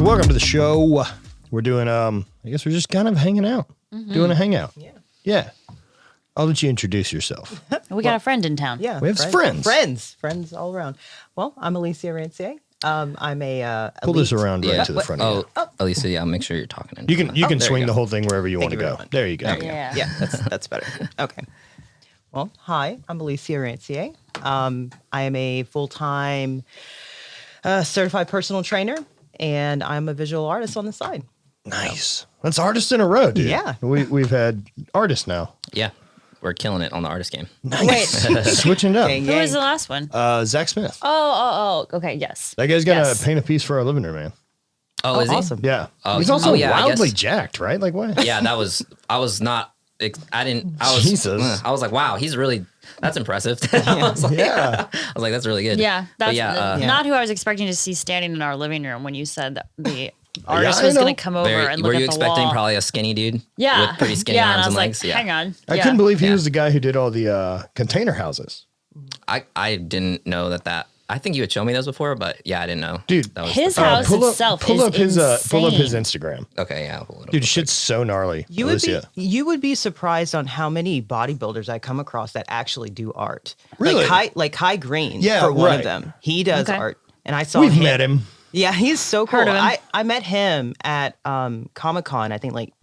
welcome to the show. We're doing, I guess we're just kind of hanging out, doing a hangout. Yeah. I'll let you introduce yourself. We got a friend in town. Yeah. We have friends. Friends all around. Well, I'm Alicia Rancier. I'm a Pull this elite- around right to the front of you. Alicia, yeah, make sure you're talking. You can there swing you the go. whole thing wherever you want to you very go. much. There you go. Yeah. Yeah, that's better. Okay. Well, hi, I'm Alicia Rancier. I am a full-time certified personal trainer, and I'm a visual artist on the side. Nice. That's artists in a row, dude. Yeah. We've had artists now. Yeah, we're killing it on the artist game. Nice. Switching it up. Gang, Who gang. was the last one? Zach Smith. Oh. Okay, yes. That guy's got Yes. to paint a piece for our living room, man. Oh, is he? awesome. Yeah. Oh, He's also yeah, I wildly guess. jacked, right? Like what? Yeah, I was Jesus. I was like, wow, he's really, that's impressive. I was like, Yeah. I was like, that's really good. Yeah, But that's yeah, not who I was expecting to see standing in our living room when you said that the artist I was going know. to come over and look were you at the expecting wall. probably a skinny dude? Yeah, With pretty skinny yeah, arms and I was and like, legs? Yeah. hang on. I Yeah. couldn't believe he Yeah. was the guy who did all the container houses. I didn't know that. I think you had shown me those before, but yeah, I didn't know. Dude, that was His the- house pull itself up is his pull up his insane. Instagram. Okay, yeah. I'll pull it up Dude, real shit's so gnarly. Alicia. You would be surprised on how many bodybuilders I come across that actually do art. Really? Like High Green Yeah, for one right. of them. He does Okay. art. And I saw We've him. met him. Yeah, he's so cool. Heard of him. I met him at Comic-Con, I think like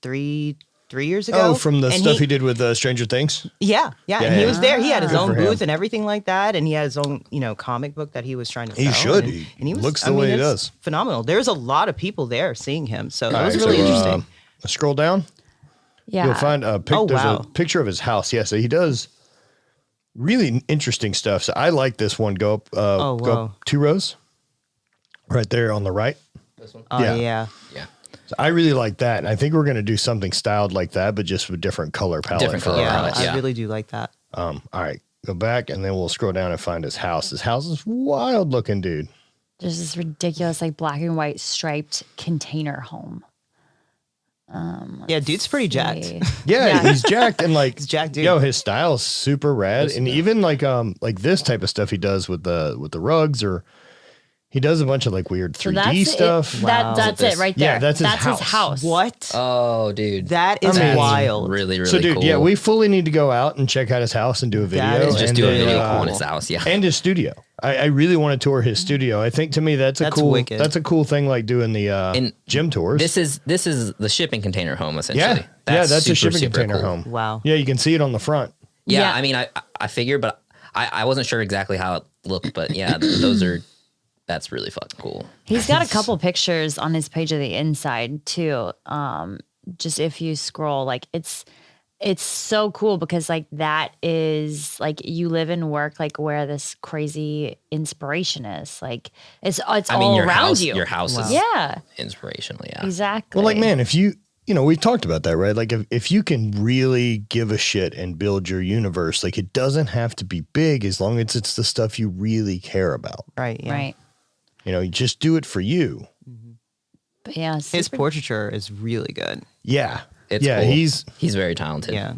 three years ago. Oh, from the And stuff he did with Stranger Things? Yeah. And yeah. he was there. He had his Good own for him. booth and everything like that. And he had his own, comic book that he was trying to sell. He should. And, He he was, looks the way he it's does. phenomenal. There's a lot of people there seeing him. So that All was right, really so, interesting. Scroll down. Yeah. You'll find a Oh, there's wow. a picture of his house. Yeah, so he does really interesting stuff. So I like this one. Go up, Oh, go wow. up 2 rows. Right there on the right. This one? Oh, yeah. yeah. Yeah. So I really like that. And I think we're going to do something styled like that, but just with different color palette. Different for color our Yeah, palette, house. I really do like that. All right, go back and then we'll scroll down and find his house. His house is wild looking, dude. There's this ridiculous, like black and white striped container home. Yeah, dude's pretty jacked. See. Yeah, Yeah. he's jacked and like He's jacked, dude. Yo, his style is super rad, and even like this type of stuff he does with the rugs, or he does a bunch of like weird 3D stuff. Wow. That's Is it it right Yeah, there. that's his house. What? Oh, dude. That is Amazing. wild. Really, really So, dude, cool. yeah, we fully need to go out and check out his house and do a video. That is just and do a then, video uh, on his house. Yeah. and his studio. I really want to tour his studio. I think to me that's That's cool. wicked. That's a cool thing, like doing the And gym tours. This is the shipping container home essentially. yeah, that's a shipping super container cool. home. Wow. Yeah, you can see it on the front. Yeah, Yeah. I mean, I figured, but I wasn't sure exactly how it looked, but yeah, that's really fucking cool. He's got a couple pictures on his page of the inside too. Just if you scroll, like it's so cool because like that is like you live and work like where this crazy inspiration is. Like it's I mean, all your around house, you. your house is Yeah, inspirational. Yeah. exactly. Well, like, man, if you we've talked about that, right? Like, if you can really give a shit and build your universe, like, it doesn't have to be big as long as it's the stuff you really care about. Right. Yeah. Right. You just do it for you. But yeah, His super- portraiture is really good. Yeah. It's yeah, cool. he's very talented. Yeah.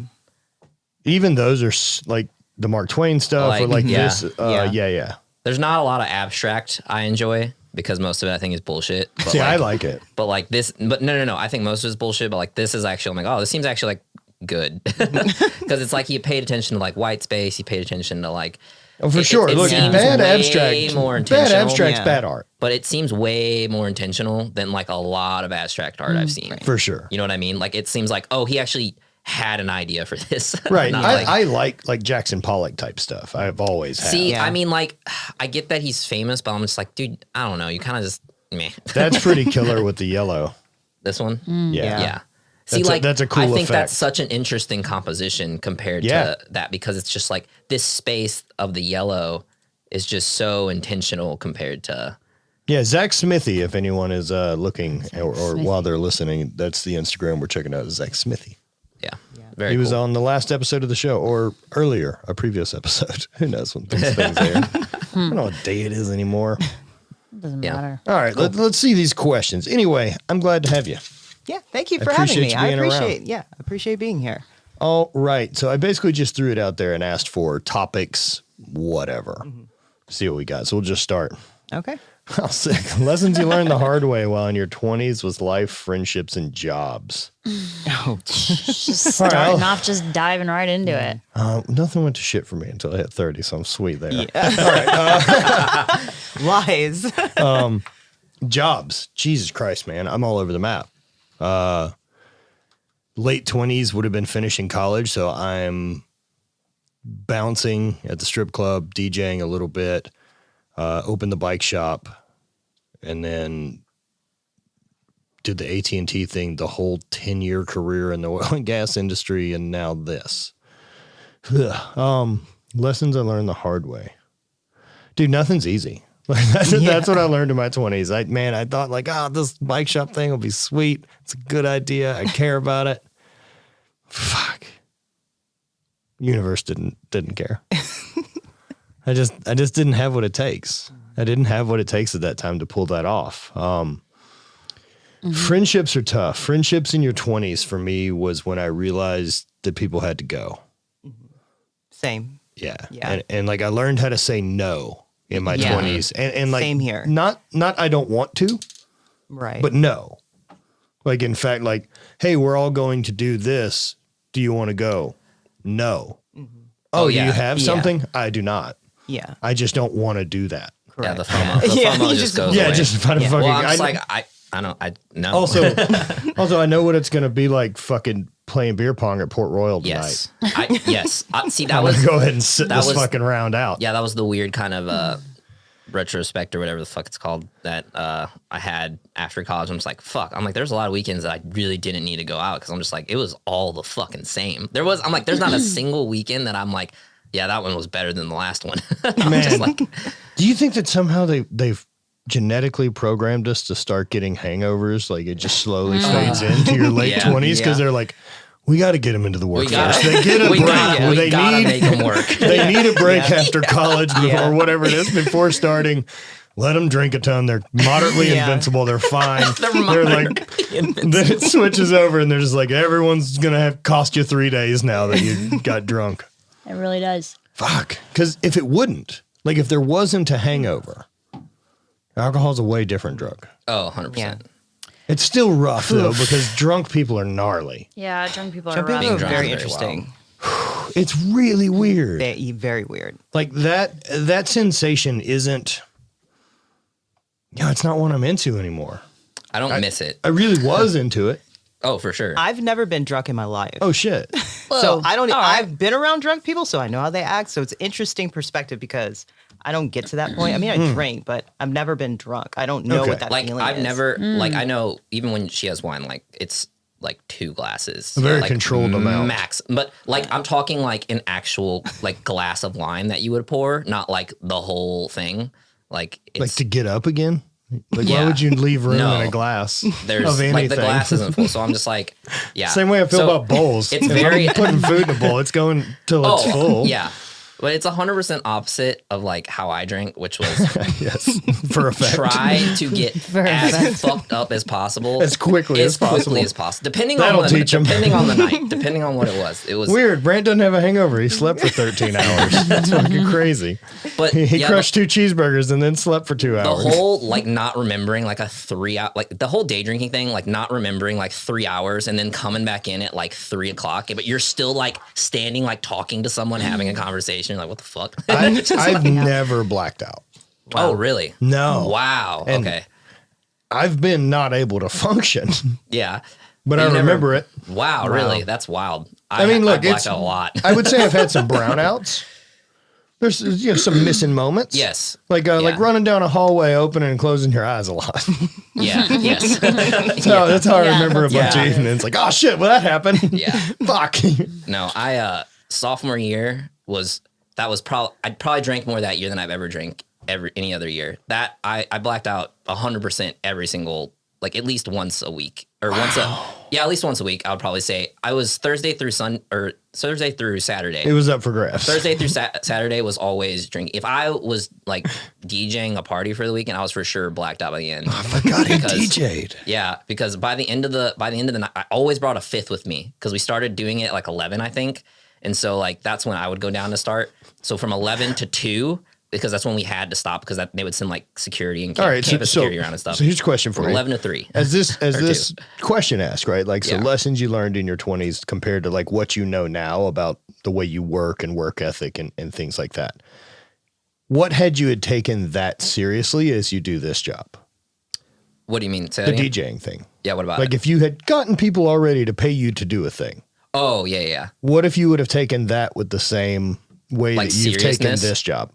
even those are like the Mark Twain stuff or Like, like yeah. this. Yeah. There's not a lot of abstract I enjoy because most of it I think is bullshit. But See, like, I like it. But like this, but no. I think most of it's bullshit. But like this is actually, I'm like, oh, this seems actually like good because it's like he paid attention to like white space. He paid attention to like. Oh, for sure. Look, seems bad way abstract. more Bad intentional. abstract's Yeah. bad art. But it seems way more intentional than like a lot of abstract art I've seen. For sure. You know what I mean? Like it seems like, oh, he actually had an idea for this. Right. Not I like Jackson Pollock type stuff. I've always had. see, Yeah. I mean, like, I get that he's famous, but I'm just like, dude, I don't know. You kind of just meh. That's pretty killer with the yellow. This one, Yeah. yeah. See, That's a- like that's a cool I think effect. that's such an interesting composition compared Yeah. to that because it's just like this space of the yellow is just so intentional compared to. Yeah, Zach Smithy, if anyone is looking or Smithy. while they're listening, that's the Instagram we're checking out, is Zach Smithy. Yeah, very He was cool. on the last episode of the show or earlier, a previous episode. Who knows when things there. I don't know what day it is anymore. doesn't Yeah. matter. All right, let's see these questions. Anyway, I'm glad to have you. Yeah. Thank you for having appreciate me. you I being around. appreciate being here. All right, so I basically just threw it out there and asked for topics, whatever. See what we got. So we'll just start. Okay. How sick. Lessons you learned the hard way while in your 20s was life, friendships, and jobs. Oh, Just All right, starting off, just diving right into it. Nothing went to shit for me until I hit 30, so I'm sweet there. lies. Jobs. Jesus Christ, man. I'm all over the map. Late 20s would have been finishing college, so I'm bouncing at the strip club, DJing a little bit, opened the bike shop, and then did the AT&T thing, the whole 10-year career in the oil and gas industry, and now this. Lessons I learned the hard way. Dude, nothing's easy. Like that's what I learned in my 20s. I thought like, this bike shop thing will be sweet. It's a good idea. I care about it. Fuck. Universe didn't care. I just didn't have what it takes. I didn't have what it takes at that time to pull that off. Friendships are tough. Friendships in your 20s for me was when I realized that people had to go. Same. Yeah. Yeah. And like I learned how to say no in my 20s. And like Same here. Not I don't want to, Right. but no. Like in fact, like, hey, we're all going to do this. Do you want to go? No. Mm-hmm. Oh, yeah. do you have Yeah. something? I do not. yeah. I just don't want to do that. Yeah, Correct. the FOMO. The Yeah, FOMO you just just- goes Yeah, away. just fucking. Yeah. Well, I'm just I no. also I know what it's gonna be like fucking playing beer pong at Port Royal tonight. yes. See, that I'm was gonna go ahead and sit that this was- fucking round out. yeah, that was the weird kind of retrospect or whatever the fuck it's called that I had after college. I'm just like, fuck. I'm like, there's a lot of weekends that I really didn't need to go out because I'm just like, it was all the fucking same. I'm like, there's not a single weekend that I'm like, yeah, that one was better than the last one. I'm Man. just like, Do you think that somehow they've genetically programmed us to start getting hangovers? Like it just slowly fades into your late Yeah. 20s because they're like, we got to get them into the workforce. They get a we break. gotta, we they gotta make them work. They need a break after college Yeah. or whatever it is before starting. Let them drink a ton. They're moderately Yeah. invincible. They're fine. They're like, then it switches over and they're just like, everyone's going to cost you 3 days now that you got drunk. It really does. Fuck. Because if it wouldn't, like if there wasn't a hangover, alcohol's a way different drug. Oh, 100%. Yeah. It's still rough though because drunk people are gnarly. Yeah, drunk people Some are people rough. are drunk very is very interesting. It's really weird. Very weird. Like that sensation isn't, it's not what I'm into anymore. I don't miss it. I really was into it. Oh, for sure. I've never been drunk in my life. Oh shit. So I don't. all right. I've been around drunk people, so I know how they act. So it's interesting perspective because I don't get to that point. I mean, I drink, but I've never been drunk. I don't know Okay. what that like feeling I've is. never like I know even when she has wine, like it's like 2 glasses. A very like, controlled amount. Max. But like I'm talking like an actual like glass of wine that you would pour, not like the whole thing. Like it's Like to get up again? Like why Yeah. would you leave room No. in a glass there's of anything? like the glass isn't full. So I'm just like, yeah. Same way I feel So about bowls. It's If very I'm putting food in a bowl, it's going till it's full. Yeah. But it's 100% opposite of like how I drink, which was Yes. For effect. try to get as fucked up as possible, As quickly as possible. depending That'll on teach 'em. depending on the night, depending on what it was. It was Weird. Brant doesn't have a hangover. He slept for 13 hours. That's fucking crazy. but He yeah, crushed 2 cheeseburgers and then slept for 2 the hours. whole like not remembering like a 3 hour like the whole day drinking thing, like not remembering like 3 hours and then coming back in at like 3 o'clock, but you're still like standing like talking to someone having a conversation. You're like, what the fuck? I've never blacked out. Oh, really? No. Wow. And- Okay. I've been not able to function, Yeah. but You I never- remember it. Wow, really? That's wild. I mean, look, I blacked it's out a lot. I would say I've had some brownouts. There's some missing moments. Yes. Like Yeah. running down a hallway, opening and closing your eyes a lot. Yeah. Yes. That's how I Yeah, remember a bunch Yeah. of evenings. Like, oh shit, well that happened. Yeah. Fuck. No, I sophomore year I'd probably drank more that year than I've ever drank any other year. That I blacked out 100% every single, like at least once a week or at least once a week. I would probably say I was Thursday through Saturday. It was up for grabs. Thursday through Saturday was always drinking. If I was like DJing a party for the weekend, I was for sure blacked out by the end. I forgot he Because- DJ'd. Yeah, because by the end of the night, I always brought a 5th with me because we started doing it at like 11, I think, and so like that's when I would go down to start. So from 11 to 2, because that's when we had to stop because they would send like security and All right, campus security around and stuff. So here's a question for From you. 11 to 3. As this question asked, right? Like, so Yeah. lessons you learned in your 20s compared to like what you know now about the way you work and work ethic and things like that. What had you had taken that seriously as you do this job? What do you mean? Say The that again? DJing thing. Yeah, what about Like it? if you had gotten people already to pay you to do a thing, Oh, yeah. what if you would have taken that with the same way Like that you've taken seriousness? this job?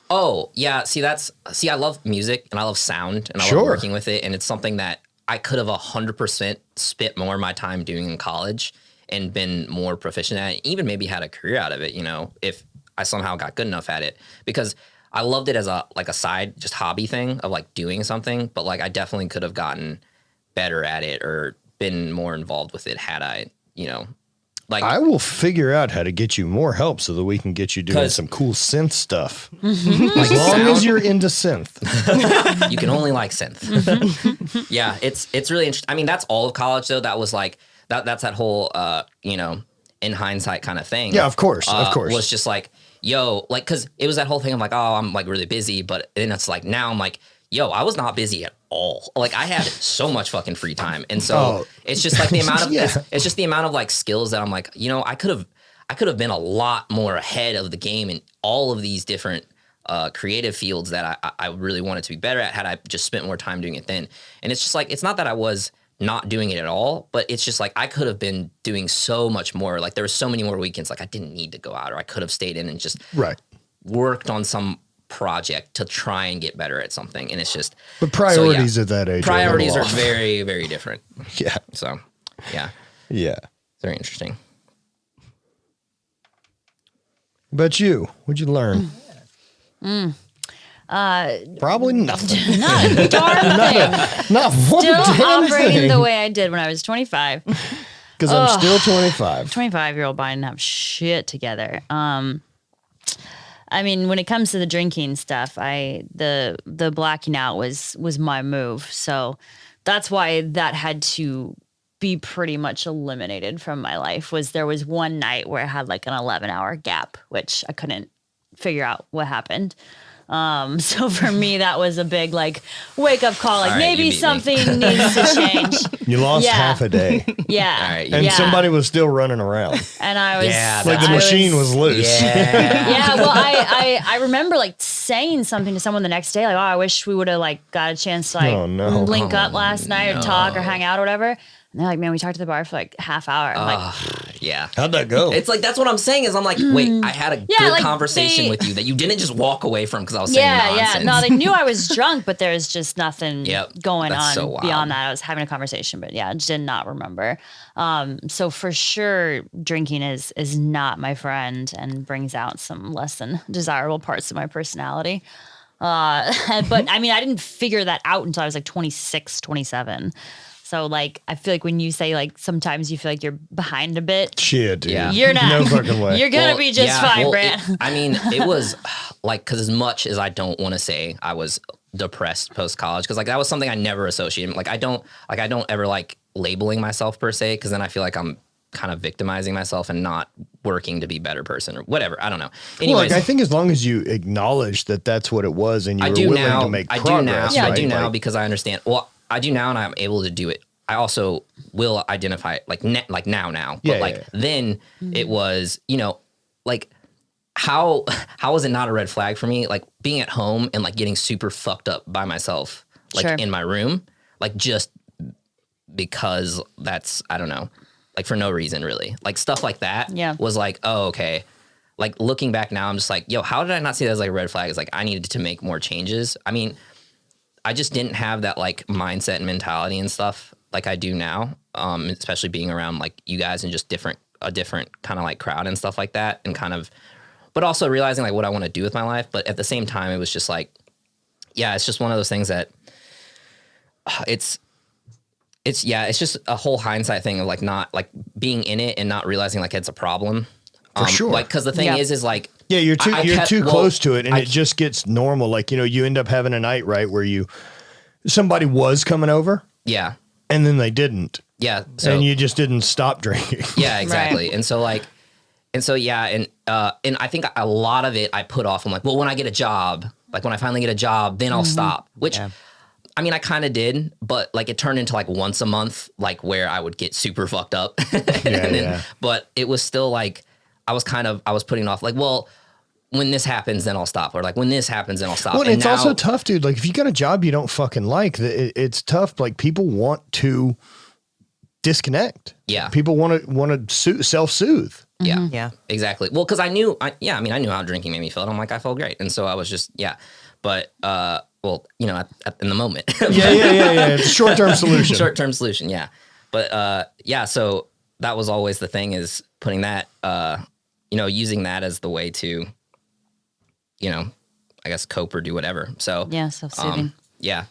Oh, yeah. See, I love music and I love sound and I Sure. love working with it. And it's something that I could have 100% spent more of my time doing in college and been more proficient at it, even maybe had a career out of it, if I somehow got good enough at it. Because I loved it as a side, just hobby thing of like doing something. But like I definitely could have gotten better at it or been more involved with it had I, like I will figure out how to get you more help so that we can get you doing 'Cause- some cool synth stuff. like As long as sound. you're into synth. You can only like synth. Yeah, it's really interesting. I mean, that's all of college though. That was like that's that whole in hindsight kind of thing. Yeah, of course. Was just like, yo, like, cause it was that whole thing of like, oh, I'm like really busy, but then it's like now I'm like, yo, I was not busy at all. Like I had so much fucking free time, and so it's just like the amount of Yeah. it's just the amount of like skills that I'm like, I could have been a lot more ahead of the game in all of these different creative fields that I really wanted to be better at had I just spent more time doing it then. And it's just like, it's not that I was not doing it at all, but it's just like I could have been doing so much more. Like there were so many more weekends like I didn't need to go out, or I could have stayed in and just Right. worked on some project to try and get better at something. And it's just But priorities at that age. priorities are are off. very, very different. Yeah. So yeah, Yeah. very interesting. But you, what'd you learn? Probably nothing. Not a darn thing. Not one Still damn operating thing. the way I did when I was 25. Because I'm still 25. 25-year-old boy, I didn't have shit together. I mean, when it comes to the drinking stuff, the blacking out was my move. So that's why that had to be pretty much eliminated from my life. There was one night where I had like an 11-hour gap, which I couldn't figure out what happened. So for me, that was a big like wake up call. Like All right, you maybe beat me. something needs to change. You lost Yeah. half a day. Yeah. All right, And yeah. somebody was still running around. And I was Yeah, Like the I machine was loose. Yeah. Yeah, well, I remember like saying something to someone the next day, like, "Oh, I wish we would have like got a chance to like Oh, no. link up last night or talk or hang out or whatever." And they're like, "Man, we talked at the bar for like half hour." I'm like, Yeah. How'd that go? It's like, that's what I'm saying is I'm like, wait, I had a good like, conversation they- with you that you didn't just walk away from because I was saying yeah, nonsense. no, they knew I was drunk, but there's just nothing Yep, going that's on so wild. beyond that. I was having a conversation, but yeah, I did not remember. So for sure, drinking is not my friend and brings out some less than desirable parts of my personality. But I mean, I didn't figure that out until I was like 26, 27. So like, I feel like when you say like, sometimes you feel like you're behind a bit, Shit, dude. Yeah. you're not. No fucking way. You're gonna Well, be just yeah, fine, well, Brant. I mean, it was like, because as much as I don't want to say I was depressed post college, because like that was something I never associated. Like I don't ever like labeling myself per se, because then I feel like I'm kind of victimizing myself and not working to be a better person or whatever. I don't know. Well, Anyways, like, I think as long as you acknowledge that that's what it was and you I were do willing now. to make I progress, do now. right? I do now Like, because I understand. Well, I do now, and I'm able to do it. I also will identify it like now. But Yeah, like yeah. then it was, like how was it not a red flag for me? Like being at home and like getting super fucked up by myself, like Sure. in my room, like just because that's, I don't know, like for no reason really. Like stuff like that Yeah. was like, oh, okay. Like looking back now, I'm just like, yo, how did I not see that as like a red flag? It's like I needed to make more changes. I mean, I just didn't have that like mindset and mentality and stuff like I do now, especially being around like you guys and just a different kind of like crowd and stuff like that, and kind of, but also realizing like what I want to do with my life. But at the same time, it was just like, yeah, it's just one of those things that it's just a whole hindsight thing of like not like being in it and not realizing like it's a problem. For sure. Like, because the thing Yeah. is like, yeah, you're too I kept- too well, close to it, and I- it just gets normal. Like, you end up having a night, right, where somebody was coming over, yeah, and then they didn't, yeah. So and you just didn't stop drinking. yeah, exactly. And so like, And so, yeah. And I think a lot of it I put off. I'm like, well, when I get a job, like when I finally get a job, then I'll stop, which I mean, I kind of did, but like it turned into like once a month, like where I would get super fucked up. But it was still like, I was putting off like, well, when this happens, then I'll stop. Or like when this happens, then I'll stop. Well, and it's also tough, dude. Like if you got a job you don't fucking like, it's tough. Like people want to disconnect. Yeah. People want to self-soothe. Yeah. Yeah. Exactly. Well, because I knew how drinking made me feel. And I'm like, I felt great. And so I was just, But, well, you know, in the moment. Yeah. It's a short-term solution. Short-term solution, yeah. But, so that was always the thing, is putting that, using that as the way to, I guess cope or do whatever. So, Yeah, self-soothing. Yeah.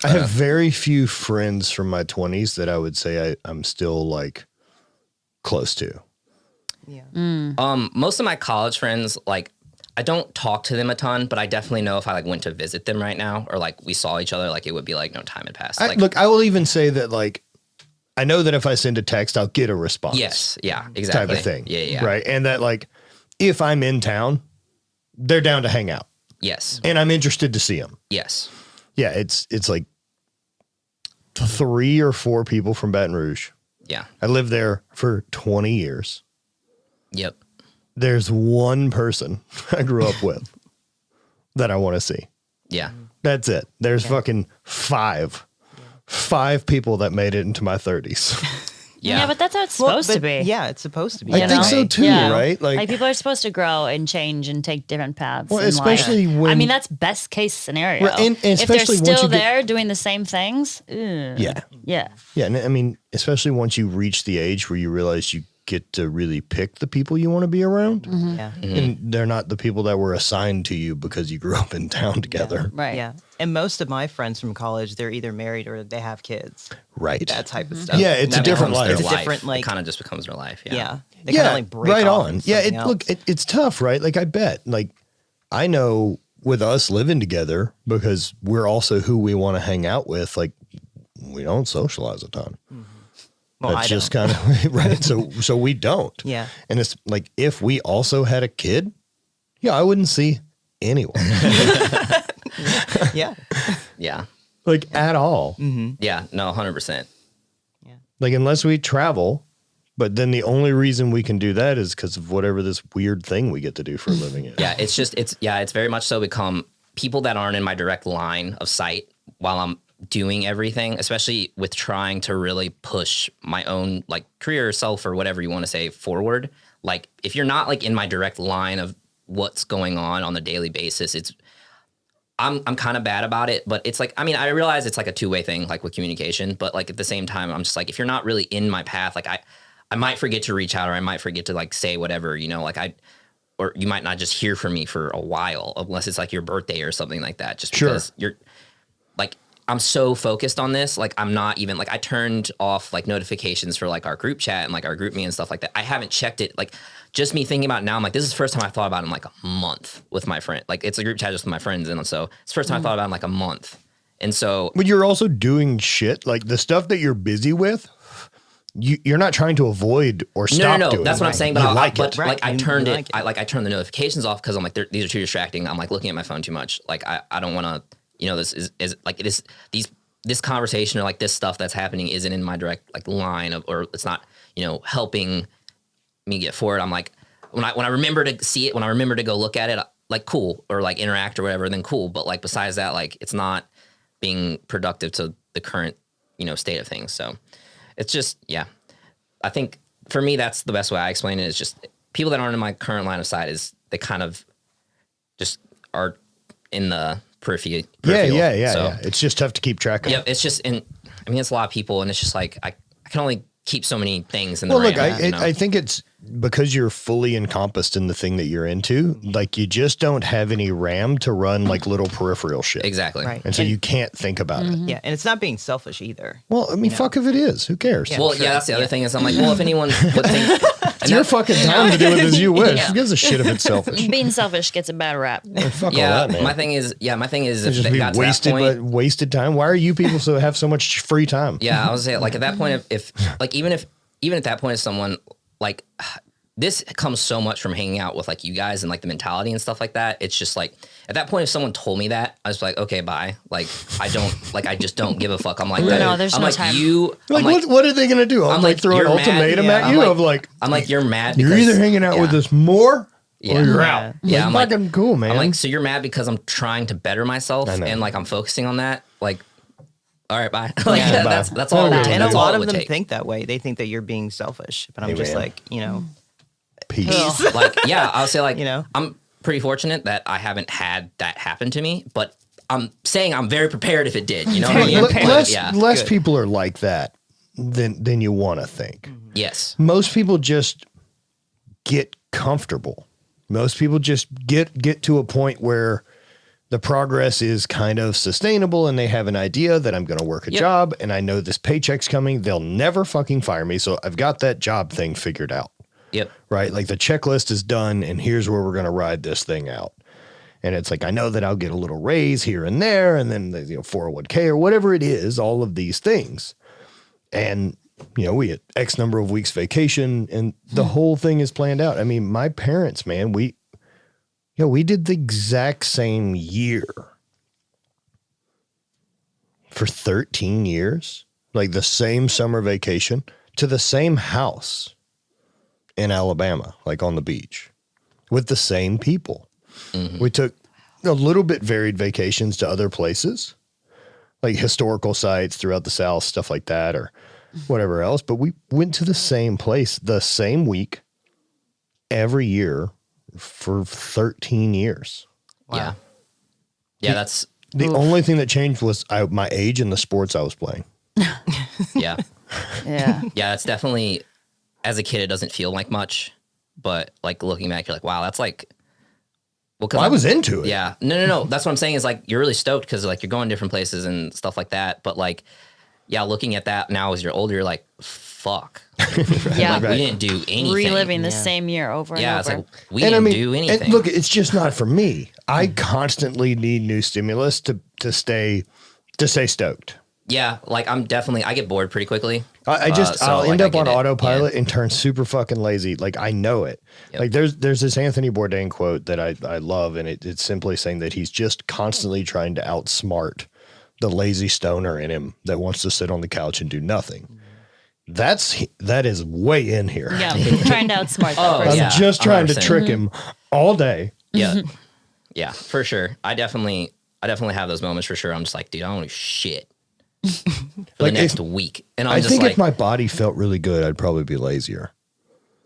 I have very few friends from my 20s that I would say I'm still like close to. Yeah. Most of my college friends, like, I don't talk to them a ton, but I definitely know if I like went to visit them right now, or like we saw each other, like it would be like no time had passed. Like, Look, I will even say that like, I know that if I send a text, I'll get a response. yes. Yeah, exactly. Type of thing. Yeah. Right. And that like, if I'm in town, they're down to hang out. Yes. And I'm interested to see them. Yes. Yeah. It's like 3 or 4 people from Baton Rouge. Yeah. I lived there for 20 years. Yep. There's one person I grew up with that I want to see. Yeah. That's it. There's fucking 5 people that made it into my 30s. Yeah. But that's how it's supposed to be. Yeah, it's supposed to be. I that think way. so too, Yeah. right? Like people are supposed to grow and change and take different paths. Well, in especially life. when- I mean, that's best case scenario. Right, and if they're especially once still you get- there doing the same things, yeah. Yeah. And I mean, especially once you reach the age where you realize you get to really pick the people you want to be around. Yeah. And they're not the people that were assigned to you because you grew up in town together. Right. Yeah. And most of my friends from college, they're either married or they have kids. Right. That type of stuff. Yeah, it's a That different becomes life. their It's a different, like- it kind of just becomes their life. Yeah. Yeah. They kind of like break right off on. into Yeah, something else. it's tough, right? Like I bet, like I know with us living together, because we're also who we want to hang out with, like we don't socialize a ton. Well, That's I just don't. kind of right. So we don't. Yeah. And it's like if we also had a kid, I wouldn't see anyone Yeah. Yeah. like at all. Yeah. No, 100%. Like unless we travel, but then the only reason we can do that is because of whatever this weird thing we get to do for a living is. Yeah. It's very much so become people that aren't in my direct line of sight while I'm doing everything, especially with trying to really push my own like career, self, or whatever you want to say forward. Like if you're not like in my direct line of what's going on the daily basis, I'm kind of bad about it, but it's like, I mean, I realize it's like a two-way thing, like with communication, but like at the same time, I'm just like, if you're not really in my path, like I might forget to reach out, or I might forget to like say whatever, like or you might not just hear from me for a while, unless it's like your birthday or something like that, just because you're like, I'm so focused on this. Like I'm not even like, I turned off like notifications for like our group chat and like our group me and stuff like that. I haven't checked it. Like just me thinking about it now, I'm like, this is the first time I thought about it in like a month with my friend. Like it's a group chat just with my friends. And so it's the first time I thought about it in like a month. And so, But you're also doing shit like the stuff that you're busy with. You're not trying to avoid or stop no, doing. that's what I'm saying. But You I like it. Right. I You turned like it. I turned the notifications off because I'm like, these are too distracting. I'm like looking at my phone too much. Like I don't want to, this is like it is this conversation or like this stuff that's happening isn't in my direct like line of, or it's not, helping me get forward. I'm like, when I remember to see it, when I remember to go look at it, like cool, or like interact or whatever, then cool. But like besides that, like it's not being productive to the current, state of things. So it's just, I think for me, that's the best way I explain it, is just people that aren't in my current line of sight is they kind of just are in the periphery. Yeah. It's just tough to keep track of. Yeah, it's just, it's a lot of people, and it's just like, I can only keep so many things in the Well, look, RAM, I think it's because you're fully encompassed in the thing that you're into, like you just don't have any RAM to run like little peripheral shit. Exactly. Right. And so you can't think about it. Yeah. And it's not being selfish either. Well, I mean, fuck if it is. Who cares? Yeah. Well, Sure. yeah, that's the other thing is I'm like, well, if anyone would think, It's your fucking time to do it as you wish. Who gives a shit if it's selfish? Being selfish gets a bad rap. Fuck all yeah, that, man. my thing is It's if just it be got to that wasted, point, wasted time. Why are you people have so much free time? yeah, I was saying like at that point, if like even at that point, if someone like this comes so much from hanging out with like you guys and like the mentality and stuff like that. It's just like at that point, if someone told me that, I was like, okay, bye. Like I just don't give a fuck. I'm like, No, there's I'm no like time. What are they gonna do? I'm like throw an you're mad. ultimatum Yeah. at you of like, I'm like, you're mad. you're because, either hanging out with us more or you're out. Yeah, I'm I'm like, fucking cool, man. I'm like, so you're mad because I'm trying to better myself I know. and like I'm focusing on that. Like, all right, bye. Like Yeah, bye. that's all. And And a that's all lot it of would them take. think that way. They think that you're being selfish. But I'm just Amen. like, you know, Peace. Like, yeah, I'll say like, You know? I'm pretty fortunate that I haven't had that happen to me, but I'm saying I'm very prepared if it did. You know what I mean? Less, Yeah. less Good. people are like that than you want to think. Yes. Most people just get comfortable. Most people just get to a point where the progress is kind of sustainable and they have an idea that I'm going to work a Yep. job and I know this paycheck's coming. They'll never fucking fire me. So I've got that job thing figured out, Yep. right? Like the checklist is done and here's where we're going to ride this thing out. And it's like, I know that I'll get a little raise here and there and then the 401k or whatever it is, all of these things. And, we had X number of weeks vacation and the whole thing is planned out. I mean, my parents, man, we did the exact same year for 13 years, like the same summer vacation to the same house in Alabama, like on the beach with the same people. Mm-hmm. We took a little bit varied vacations to other places, like historical sites throughout the South, stuff like that, or whatever else. But we went to the same place the same week every year for 13 years. Yeah. Yeah. That's, The only thing that changed was my age and the sports I was playing. yeah. Yeah. Yeah. That's definitely, as a kid, it doesn't feel like much, but like looking back, you're like, wow, that's like, well, I was into it. Yeah. No. That's what I'm saying is like, you're really stoked because like you're going different places and stuff like that. But like, yeah, looking at that now as you're older, you're like, fuck. Yeah. Like, we didn't do anything. Reliving the same year over and Yeah. It's over. like, we didn't do and anything. look, it's just not for me. I constantly need new stimulus to stay stoked. Yeah, like I get bored pretty quickly. I'll end up on autopilot Yeah. and turn super fucking lazy. Like I know it. Yep. Like there's this Anthony Bourdain quote that I love, and it's simply saying that he's just constantly trying to outsmart the lazy stoner in him that wants to sit on the couch and do nothing. That is way in here. Yeah. Trying to outsmart that Oh, person. I'm yeah, just trying to 100%. trick him all day. Yeah, yeah, for sure. I definitely have those moments for sure. I'm just like, dude, I don't do shit for Like, the next if- week, and I'm I just think like, if my body felt really good, I'd probably be lazier.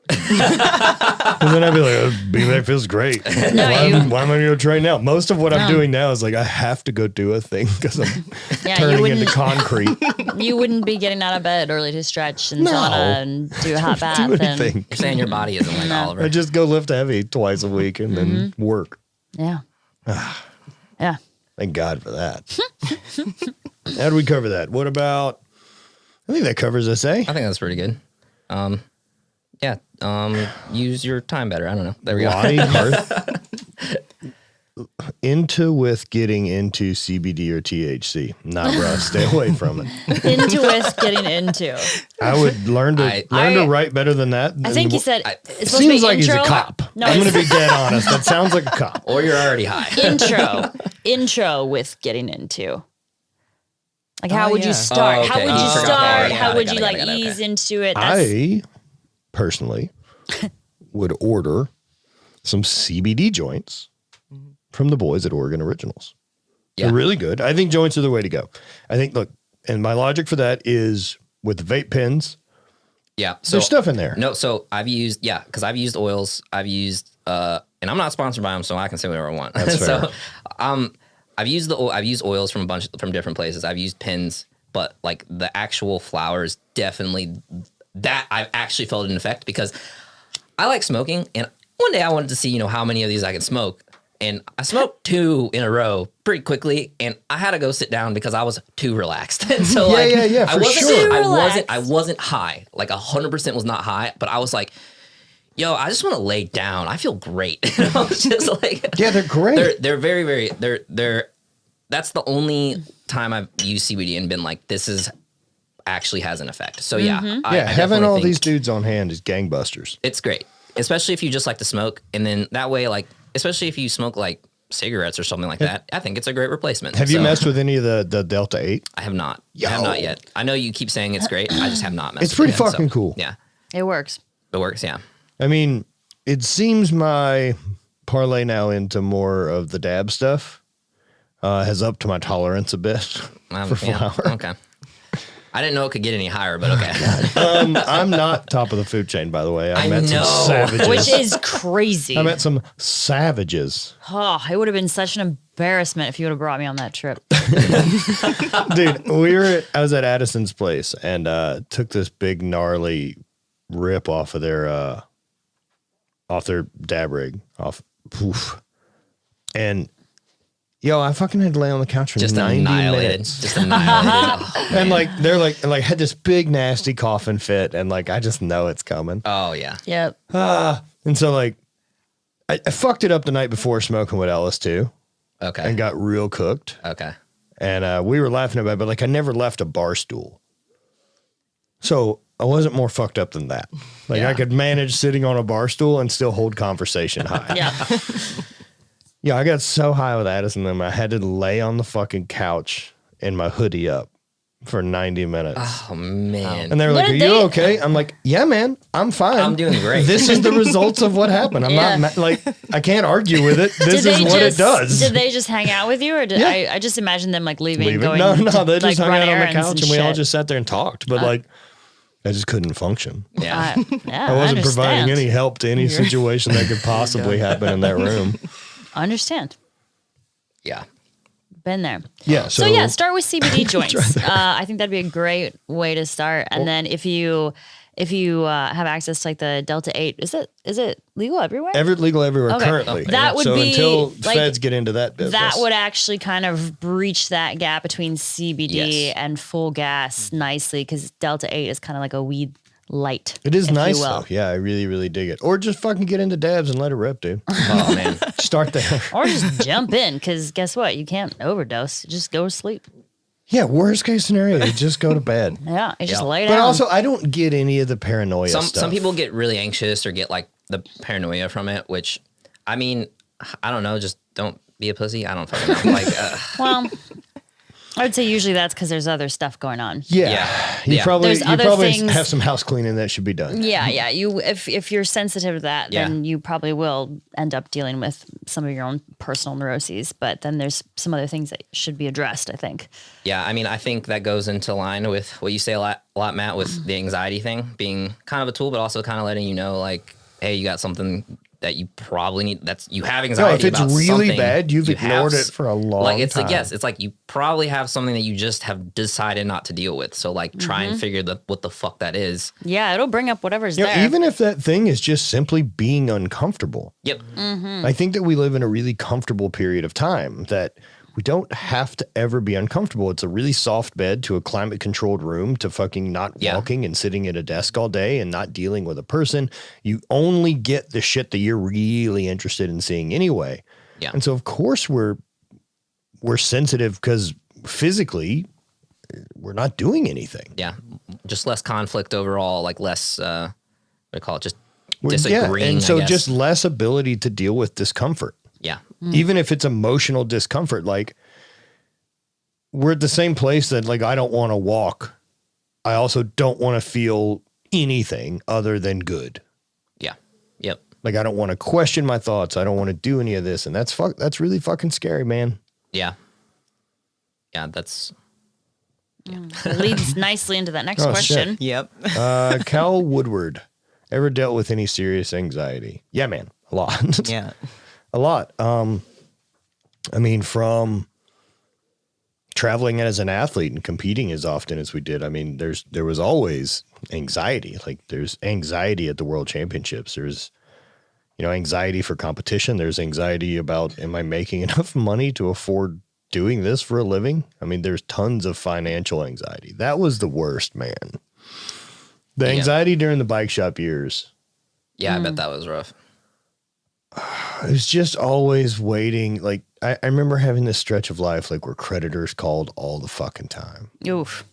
And then I'd be like, oh, B-Mac feels great. Why am I going to train now? Most of what I'm doing now is like, I have to go do a thing because I'm Yeah, you turning into wouldn't concrete. you wouldn't be getting out of bed early to stretch and No. sauna and do a hot bath do and anything. you're saying your body isn't like Oliver. I just go lift heavy twice a week and then work. yeah. Yeah. Thank God for that. How do we cover that? What about, I think that covers us, eh? I think that's pretty good. Yeah. Use your time better. I don't know. There we go. Body heart. Into with getting into CBD or THC. Not bro. Stay away from it. Into with getting into. I would learn to write better than that. I think you said I- it's supposed to Seems be like intro. he's a cop. No, I'm going it's to be dead honest. That sounds like a cop. Or you're already high. intro with getting into. Like how would yeah. you start? Oh, How okay. would You you forgot start? that. How Got it, would got you it, like got it, ease okay. into it? I personally would order some CBD joints from the boys at Oregon Originals. Yeah. They're really good. I think joints are the way to go. I think, look, and my logic for that is with the vape pens, Yeah. So there's stuff in there. No, so I've used oils. I've used and I'm not sponsored by them, so I can say whatever I want. That's fair. So I've used oils from from different places. I've used pins, but like the actual flowers, definitely that I've actually felt an effect because I like smoking, and one day I wanted to see how many of these I can smoke, and I smoked 2 in a row pretty quickly, and I had to go sit down because I was too relaxed. And so Yeah, I for wasn't sure. I wasn't high, like 100% was not high, but I was like, yo, I just want to lay down. I feel great. And I was just like, Yeah, they're great. they're very, very, they're, that's the only time I've used CBD and been like, this is actually has an effect. So yeah, I having definitely all think these dudes on hand is gangbusters. it's great. especially if you just like to smoke, and then that way, like, especially if you smoke like cigarettes or something like that, I think it's a great replacement. Have you messed with any of the Delta 8? I have not. I have not yet. I know you keep saying it's great. I just have not messed It's with pretty it yet, fucking cool. Yeah. It works. It works, yeah. I mean, it seems my parlay now into more of the dab stuff has upped my tolerance a bit for flower. Okay. I didn't know it could get any higher, but okay. I'm not top of the food chain, by the way. I met know. some savages. Which is crazy. I met some savages. Oh, it would have been such an embarrassment if you would have brought me on that trip. Dude, I was at Addison's place and took this big gnarly rip off their dab rig. Poof. And yo, I fucking had to lay on the couch for Just 90 annihilated. minutes. Just annihilated. Oh, And like they're like had this big nasty coughing fit, and like I just know it's coming. oh yeah. Yep. And so like I fucked it up the night before smoking with Ellis too, Okay. and got real cooked. Okay. And we were laughing about it, but like I never left a bar stool. So I wasn't more fucked up than that. Like I could manage sitting on a bar stool and still hold conversation high. Yeah. Yeah, I got so high with Addison, I had to lay on the fucking couch in my hoodie up for 90 minutes. Oh man. And they were What like, "Are did you they- okay?" I'm like, "Yeah, man, I'm fine. I'm doing great." This is the results of what happened. I'm Yeah. not like I can't argue with it. This Did is they what just, it does." Did they just hang out with you, or did Yeah. I just imagine them like leaving, Leave it? going? No, to, they just like, hung run out on the errands couch and we all shit? just sat there and talked. But like, I just couldn't function. Yeah. Yeah, I wasn't providing understand. any help to any situation that could possibly happen in that room. Understand. Yeah. Been there. Yeah. So yeah, start with CBD joints. I think that'd be a great way to start. And then if you have access to like the Delta 8, is it legal everywhere? legal everywhere Okay. currently. That would so be, until like, feds get into that business. that would actually kind of breach that gap between CBD Yes. and full gas nicely, because Delta 8 is kind of like a weed light. It is if nice you will. though. Yeah, I really, really dig it. Or just fucking get into dabs and let it rip, dude. Oh man. Start there. Or just jump in, because guess what? You can't overdose. Just go to sleep. Yeah, worst case scenario, you just go to bed. Yeah, you just Yeah. lay But down. also, I don't get any of the paranoia stuff. Some people get really anxious or get like the paranoia from it, which I mean, I don't know, just don't be a pussy. I don't fucking know. Like well, I would say usually that's because there's other stuff going on. Yeah. You Yeah. probably There's other probably things- have some house cleaning that should be done. Yeah, yeah. You if you're sensitive to that, Yeah. then you probably will end up dealing with some of your own personal neuroses. But then there's some other things that should be addressed, I think. yeah, I mean, I think that goes into line with what you say a lot, Matt, with the anxiety thing being kind of a tool, but also kind of letting you know, like, hey, you got something that you probably need. You have anxiety. No, if it's about really something, bad, you've you have ignored it for a long like it's time. like yes, it's like you probably have something that you just have decided not to deal with. So like, try and figure what the fuck that is. Yeah, it'll bring up whatever's You know, there. even if that thing is just simply being uncomfortable. Yep. I think that we live in a really comfortable period of time that we don't have to ever be uncomfortable. It's a really soft bed to a climate controlled room to fucking not Yeah. walking and sitting at a desk all day and not dealing with a person. You only get the shit that you're really interested in seeing anyway. Yeah. And so of course we're sensitive because physically we're not doing anything. Yeah. Just less conflict overall. Like less. What do you call it? Just Yeah, disagreeing. and so I guess. just less ability to deal with discomfort. yeah. Even if it's emotional discomfort, like we're at the same place that like, I don't want to walk. I also don't want to feel anything other than good. Yeah. Yep. Like I don't want to question my thoughts. I don't want to do any of this. And that's really fucking scary, man. Yeah. Yeah. That's. leads nicely into that next Oh, question. shit. Yep. Cal Woodward, ever dealt with any serious anxiety? Yeah, man. A lot. Yeah. A lot. I mean, from traveling as an athlete and competing as often as we did, I mean, there was always anxiety. Like there's anxiety at the World Championships. There's, anxiety for competition. There's anxiety about, am I making enough money to afford doing this for a living? I mean, there's tons of financial anxiety. That was the worst, man. The Yeah. anxiety during the bike shop years. Yeah. I bet that was rough. I was just always waiting. Like I remember having this stretch of life, like where creditors called all the fucking time. Oof.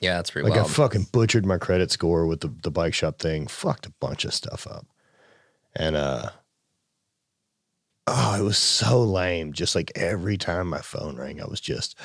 Yeah. That's pretty Like I wild. fucking butchered my credit score with the bike shop thing. Fucked a bunch of stuff up. And it was so lame. Just like every time my phone rang, I was just.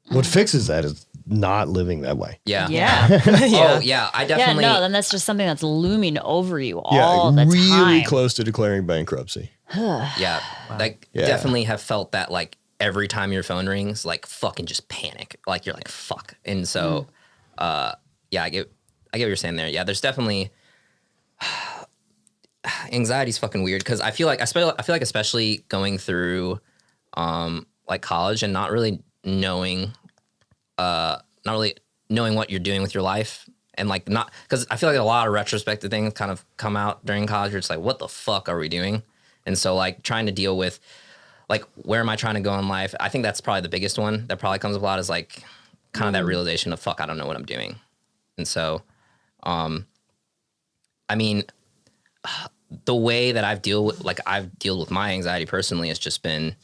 What fixes that is not living that way. Yeah. Yeah. Oh yeah, I Yeah, definitely. no, then that's just something that's looming over you all the really time. close to declaring bankruptcy. Yeah, like Yeah. definitely have felt that like every time your phone rings, like fucking just panic. Like you're like fuck. And so, yeah, I get what you're saying there. Yeah, there's definitely anxiety's fucking weird because I feel like especially going through like college and not really knowing what you're doing with your life. And like not because I feel like a lot of retrospective things kind of come out during college. Where it's like, what the fuck are we doing? And so like trying to deal with like, where am I trying to go in life? I think that's probably the biggest one that probably comes up a lot is like kind of that realization of fuck, I don't know what I'm doing. And so, I mean, the way that I've dealt with my anxiety personally has just been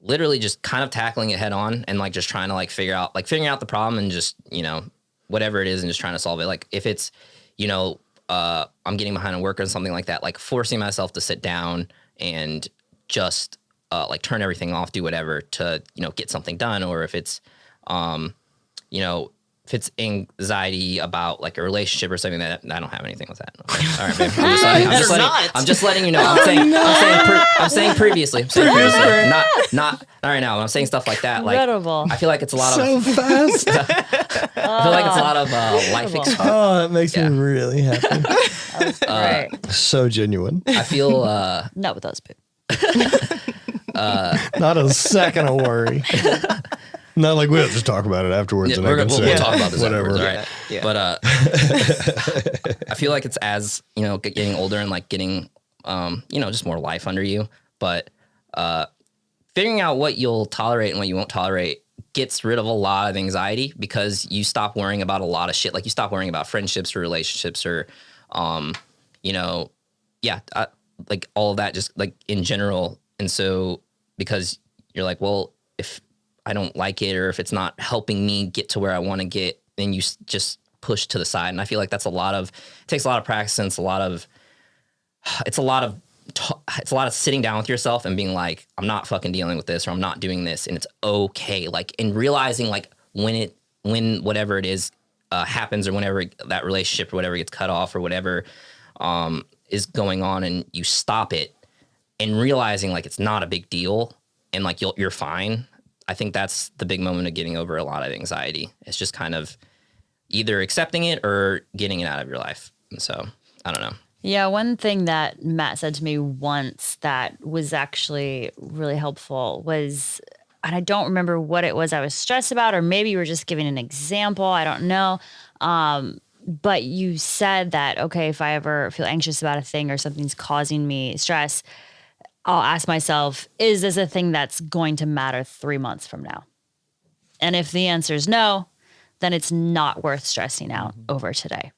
literally just kind of tackling it head on and like just trying to like figuring out the problem and just, you know, whatever it is and just trying to solve it. Like if it's, you know, I'm getting behind on work or something like that, like forcing myself to sit down and just like turn everything off, do whatever to, you know, get something done. Or if it's, you know, if it's anxiety about like a relationship or something that I don't have anything with that. Okay. All right, babe. I'm just letting you know. I'm saying previously. Not right now. When I'm saying stuff like that, like Incredible. I feel like it's a lot of fast. I feel like it's a lot of life experience. Oh, that makes me really happy. Right. So genuine. I feel Not with us, babe. Not a second of worry. Not like we'll just talk about it afterwards. yeah, And we'll talk about this whatever. afterwards, all right? Yeah. But I feel like it's as, you know, getting older and like getting, you know, just more life under you. But figuring out what you'll tolerate and what you won't tolerate gets rid of a lot of anxiety because you stop worrying about a lot of shit. Like you stop worrying about friendships or relationships or, you know, like all of that just like in general. And so because you're like, well, if I don't like it or if it's not helping me get to where I want to get, then you just push to the side. And I feel like that's it takes a lot of practice and it's a lot of sitting down with yourself and being like, I'm not fucking dealing with this or I'm not doing this and it's okay. Like, and realizing like when whatever it is happens or whenever that relationship or whatever gets cut off or whatever is going on and you stop it and realizing like it's not a big deal and like you're fine. I think that's the big moment of getting over a lot of anxiety. It's just kind of either accepting it or getting it out of your life. And so I don't know. Yeah, one thing that Matt said to me once that was actually really helpful was, and I don't remember what it was I was stressed about, or maybe you were just giving an example. I don't know. But you said that, okay, if I ever feel anxious about a thing or something's causing me stress, I'll ask myself, is this a thing that's going to matter 3 months from now? And if the answer is no, then it's not worth stressing out over today.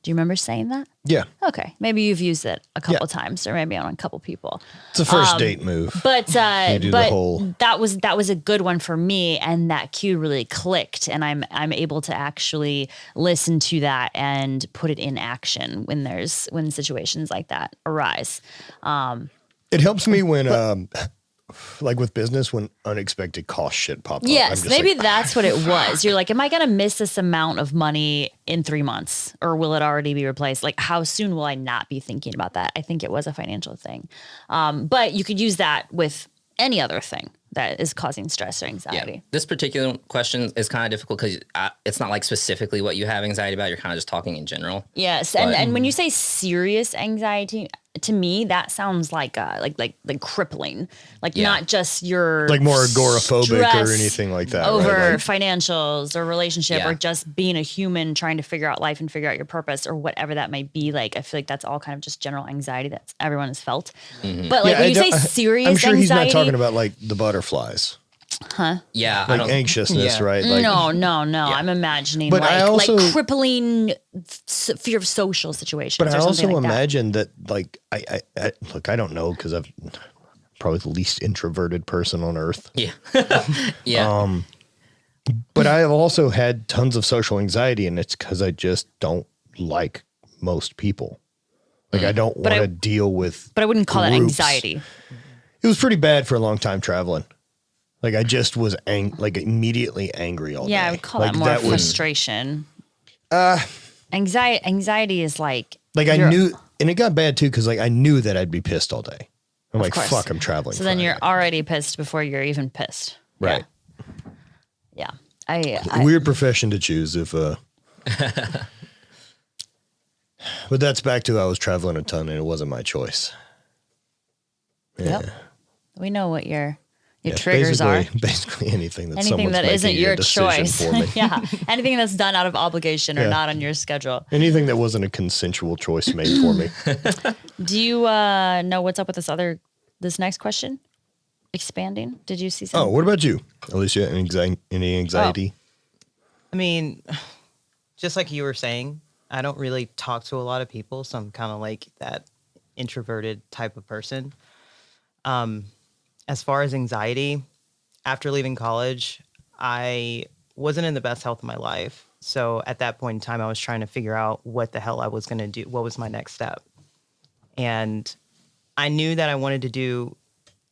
Do you remember saying that? Yeah. Okay. Maybe you've used it a couple times or maybe on a couple people. It's a first date move. But do the whole- that was a good one for me, and that cue really clicked, and I'm able to actually listen to that and put it in action when situations like that arise. It helps me when, like with business, when unexpected cost shit pop up. Yes, I'm just maybe like, that's what it was. You're like, am I going to miss this amount of money in 3 months, or will it already be replaced? Like, how soon will I not be thinking about that? I think it was a financial thing. But you could use that with any other thing that is causing stress or anxiety. Yeah. This particular question is kind of difficult because it's not like specifically what you have anxiety about. You're kind of just talking in general. Yes, and when you say serious anxiety, to me that sounds like crippling, like not just your like more agoraphobic stress or anything like that. over right? Like, financials or relationship Yeah. or just being a human trying to figure out life and figure out your purpose or whatever that might be. Like, I feel like that's all kind of just general anxiety that everyone has felt. But like yeah, when you say serious I'm sure anxiety, he's not talking about like the butterflies, Yeah. I like don't, anxiousness, Yeah. right? Like, no. I'm imagining But I also- like crippling fear of social situations. But I or also something like that. imagine that like, I look, I don't know because I've probably the least introverted person on earth. yeah. Yeah. But I have also had tons of social anxiety, and it's because I just don't like most people. Like I don't want to deal with. But I wouldn't call it groups. anxiety. It was pretty bad for a long time traveling. Like I just was immediately angry all day. Yeah, I would call like, that more was- frustration. Anxiety is like I knew, and it got bad too because like I knew that I'd be pissed all day. I'm like, course. fuck, I'm traveling. So then Friday. you're already pissed before you're even pissed. right. Yeah. I Weird profession to choose if but that's back to I was traveling a ton and it wasn't my choice. Yeah. Yep. We know what your triggers are. Basically anything that Anything someone's that making isn't a your decision choice. for me. Yeah. Anything that's done out of obligation or Yeah. not on your schedule. Anything that wasn't a consensual choice made for me. Do you know what's up with this next question? Expanding? Did you see Oh, something? what about you? Alicia, any anxiety? I mean, just like you were saying, I don't really talk to a lot of people, so I'm kind of like that introverted type of person. As far as anxiety, after leaving college, I wasn't in the best health of my life. So at that point in time, I was trying to figure out what the hell I was going to do. What was my next step? And I knew that I wanted to do,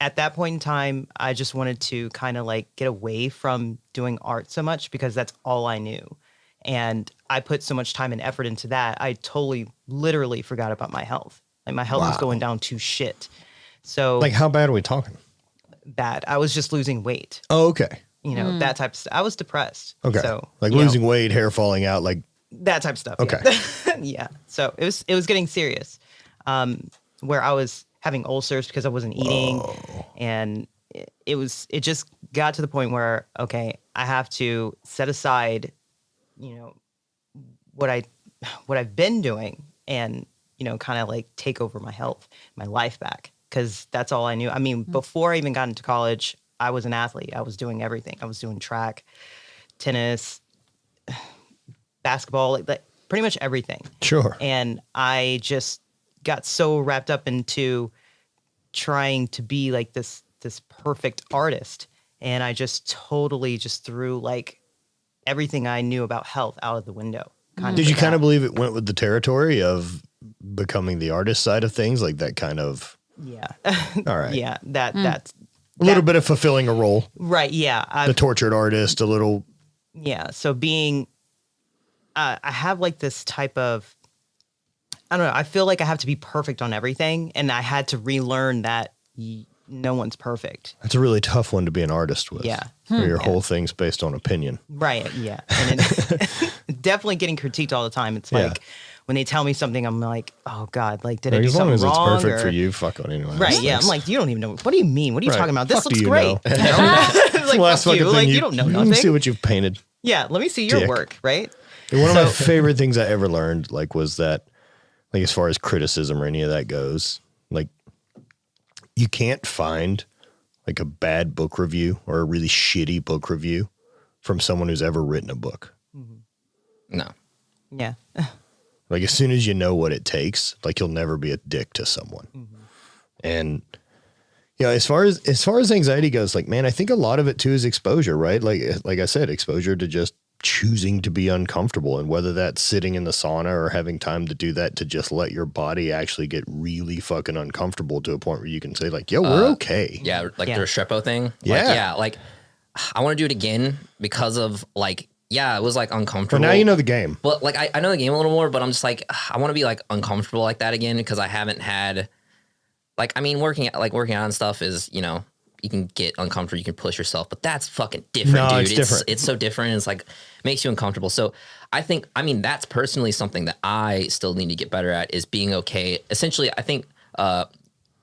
at that point in time, I just wanted to kind of like get away from doing art so much because that's all I knew. And I put so much time and effort into that, I totally, literally forgot about my health. Like my health was Wow. going down to shit. So Like how bad are we talking? bad. I was just losing weight, Oh, okay. you know, that type of stuff. I was depressed. Okay. So like you know, losing weight, hair falling out, like that type of stuff. Okay. Yeah. Yeah. So it was getting serious. Where I was having ulcers because I wasn't eating, and it just got to the point where, okay, I have to set aside, you know, what I've been doing and, you know, kind of like take over my health, my life back. Cause that's all I knew. I mean, before I even got into college, I was an athlete. I was doing everything. I was doing track, tennis, basketball, like pretty much everything. sure. And I just got so wrapped up into trying to be like this perfect artist. And I just totally just threw like everything I knew about health out of the window. Did you kind of believe it went with the territory of becoming the artist side of things? Like that kind of, Yeah. all right. Yeah. That's A little bit of fulfilling a role, right. Yeah. the tortured artist, a little. Yeah. So being, I have like this type of, I don't know. I feel like I have to be perfect on everything. And I had to relearn that no one's perfect. That's a really tough one to be an artist with. Yeah. Where your whole thing's based on opinion. Right. Yeah. And definitely getting critiqued all the time. It's Yeah. like when they tell me something, I'm like, oh God, like, did I do As long something as it's wrong? perfect or- for you, fuck on anyone else. Right. Yeah. Thanks. I'm like, you don't even know. What do you mean? What are you Right. talking about? This Fuck looks do you great. know? You know? It's like, Last fuck fucking you. thing Like, you don't know Let me see nothing. what you've painted. Yeah. Let me see your Dick. work. Right. And one of my favorite things I ever learned, like, was that, like, as far as criticism or any of that goes, like, you can't find like a bad book review or a really shitty book review from someone who's ever written a book. No. Yeah. Like, as soon as you know what it takes, like, you'll never be a dick to someone. And, you know, as far as anxiety goes, like, man, I think a lot of it too is exposure, right? Like I said, exposure to just choosing to be uncomfortable, and whether that's sitting in the sauna or having time to do that, to just let your body actually get really fucking uncomfortable to a point where you can say like, yo, we're okay. Yeah, like Yeah. the Restrepo thing. Yeah. Like, yeah, like I want to do it again because of like, yeah, it was like But uncomfortable. now you know the game. But like I know the game a little more, but I'm just like I want to be like uncomfortable like that again because I haven't had like, I mean, working out and stuff is, you know, you can get uncomfortable, you can push yourself, but that's fucking different, No, dude. it's different. It's so different. It's like makes you uncomfortable. So I think, I mean, that's personally something that I still need to get better at, is being okay. Essentially, I think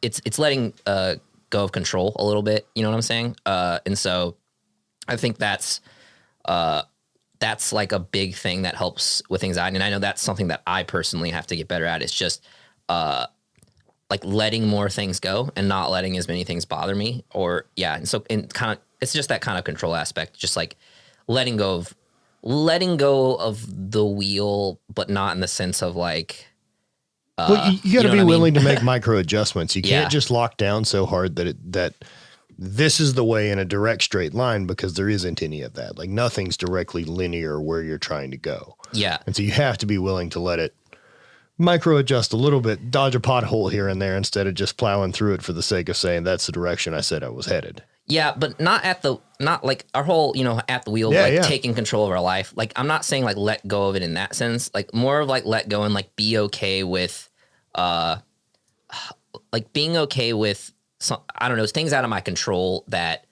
it's letting go of control a little bit. You know what I'm saying? And so I think that's like a big thing that helps with anxiety. And I know that's something that I personally have to get better at. It's just like letting more things go and not letting as many things bother me, or yeah. And so it's just that kind of control aspect, just like letting go of the wheel, but not in the sense of like, Well, you got you to know be what I willing to make micro adjustments. You can't Yeah. just lock down so hard that this is the way in a direct straight line, because there isn't any of that. Like, nothing's directly linear where you're trying to go. yeah, And so you have to be willing to let it micro adjust a little bit, dodge a pothole here and there instead of just plowing through it for the sake of saying that's the direction I said I was headed. Yeah, but not like our whole, at the wheel, taking control of our life. Like, I'm not saying like let go of it in that sense. Like more of like let go and like be okay with, like being okay with some, I don't know, things out of my control that,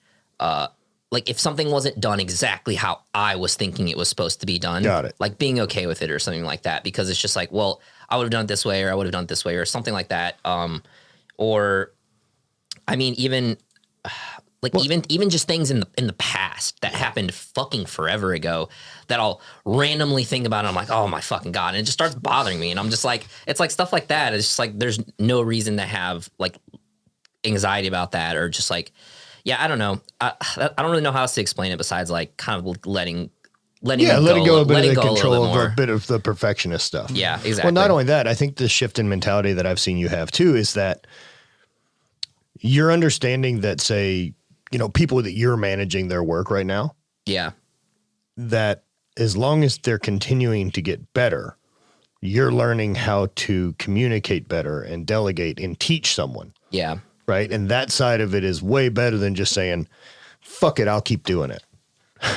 like if something wasn't done exactly how I was thinking it was supposed to be done, Got it. like being okay with it or something like that, because it's just like, well, I would have done it this way, or I would have done it this way, or something like that. Or I mean, even even just things in the past that happened fucking forever ago that I'll randomly think about and I'm like, oh my fucking God. And it just starts bothering me. And I'm just like, it's like stuff like that. It's just like, there's no reason to have like anxiety about that, or just like, yeah, I don't know. I don't really know how else to explain it besides like kind of letting letting go a bit of the control of a bit of the perfectionist stuff. Yeah, exactly. Well, not only that, I think the shift in mentality that I've seen you have too is that you're understanding that, say, people that you're managing their work right now. Yeah. That as long as they're continuing to get better, you're learning how to communicate better and delegate and teach someone. Yeah. Right. And that side of it is way better than just saying, fuck it, I'll keep doing it.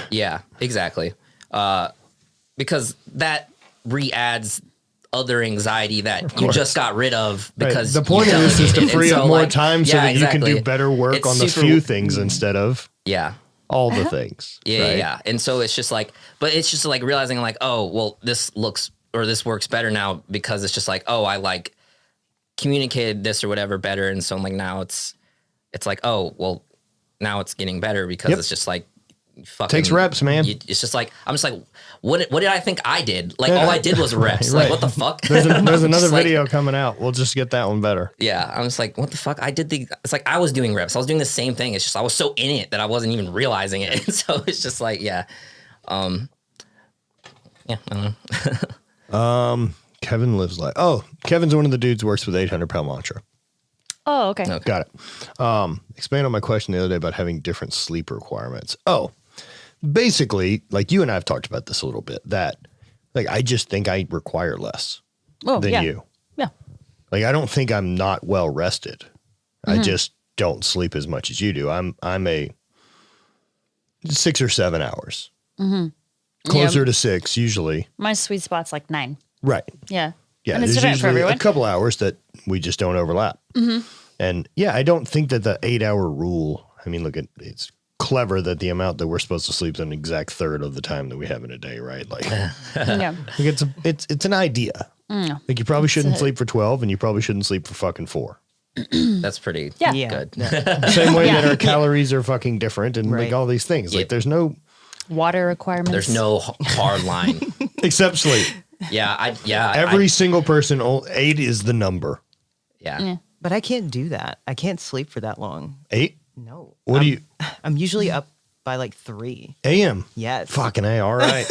Yeah, exactly. Because that re-adds other anxiety that you just got rid of because the point of this is to free up more time so that you can do better work on the few things instead of all the things. Yeah, yeah. And so it's just like, but it's just like realizing like, oh, well, this works better now because it's just like, oh, I like communicated this or whatever better. And so I'm like, now it's like, oh, well, now it's getting better because it's just like, fucking, takes reps, man. It's just like, I'm just like, what did I think I did? Like all I did was reps. Right. Like what the fuck? There's another video coming out. We'll just get that one better. Yeah. I'm just like, what the fuck? It's like I was doing reps. I was doing the same thing. It's just I was so in it that I wasn't even realizing it. And so it's just like, yeah. I don't know. Kevin lives like, Kevin's one of the dudes who works with 800-pound mantra. Oh, okay. Got it. Expand on my question the other day about having different sleep requirements. Basically, like you and I have talked about this a little bit, that like I just think I require less than you. Yeah. Like I don't think I'm not well rested. I just don't sleep as much as you do. I'm a 6 or 7 hours. Closer to 6 usually. My sweet spot's like 9. Right. Yeah. Yeah, and it's there's different for usually everyone. a couple hours that we just don't overlap. And yeah, I don't think that the 8-hour rule, I mean, look, it's clever that the amount that we're supposed to sleep is an exact third of the time that we have in a day, right? Like, Yeah. it's an idea. Like you probably shouldn't sleep for 12 and you probably shouldn't sleep for fucking 4. That's pretty Yeah. good. Same way that our calories are fucking different and like all these things. Like there's no Water requirements. There's no hard line. except sleep. Every single person, 8 is the number. Yeah. But I can't do that. I can't sleep for that long. 8? No. What do you? I'm usually up by like 3 a.m. Yes. Fucking A. All right.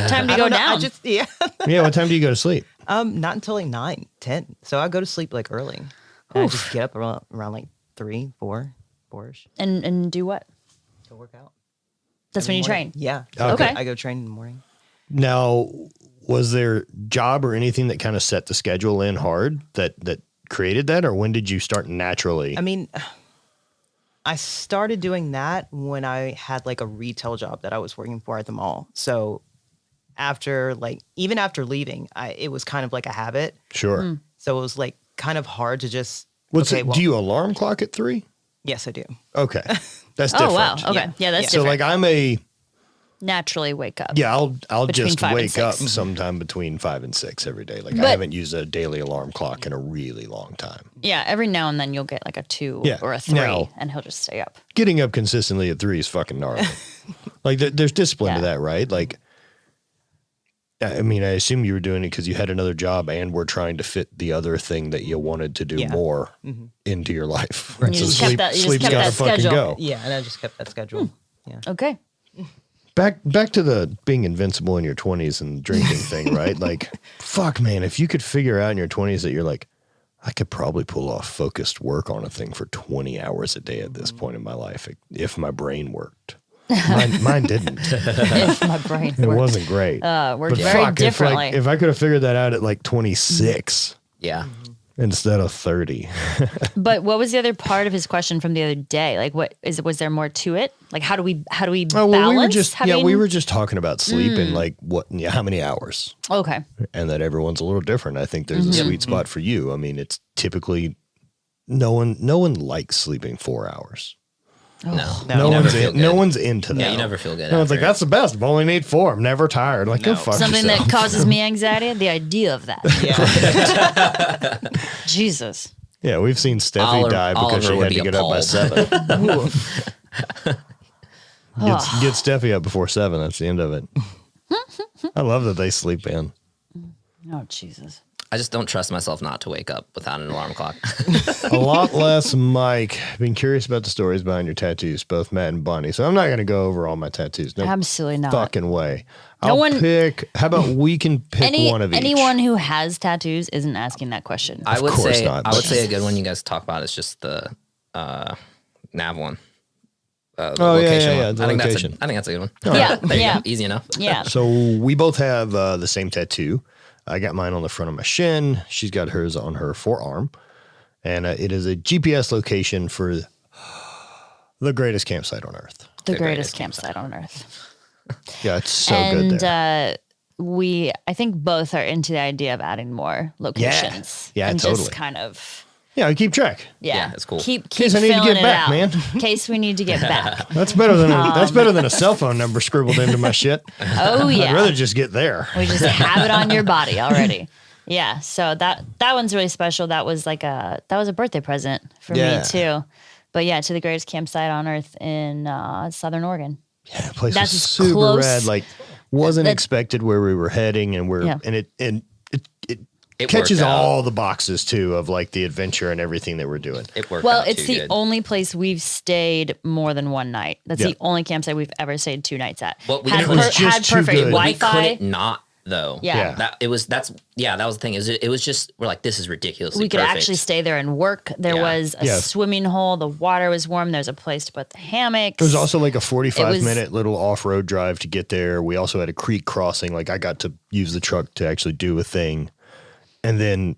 Time to go down. Yeah. What time do you go to sleep? Not until like 9, 10. So I go to sleep like early. And I just get up around like 3, 4-ish. And do what? Go work out. That's when you train. Yeah. Okay. I go train in the morning. Now, was there job or anything that kind of set the schedule in hard that created that, or when did you start naturally? I mean, I started doing that when I had like a retail job that I was working for at the mall. So even after leaving, it was kind of like a habit. Sure. So it was like kind of hard to just. Do you alarm clock at 3? Yes, I do. Okay. That's different. Oh, wow. Okay. Yeah, that's so different. like I'm a. Naturally wake up. Yeah, I'll Between just 5 and wake up 6. sometime between 5 and 6 every day. Like I But- haven't used a daily alarm clock in a really long time. Yeah, every now and then you'll get like a 2 or a 3, Now- and he'll just stay up. Getting up consistently at 3 is fucking gnarly. Like there's discipline to Yeah. that, right? Like, I mean, I assume you were doing it because you had another job and were trying to fit the other thing that you wanted to do more into your life. Right. You So just kept that- you just sleep's kept gotta that fucking schedule. go. Yeah, and I just kept that schedule. Yeah. Okay. Back to the being invincible in your 20s and drinking thing, right? Like, fuck, man, if you could figure out in your 20s that you're like, I could probably pull off focused work on a thing for 20 hours a day at this point in my life if my brain worked. Mine didn't. If my brain It worked. wasn't great. Worked But very fuck, differently. if I could have figured that out at like 26 Yeah. instead of 30. But what was the other part of his question from the other day? Like, was there more to it? Like, how do we balance? Oh, well, we were having- just talking about sleep and like how many hours, Okay. and that everyone's a little different. I think there's a sweet spot for you. I mean, it's typically no one likes sleeping 4 hours. No. No you never one's feel no good. one's into that. Yeah, you never feel good. No one's like, after. that's the best. I only need 4. I'm never tired. Like, go No. fuck Something yourself. that causes me anxiety, the idea of that. Yeah. Jesus. Yeah, we've seen Steffi Oliver- die because Oliver she would had to be get up by appalled. 7. Get Steffi up before 7. That's the end of it. I love that they sleep in. Oh, Jesus. I just don't trust myself not to wake up without an alarm clock. A lot less Mike. Been curious about the stories behind your tattoos, both Matt and Bonnie. So I'm not going to go over all my tattoos. No Absolutely not. fucking way. No I'll one- pick. How about we can pick one of each? Anyone who has tattoos isn't asking that question. I would course say not. I would say a good one you guys talk about is just the nav one. The Oh, yeah, location yeah, one. the I think location. that's a good one. Yeah, There you yeah. go. Easy enough. Yeah. So we both have the same tattoo. I got mine on the front of my shin. She's got hers on her forearm. And it is a GPS location for the greatest campsite on earth. The greatest campsite on earth. Yeah, it's so good there. I think both are into the idea of adding more locations. Yeah, and totally. just kind of, Yeah, I keep track. Yeah, it's cool. Keep case I need to filling get it back, out. man. In case we need to get back. That's better than a cell phone number scribbled into my shit. Oh I'd yeah. rather just get there. We just have it on your body already. Yeah. So that one's really special. That was a birthday present for Yeah. me too. But yeah, to the greatest campsite on earth in Southern Oregon. Yeah, the place That's was as super close- rad. Like, wasn't that- expected where we were heading, and It catches worked out. all the boxes too of like the adventure and everything that we're doing. It worked Well, out it's too the good. only place we've stayed more than one night. That's Yeah. the only campsite we've ever stayed 2 nights at. Well, we had couldn't- It was just had too perfect good. we Wi-Fi. couldn't not though. Yeah. Yeah. That was the thing. It was just we're like, this is ridiculously We could perfect. actually stay there and work. There Yeah. was a Yeah. swimming hole. The water was warm. There's a place to put the hammocks. There was also like a 45-minute was- little off-road drive to get there. We also had a creek crossing. Like, I got to use the truck to actually do a thing. And then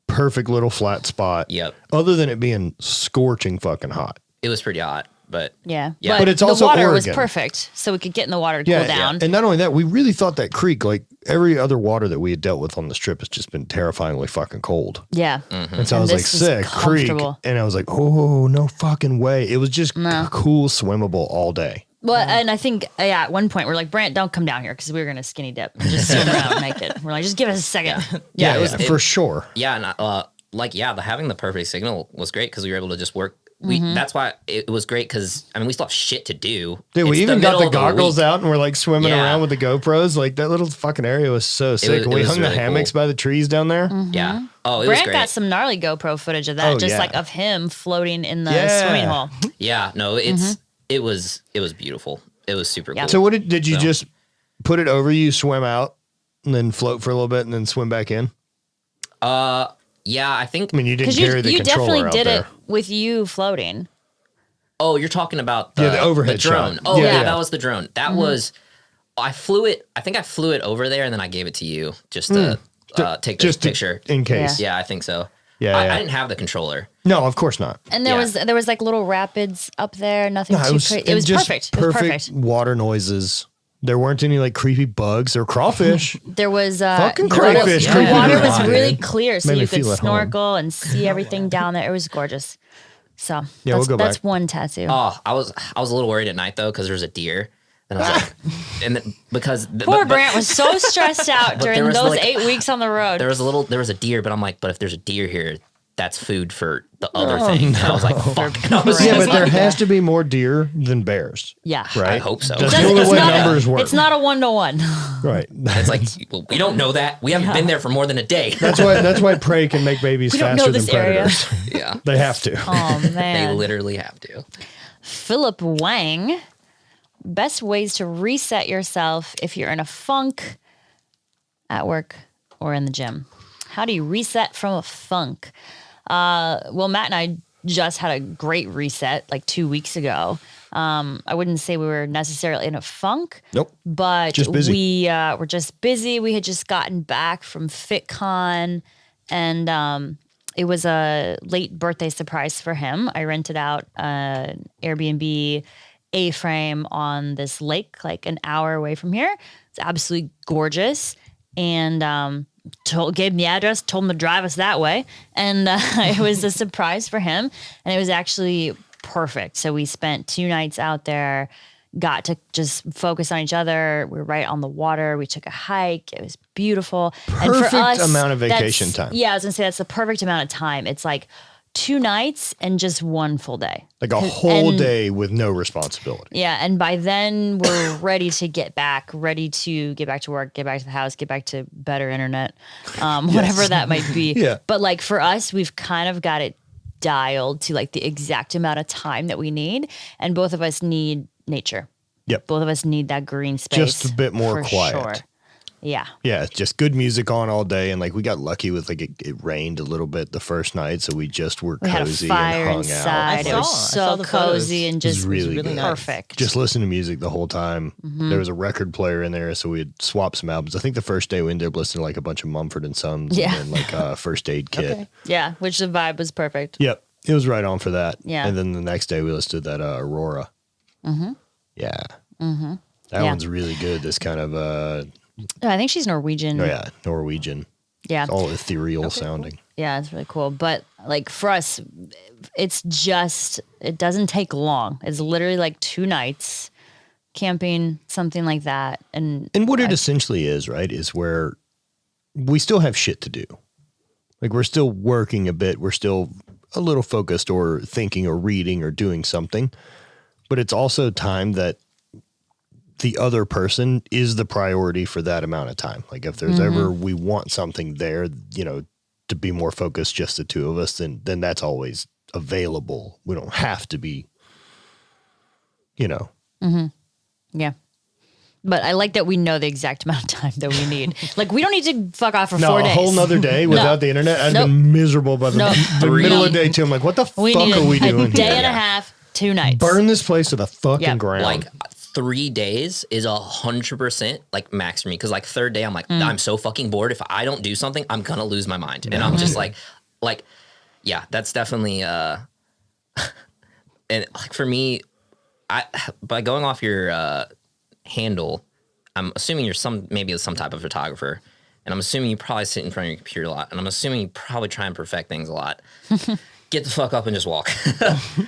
perfect little flat spot. Yep. Other than it being scorching fucking hot. It was pretty hot, but Yeah. Yeah. But it's the also water was Oregon. perfect. So we could get in the water to Yeah, cool down. And not only that, we really thought that creek, like every other water that we had dealt with on this trip, has just been terrifyingly fucking cold. Yeah. And so I And was like, this was sick, creek. comfortable. And I was like, oh, no fucking way. It was just No. cool, swimmable all day. Well, and I think, at one point we're like, Brant, don't come down here because we were going to skinny dip and just swim around naked. We're like, just give us a second. yeah, it was for sure. Yeah, and having the perfect signal was great because we were able to just work. Mm-hmm. That's why it was great because we still have shit to do. Dude, we It's even got middle the of goggles week. out and we're like swimming Yeah. around with the GoPros. Like, that little fucking area was so sick. it we was hung really the hammocks cool. by the trees down there. Yeah. Oh, it was Brant great. got some gnarly GoPro footage of that, Oh, just yeah. like of him floating in the Yeah. swimming hole. Yeah. No, it was beautiful. It was super Yeah. cool. So what did you So- just put it over you, swim out, and then float for a little bit and then swim back in? Yeah, I think. I mean, you didn't Because carry the you controller definitely out did there. it with you floating. Oh, you're talking about the overhead drone. shot. Oh Yeah, yeah, yeah. that was the drone. That was. I flew it. I think I flew it over there and then I gave it to you just to take the Just to- picture. in case. Yeah, I think so. Yeah, I yeah. didn't have the controller. No, of course not. And there Yeah. was like little rapids up there, nothing No, too crazy. It was just perfect. It was perfect. water noises. There weren't any like creepy bugs or crawfish. There was Fucking the water- crayfish The creeping water in the was water. really clear, so Made me you could feel at home. snorkel and see everything down there. It was gorgeous. So Yeah, we'll go that's back. one tattoo. Oh, I was a little worried at night though because there was a deer. And I was like, because Poor Brant was so stressed out during there was, those like- 8 weeks on the road. there was a deer, but I'm like, but if there's a deer here, that's food for the other thing. And I was like, fuck. And I was Yeah, just but there like, has to be more deer than bears, yeah. right? I hope so. That's Doesn't- the only it's way not a- numbers work. It's not a 1-to-1. right. It's like, well, we don't know that. We haven't been there for more than a day. That's why prey can make babies We don't know faster than this area. predators. Yeah. They have to. Oh They man. literally have to. Philip Wang. Best ways to reset yourself if you're in a funk at work or in the gym. How do you reset from a funk? Well, Matt and I just had a great reset like 2 weeks ago. I wouldn't say we were necessarily in a funk. Nope. But Just busy. we were just busy. We had just gotten back from FitCon, and it was a late birthday surprise for him. I rented out an Airbnb A-frame on this lake, like an hour away from here. It's absolutely gorgeous, and gave him the address, told him to drive us that way, and it was a surprise for him, and it was actually perfect. So we spent 2 nights out there, got to just focus on each other. We were right on the water. We took a hike. It was beautiful. And for Perfect us, amount of that's- vacation time. Yeah, I was gonna say that's the perfect amount of time. It's like 2 nights and just 1 full day. Like a whole and- day with no responsibility. Yeah, and by then we're ready to get back, ready to get back to work, get back to the house, get back to better internet, whatever that might be. Yeah. But like for us, we've kind of got it dialed to like the exact amount of time that we need, and both of us need nature. Yep. Both of us need that green space. Just a bit more for quiet. Sure. Yeah. Yeah, it's just good music on all day. And like we got lucky with like it rained a little bit the first night. So we just were We had a cozy fire and hung inside. out. It I was saw so the cozy photos. and just really really good. nice. perfect. Just listen to music the whole time. Mm-hmm. There was a record player in there, so we had swapped some albums. I think the first day we ended up listening to like a bunch of Mumford & Sons Yeah. and then like a First Aid Kit. Okay. yeah, which the vibe was perfect. Yep. It was right on for that. Yeah. And then the next day we listened to that Aurora. Mm-hmm. Yeah. Mm-hmm. That Yeah. one's really good. This kind of, I think she's Norwegian. Norwegian. Yeah. It's all ethereal sounding. Yeah, it's really cool. But like for us, it's just, it doesn't take long. It's literally like 2 nights camping, something like that. And And what it essentially is, right, is where we still have shit to do. Like we're still working a bit. We're still a little focused or thinking or reading or doing something. But it's also time that the other person is the priority for that amount of time. Like if there's ever we want something there, to be more focused, just the 2 of us, then that's always available. We don't have to be, yeah. But I like that we know the exact amount of time that we need. Like we don't need to fuck off for No, 4 a days. whole nother day without the internet. I'd Nope. been miserable by the, Nope. the middle of No. day too. I'm like, what the We fuck need are we a doing day here? and a half, 2 nights. Burn this place to the fucking Yep. ground. Like 3 days is 100% like max for me. Cause like 3rd day, I'm like, I'm so fucking bored. If I don't do something, I'm gonna lose my mind. And I'm just like, yeah, that's definitely, and like for me, by going off your handle, I'm assuming you're maybe some type of photographer, and I'm assuming you probably sit in front of your computer a lot, and I'm assuming you probably try and perfect things a lot. Get the fuck up and just walk.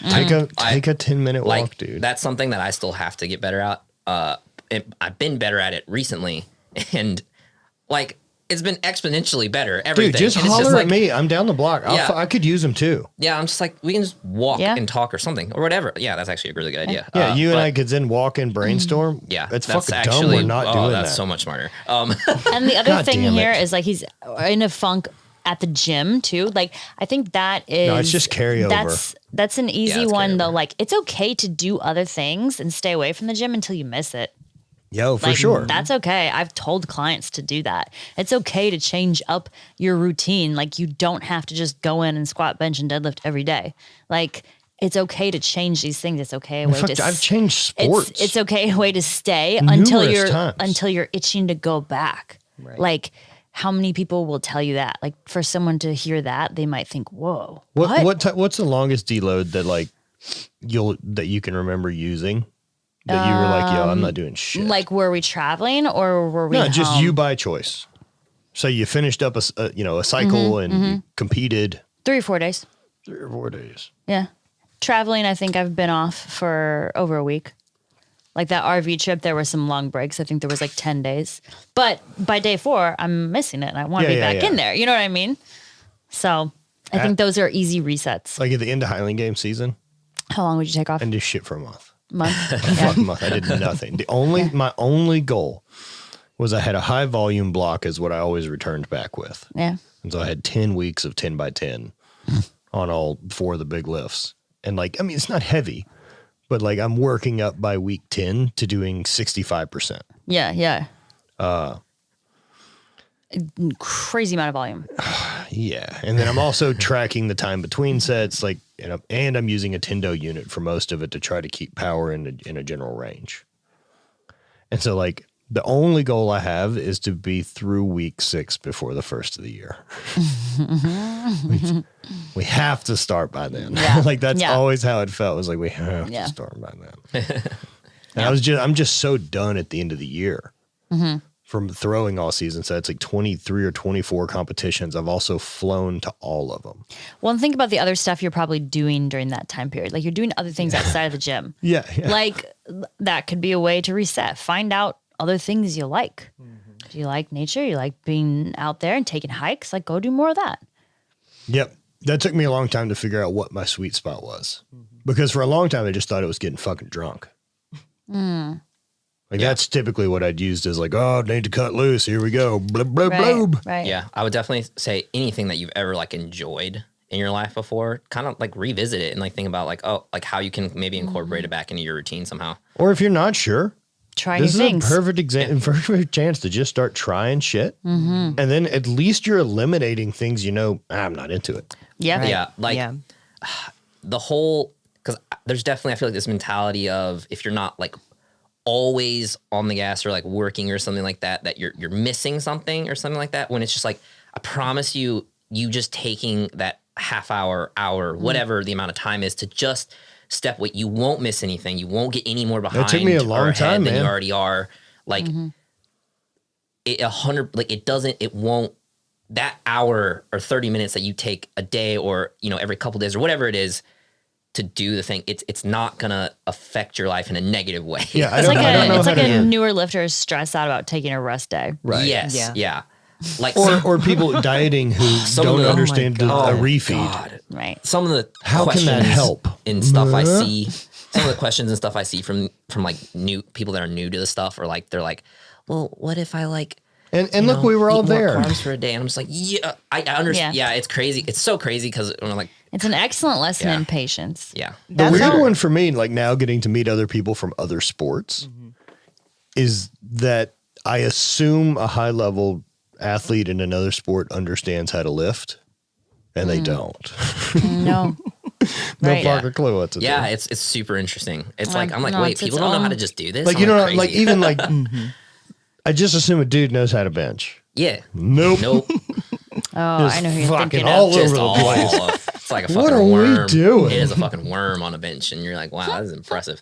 take a 10-minute Like walk, dude. that's something that I still have to get better at. I've been better at it recently, and like it's been exponentially better. Everything. Dude, just And it's holler like, at me. I'm down the block. Yeah. I could use them too. Yeah, I'm just like we can just walk Yeah. and talk or something or whatever. Yeah, that's actually a really good idea. Yeah, you and but- I could then walk and brainstorm. Yeah, it's that's fucking dumb. We're not doing that's that. so much smarter. And the other God thing damn here it. is like he's in a funk at the gym too. Like I think that is No, it's just carryover. That's an easy it's one carryover. though. Like it's okay to do other things and stay away from the gym until you miss it. Yo, for Like, sure. That's okay. I've told clients to do that. It's okay to change up your routine. Like you don't have to just go in and squat, bench, and deadlift every day. Like it's okay to change these things. It's okay a way Fuck, to I've changed sports. It's okay a way to stay until Numerous times. you're itching to go back. Right. Like how many people will tell you that? Like for someone to hear that, they might think, "Whoa, What's the longest deload that like that you can remember using? That you were like, yo, I'm not doing shit. Like were we traveling or were we? no, just home? you by choice. So you finished up a cycle Mm-hmm, and you competed 3 or 4 days. 3 or 4 days. Yeah. Traveling, I think I've been off for over a week. Like that RV trip, there were some long breaks. I think there was like 10 days. But by day 4, I'm missing it and I want to be back in there. You know what I mean? So I think those are easy resets. Like at the end of Highland Game season, How long would you take off? and do shit for a month. Month? Fucking month. I did nothing. My only goal was I had a high volume block is what I always returned back with. Yeah. And so I had 10 weeks of 10 by 10 on all 4 of the big lifts. And like, I mean, it's not heavy, but like I'm working up by week 10 to doing 65%. Yeah. Yeah. Crazy amount of volume. Yeah. And then I'm also tracking the time between sets. Like and I'm using a Tendo unit for most of it to try to keep power in a general range. And so like the only goal I have is to be through week 6 before the first of the year. we have to start by then. Yeah. Like that's Yeah. always how it felt. It was like we have Yeah. to start by then. And I'm just so done at the end of the year from throwing all season. So it's like 23 or 24 competitions. I've also flown to all of them. Well, and think about the other stuff you're probably doing during that time period. Like you're doing other things outside of the gym. Yeah. Like that could be a way to reset. Find out other things you like. Do you like nature? You like being out there and taking hikes? Like go do more of that. Yep. That took me a long time to figure out what my sweet spot was. Because for a long time, I just thought it was getting fucking drunk. Like that's typically what I'd used as like, oh, need to cut loose. Here we go. Blub, blub, blub. Right. Yeah, I would definitely say anything that you've ever like enjoyed in your life before, kind of like revisit it and like think about like, oh, like how you can maybe incorporate it back into your routine somehow. Or if you're not sure, Try this new is things. a perfect chance to just start trying shit. And then at least you're eliminating things, I'm not into it. Yep. Yeah, like the whole, because there's definitely, I feel like this mentality of if you're not like always on the gas or like working or something like that, that you're missing something or something like that. When it's just like, I promise you just taking that half hour, whatever the amount of time is to just step away. You won't miss anything. You won't get any more behind. That took me a long or ahead time, than man. you already are. Like it won't. That hour or 30 minutes that you take a day or every couple days or whatever it is to do the thing, it's not gonna affect your life in a negative way. Yeah, I It's don't know like how to a do- newer lifter is stressed out about taking a rest day. Right. Yes. Yeah. Yeah. Like Or people dieting who Some of don't the- understand a refeed. God. Right. Some of the How can questions that help? and stuff I see, some of the questions and stuff I see from like new people that are new to the stuff, or like they're like, well, what if I like And look, we were all eat more there. carbs for a day? And I'm just like, yeah, I understand. Yeah. Yeah, it's crazy. It's so crazy because I'm like, It's an excellent lesson Yeah. in patience. yeah, The That's weird how- one for me, like now getting to meet other people from other sports, is that I assume a high level athlete in another sport understands how to lift, and they don't. No. No Right. fucking clue what to yeah. do. It's super interesting. It's like I'm like, no, wait, it's people its don't know how own- to just do this. Like I'm you know, crazy. like even like I just assume a dude knows how to bench. yeah, Nope. nope, Oh, I know who you're fucking thinking all of. over just the all. place. It's like a fucking What are we worm. doing? It is a fucking worm on a bench, and you're like, wow, that is impressive.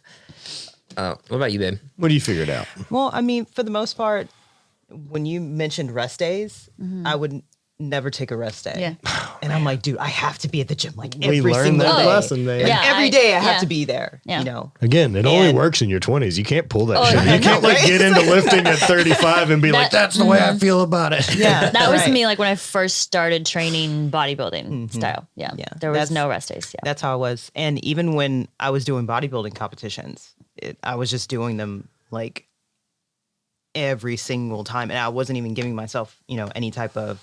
What about you, babe? What do you figure it out? Well, I mean, for the most part, when you mentioned rest days, I would never take a rest day. Yeah. And I'm like, dude, I have to be at the gym like We every learned single that day. lesson, man. Like, Yeah, every day I have yeah. to be there. Yeah. You know. Again, it only And- works in your 20s. You can't pull that Oh, shit. yeah, You can't no, like right? get into lifting at 35 and be like, That- that's the way I feel about it. Yeah. That was right. me, like when I first started training bodybuilding style. Yeah. Yeah. There was That's- no rest days. Yeah. That's how I was. And even when I was doing bodybuilding competitions, I was just doing them like every single time. And I wasn't even giving myself, any type of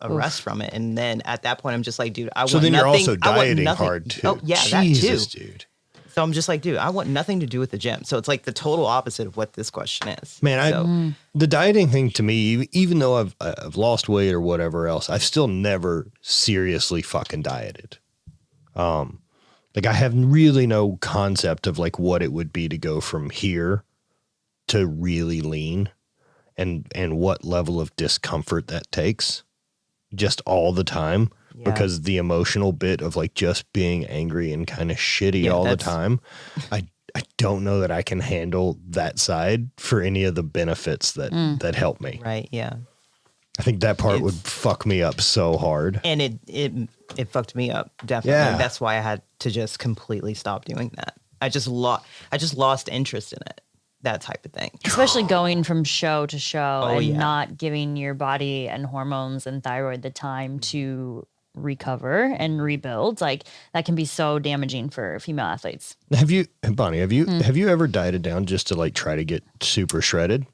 a rest from it. And then at that point, I'm just like, dude, I So want then nothing. you're also I want dieting nothing- hard too. Oh, yeah, Jesus, that too. dude. So I'm just like, dude, I want nothing to do with the gym. So it's like the total opposite of what this question is. Man, So, the dieting thing to me, even though I've lost weight or whatever else, I've still never seriously fucking dieted. Like I have really no concept of like what it would be to go from here to really lean and what level of discomfort that takes just all the time. Yeah. Because the emotional bit of like just being angry and kind of shitty Yeah, all the that's- time, I don't know that I can handle that side for any of the benefits that help me. right. Yeah. I think that part would It's- fuck me up so hard. And it fucked me up. Definitely. Yeah. That's why I had to just completely stop doing that. I just lost interest in it. That type of thing. Especially going from show to show Oh, and yeah. not giving your body and hormones and thyroid the time to recover and rebuild. Like that can be so damaging for female athletes. Bonnie, have you ever dieted down just to like try to get super shredded?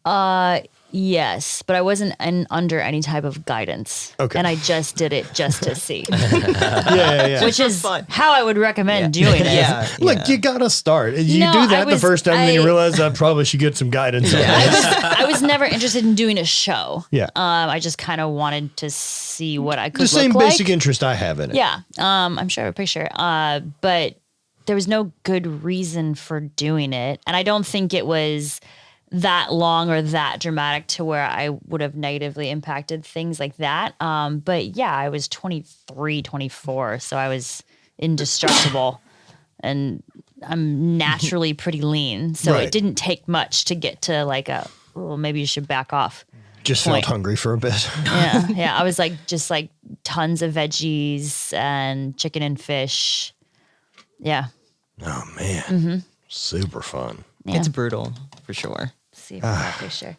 Yes, but I wasn't under any type of guidance. Okay. And I just did it just to see, Yeah. which is fun. how I would recommend doing it. Yeah. Look, you gotta start. You No, do that I the was- first time, and then you realize I probably should get some guidance. On this. I was never interested in doing a show. Yeah. I just kind of wanted to see what I could The same look basic like. interest I have in it. Yeah. I'm sure I have a picture. But there was no good reason for doing it. And I don't think it was that long or that dramatic to where I would have negatively impacted things like that. But yeah, I was 23, 24. So I was indestructible and I'm naturally pretty lean. So Right. it didn't take much to get to like maybe you should back off. Just Point. felt hungry for a bit. Yeah. I was just tons of veggies and chicken and fish. Yeah. Oh man, super fun. Yeah. It's brutal for sure. See if I have a picture.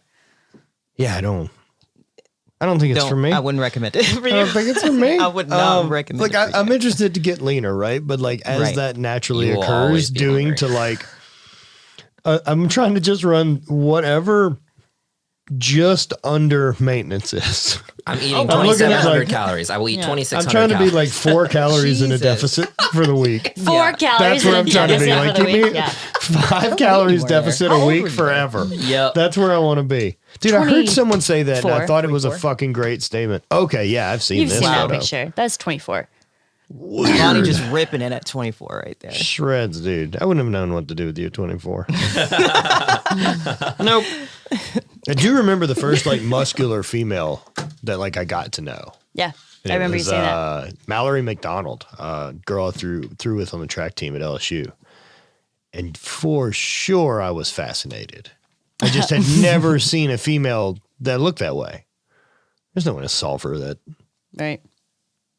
Yeah, I don't think it's for me. I wouldn't recommend it for you. I don't think it's for me. I would not recommend Like, it. For I'm you. interested to get leaner, right? But like, as Right. that naturally You will occurs, always be doing hungry. to like, I'm trying to just run whatever just under maintenance is. I'm eating I'm looking at, 2,700 like- calories. I will eat Yeah. 2,600 I'm trying to be calories. like 4 calories in a Jesus. deficit for the week. 4 Yeah. calories That's where in a I'm trying to be. deficit Like, for the give week. me Yeah. 5 calories were there? deficit How a old week were you forever. Yep. That's where I want to be. Dude, I heard someone say that and I 24. thought it was a 24. fucking great statement. Okay, yeah, I've seen You've this seen that photo. picture. That's 24. Lonnie just ripping it at 24 right there. Shreds, dude. I wouldn't have known what to do with you at 24. Nope. I do remember the first like muscular female that like I got to know. Yeah. And I it remember you was, saying that. Mallory McDonald, girl I threw with on the track team at LSU. And for sure I was fascinated. I just had never seen a female that looked that way. There's no one to solve her that, Right.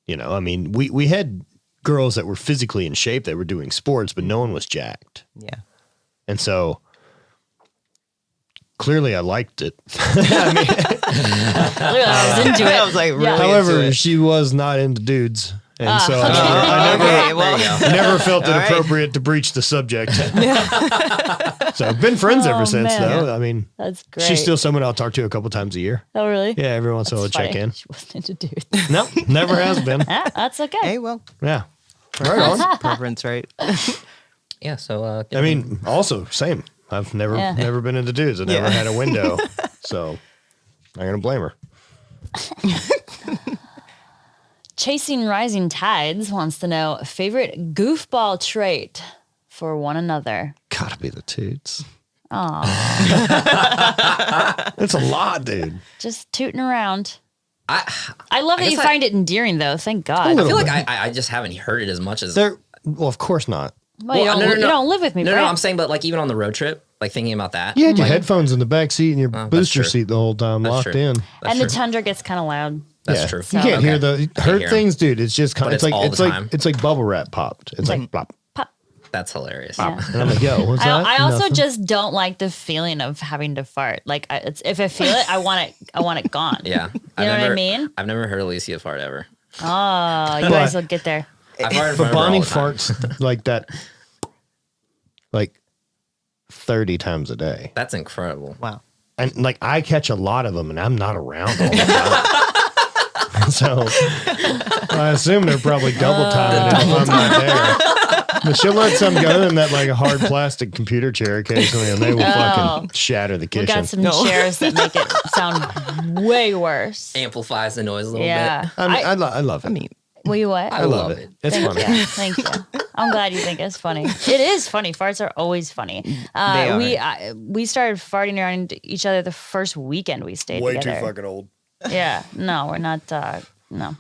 you know, I mean, we had girls that were physically in shape that were doing sports, but no one was jacked. Yeah. And so clearly I liked it. I mean, Clearly I was into it. I was like, really Yeah. however, into it. she was not into dudes. And so okay. I Okay, well, never felt it All right. appropriate to breach the subject. So I've been friends ever Oh, since, man. though. I mean, That's great. she's still someone I'll talk to a couple times a year. Oh, really? Yeah, every once in a while, That's check funny. in. She wasn't into dudes. No, never has been. Ah, that's okay. hey, well, Yeah. Right on. preference, right? Yeah. So I mean, also, same. I've never Yeah. never been into dudes. I never Yeah. had a window. So I'm going to blame her. Chasing Rising Tides wants to know favorite goofball trait for one another. Gotta be the toots. Aw, It's a lot, dude. just tooting around. I I love that guess you I- find it endearing, though. Thank God. little feel bit. like I just haven't heard it as much as. Well, of course not. Well, you, Well, don't, no, no, you no. don't live with me, No, Brett. no, I'm saying, but like even on the road trip, like thinking about that. You had your like, headphones in the back seat and your that's booster true. seat the whole time, That's locked true. in. That's and the true. tundra gets kind of loud. That's Yeah. true. You can't hear Okay. the hurt hear 'em. things, dude. It's just kind But of it's all the time. it's like bubble wrap popped. It's like plop. That's hilarious. Yeah. And I'm like, yo, what's that? I also Nothing. just don't like the feeling of having to fart. Like, if I feel it, I want it gone. Yeah. You know what I mean? I've never heard Alicia fart ever. Oh, you guys will get there. I've farted But Bonnie all the time. farts like that, like 30 times a day. That's incredible. Wow. And like I catch a lot of them and I'm not around all the time. So I assume they're probably double timing it if I'm not there. But she'll let some go in that like a hard plastic computer chair occasionally and they will fucking shatter the We kitchen. got some chairs that make it sound way worse. Amplifies the noise a little Yeah. bit. I mean, I love it. I mean, Will you what? I love it. It's Thank funny. you. Thank you. I'm glad you think it's funny. It is funny. Farts are always funny. They are. We started farting around each other the first weekend we stayed Way together. too fucking old. Yeah. No, we're not. No.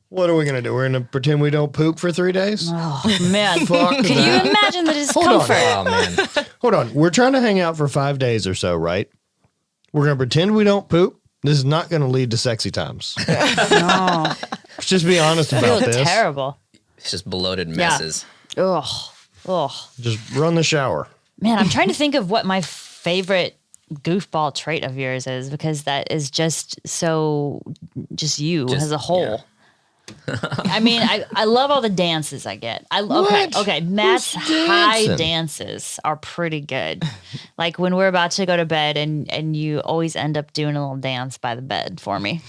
What are we gonna do? We're gonna pretend we don't poop for 3 days? Oh man. Fuck Can that. you imagine the on. discomfort? Oh man. Hold on. We're trying to hang out for 5 days or so, right? We're gonna pretend we don't poop. This is not gonna lead to sexy times. No. Let's just be honest I feel about this. terrible. It's just bloated messes. Ugh. Ugh. Just run the shower. Man, I'm trying to think of what my favorite goofball trait of yours is because that is just so just you Just- as a whole. I mean, I love all the dances I get. Okay. Matt's high dancing? dances are pretty good. Like when we're about to go to bed and you always end up doing a little dance by the bed for me.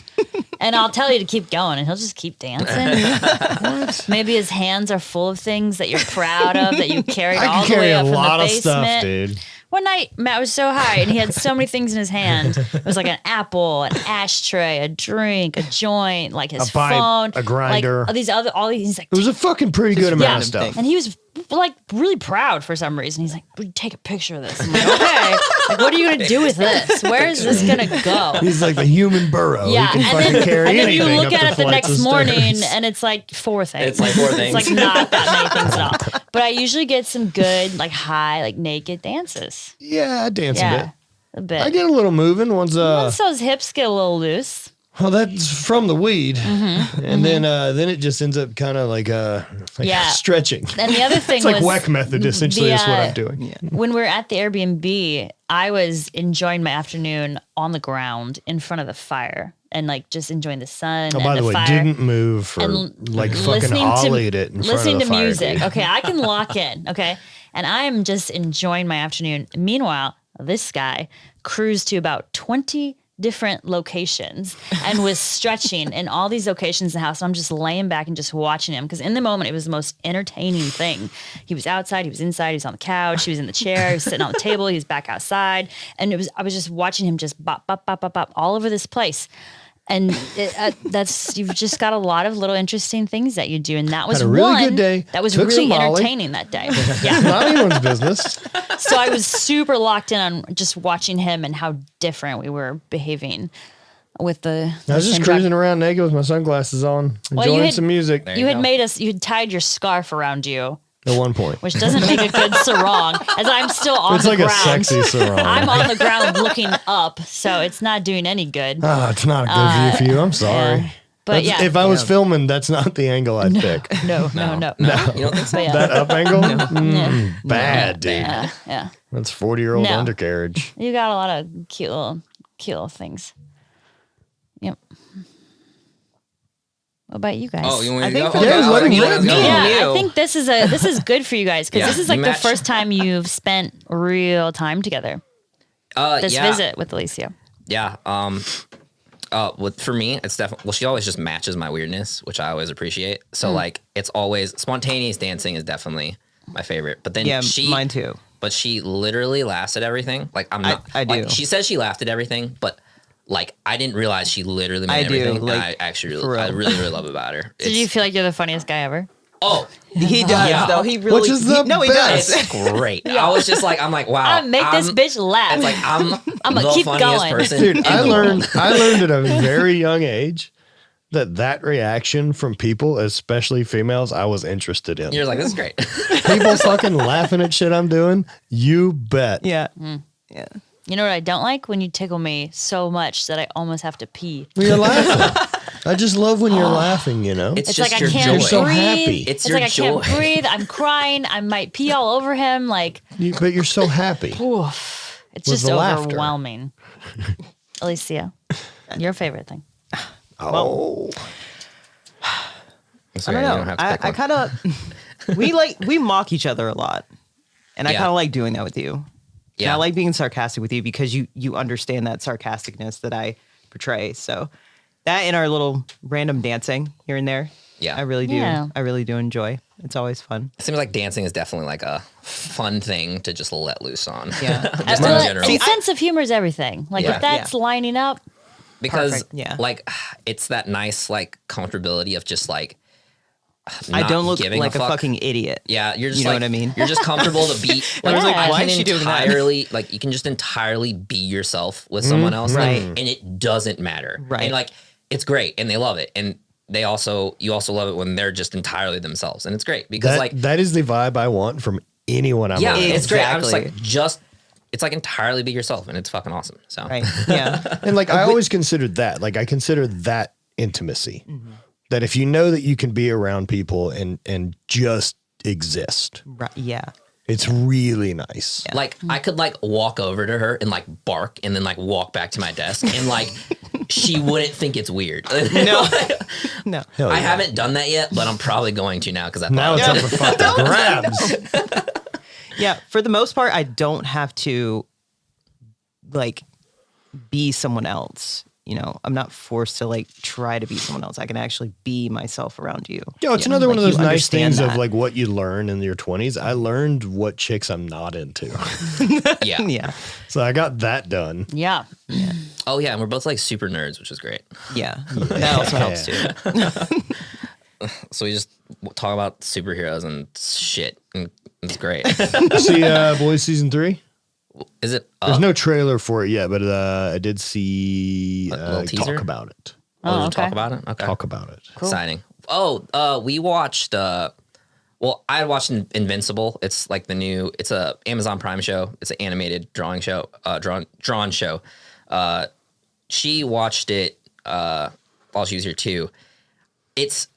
And I'll tell you to keep going and he'll just keep dancing. Maybe his hands are full of things that you're proud of that you carried I all can the carry way a up from lot the of basement. stuff, dude. One night, Matt was so high and he had so many things in his hand. It was like an apple, an ashtray, a drink, a joint, like his A pipe, phone, a grinder. like all these. He's like, It was a fucking pretty good amount of random stuff. thing. and he was like really proud for some reason. He's like, "Would you take a picture of this?" I'm like, okay. Like, what are you gonna do with this? Where is this gonna go? He's like the human burrow. Yeah, He can and fucking carry then you anything look up at the it the flights next of morning, stairs. and it's like 4 things. It's like 4 things. It's like not that many things at all. But I usually get some good, like high, like naked dances. Yeah, I dance a Yeah, bit. a bit. I get a little moving once Once those hips get a little loose. well, that's from the weed. Mm-hmm. And then it just ends up kind of like Yeah. stretching. And the other thing It's like was WEC method essentially is what I'm doing. when we were at the Airbnb, I was enjoying my afternoon on the ground in front of the fire and like just enjoying the sun. Oh, and by the way, fire. didn't move for And like fucking listening ollied it in front listening of the to fire, music. dude. Okay, I can lock in. Okay, and I am just enjoying my afternoon. Meanwhile, this guy cruised to about 20 different locations and was stretching in all these locations in the house. And I'm just laying back and just watching him because in the moment it was the most entertaining thing. He was outside, he was inside, he was on the couch, he was in the chair, he was sitting on the table, he was back outside, and I was just watching him just bop bop bop bop bop all over this place. And you've just got a lot of little interesting things that you do, and that was Had a really one good day. that was Took really some Molly. entertaining that day. Yeah. Not anyone's business. So I was super locked in on just watching him and how different we were behaving with the. I was just same drug. cruising around naked with my sunglasses on, enjoying had- some music There You had go. made us. You had tied your scarf around you, at one point. which doesn't make a good sarong. As I'm still on It's the like ground. a sexy sarong. I'm on the ground looking up, so it's not doing any good. Ah, it's not a good view for you. I'm sorry. yeah. But That's- yeah. if I was filming, that's not the angle I'd pick. No. You don't think so? But yeah. That up angle? Yeah. Bad, dude. Yeah. That's 40-year-old No. undercarriage. You got a lot of cute little things. Yep. What about you guys? Oh, you want I me to think go? for Yeah, the- let him me rip. and you. Yeah, I think this is good for you guys because Yeah, this is like you the match. first time you've spent real time together. This yeah. visit with Alicia. Yeah. For me, it's definitely, well, she always just matches my weirdness, which I always appreciate. So like, it's always spontaneous dancing is definitely my favorite. But then Yeah, mine too. But she literally laughs at everything. Like I'm not. I like, do. She says she laughed at everything, but like I didn't realize she literally made I do, everything. like, and I actually for real. I really love about her. Did you feel like you're the funniest guy ever? Oh, He does, Yeah. though. He really. Which is the no, he best. does. it's great. I was just like, I'm like, wow. I make this bitch laugh. It's like I'm I'ma the keep funniest going. person. Dude, in I the world. learned at a very young age that reaction from people, especially females, I was interested in. You're like, this is great. People fucking laughing at shit I'm doing. You bet. Yeah. Mm. Yeah. You know what I don't like? When you tickle me so much that I almost have to pee. When you're laughing. I just love when you're laughing, you know? It's It's just like your I can't joy. You're so breathe. happy. It's It's your like I joy. can't breathe. I'm crying. I might pee all over him. Like, But you're so happy. oof. It's With just the laughter. overwhelming. Alicia, your favorite thing? Oh. That's I don't right, you know. have to I pick one. kind of we mock each other a lot, and I Yeah. kind of like doing that with you. And Yeah. I like being sarcastic with you because you understand that sarcasticness that I portray. So that and our little random dancing here and there, Yeah. I really do. Yeah. I really do enjoy. It's always fun. It seems like dancing is definitely like a fun thing to just let loose on. Yeah. Just Well, in general. a sense of humor is everything. Like Yeah. if that's lining up, Because Perfect, yeah. like it's that nice like comfortability of just like I not don't look giving like a fuck. fucking idiot. Yeah, you're just You know like, what I mean? You're just comfortable to be. I was like, I why can is she doing that? entirely like you can just entirely be yourself with someone else, like, Right. and it doesn't matter, Right. And like it's great, and they love it, and you also love it when they're just entirely themselves, and it's great because That is the vibe I want from anyone I'm yeah, around. it's great. I'm just Exactly. it's like entirely be yourself, and it's fucking awesome. So Right. Yeah. And like I always considered that. Like I consider that intimacy. Mm-hmm. That if you know that you can be around people and just exist, Right. Yeah. it's really nice. like I could like walk over to her and like bark and then like walk back to my desk and like she wouldn't think it's weird. No. No. Hell I yeah. haven't done that yet, but I'm probably going to now because I Now thought it's up for fucking grabs. Yeah, for the most part, I don't have to like be someone else. You know, I'm not forced to like try to be someone else. I can actually be myself around you. Yo, it's You another know, one of like, those you nice understand things of that. like what you learn in your 20s. I learned what chicks I'm not into. yeah. Yeah, So I got that done. Yeah. Oh yeah, and we're both like super nerds, which is great. yeah, that also helps too. So we just talk about superheroes and shit, and it's great. See Boys season 3? Is it? There's no trailer for it yet, but I did see little teaser? talk about it. Oh, okay. talk about it. Okay, Talk about it. exciting. Oh, we watched. Well, I watched Invincible. It's like the new. It's a Amazon Prime show. It's an animated drawing show. Drawn show. She watched it while she was here too. It's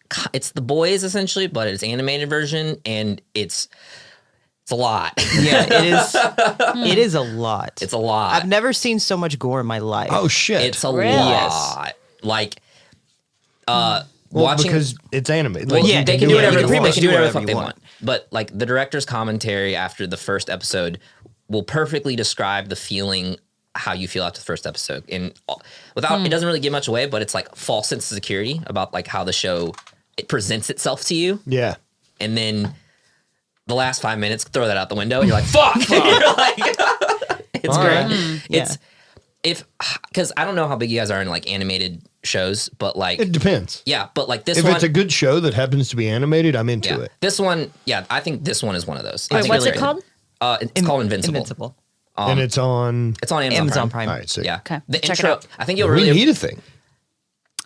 The Boys essentially, but it's animated version, and it's a lot. Yeah, it is. It is a lot. It's a lot. I've never seen so much gore in my life. Oh shit! It's a Really? lot. Like, watching because it's animated. Well, Like, yeah, you they can do whatever you the can fuck pretty much they do can do whatever the whatever fuck they you want. But like the director's commentary after the first episode will perfectly describe the feeling how you feel after the first episode. And without it doesn't really give much away, but it's like false sense of security about like how the show it presents itself to you. Yeah. And then the last 5 minutes, throw that out the window, and you're like, "Fuck!" You're like, it's All great. right. It's because I don't know how big you guys are in like animated shows, but like It depends. yeah, but like this If one, it's a good show that happens to be animated, I'm into yeah, it. this one, yeah, I think this one is one of those. I Wait, think what's it's it great. called? It's called Invincible. Invincible. And it's on. It's on Amazon Prime. Prime. All right, sick. Yeah. Okay, The check it intro. out. I think you'll We really. need a thing.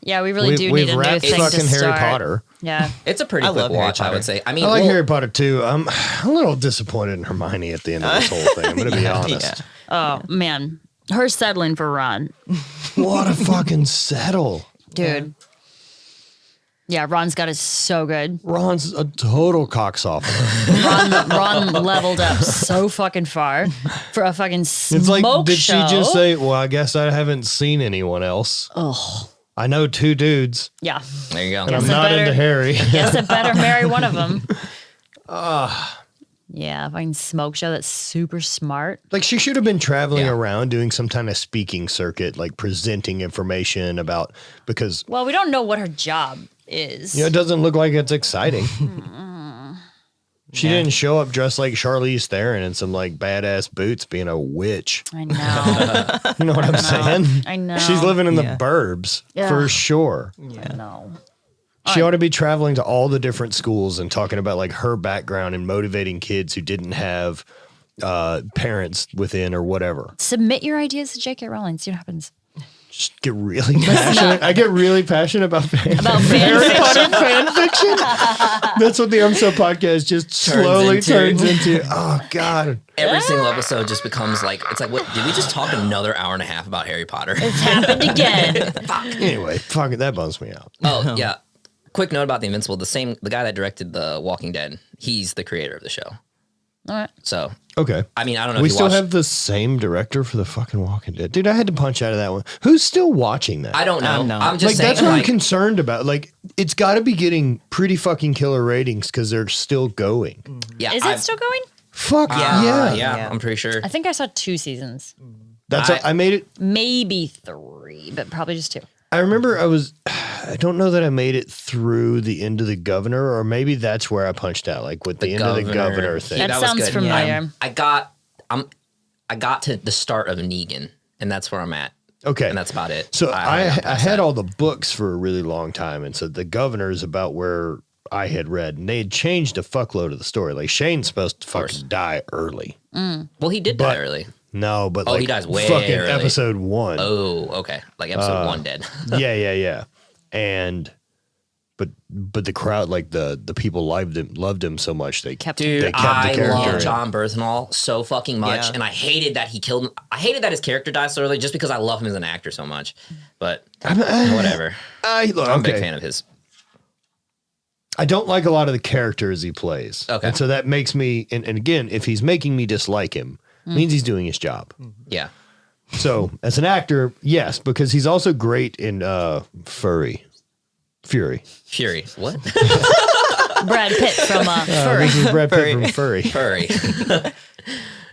Yeah, we really do We've need a new wrapped thing fucking to Harry start. Potter. Yeah. It's a pretty I quick love Harry watch, I Potter. would say. I mean, I like well, Harry Potter too. I'm a little disappointed in Hermione at the end of this whole thing. I'm gonna be honest. Yeah. Oh man, her settling for Ron, What a fucking settle. dude. Yeah, Ron's got it so good. Ron's a total cocksoffer. Ron leveled up so fucking far for a fucking smoke It's like, did show. she just say, "Well, I guess I haven't seen anyone else. Oh, I know 2 dudes, yeah. there you go. and I'm it not better- into Harry." Guess it better marry one of them. Yeah, fucking smoke show that's super smart. Like she should have been traveling Yeah. around doing some kind of speaking circuit, like presenting information about because Well, we don't know what her job is. it doesn't look like it's exciting. She didn't show up dressed like Charlize Theron in some like badass boots being a witch. I know. You know what I'm saying? I know. She's living in the Yeah. burbs Yeah. for sure. I know. She ought to be traveling to all the different schools and talking about like her background and motivating kids who didn't have parents within or whatever. Submit your ideas to J.K. Rowling. See what happens. Just get really passionate. I get really passionate about About Harry fan Potter fiction. fan fiction. That's what the Umso podcast just slowly into. turns into. Oh God. Every single episode just becomes like it's like what did we just talk another hour and a half about Harry Potter? It's happened again. Anyway, fuck it, that bums me out. Oh yeah. Quick note about the Invincible: the guy that directed The Walking Dead, he's the creator of the show. All right. So Okay. I mean, I don't know. We if you still watched, have the same director for the fucking Walking Dead. Dude, I had to punch out of that one. Who's still watching that? I don't know. No. I'm just Like saying. that's what I'm like, concerned about. Like it's got to be getting pretty fucking killer ratings because they're still going. yeah, Is it still going? Fuck yeah. yeah, I'm pretty sure. I think I saw 2 seasons. That's I made it. Maybe 3, but probably just 2. I remember I don't know that I made it through the end of the governor, or maybe that's where I punched out, like with the end of the governor thing. That was sounds good. familiar. I got to the start of Negan, and that's where I'm at. Okay. And that's about it. So I haven't got past had that. all the books for a really long time. And so the governor is about where I had read, and they had changed a fuckload of the story. Like Shane's supposed to fucking die early. Well, he did but- die early. No, but Oh, like he dies way fucking early. episode 1. Oh, okay. Like episode 1 dead. Yeah. And but the crowd, like the people loved him so much they Kept Dude, They kept the I character love in. John Berthenol so fucking much, Yeah. and I hated that he killed him. I hated that his character died so early just because I love him as an actor so much. But whatever. Look, I'm a big okay. fan of his. I don't like a lot of the characters he plays. Okay. And so that makes me, and again, if he's making me dislike him, means he's doing his job. Yeah. So as an actor, yes, because he's also great in Fury. What? Brad Pitt from Furry. This is Brad Pitt from Furry. Furry.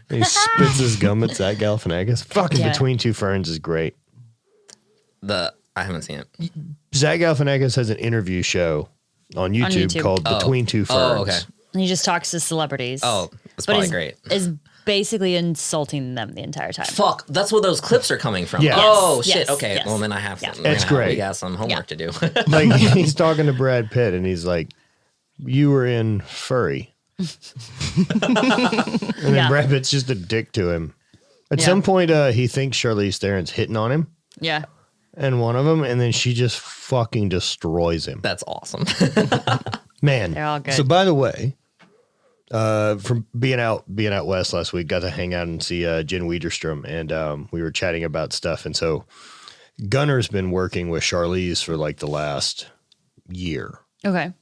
He spits his gum at Zach Galifianakis. Fucking Yeah. Between Two Ferns is great. I haven't seen it. Zach Galifianakis has an interview show on YouTube, called Between Two Ferns. Oh, okay. And he just talks to celebrities. Oh, that's but probably is, great. is basically insulting them the entire time. Fuck, that's where those clips are coming from. Yeah. Oh Yes, shit. yes, Okay. yes. Well, then I have Yeah. some. It's great. We got some homework to do. Like he's talking to Brad Pitt and he's like, "You were in Furry," and then Yeah. Brad Pitt's just a dick to him. At Yeah. some point, he thinks Charlize Theron's hitting on him Yeah. and one of them, and then she just fucking destroys him. That's awesome. Man, They're all good. So by the way, from being out west last week, got to hang out and see Jen Wiederstrom, and we were chatting about stuff. And so Gunner's been working with Charlize for like the last year, Okay.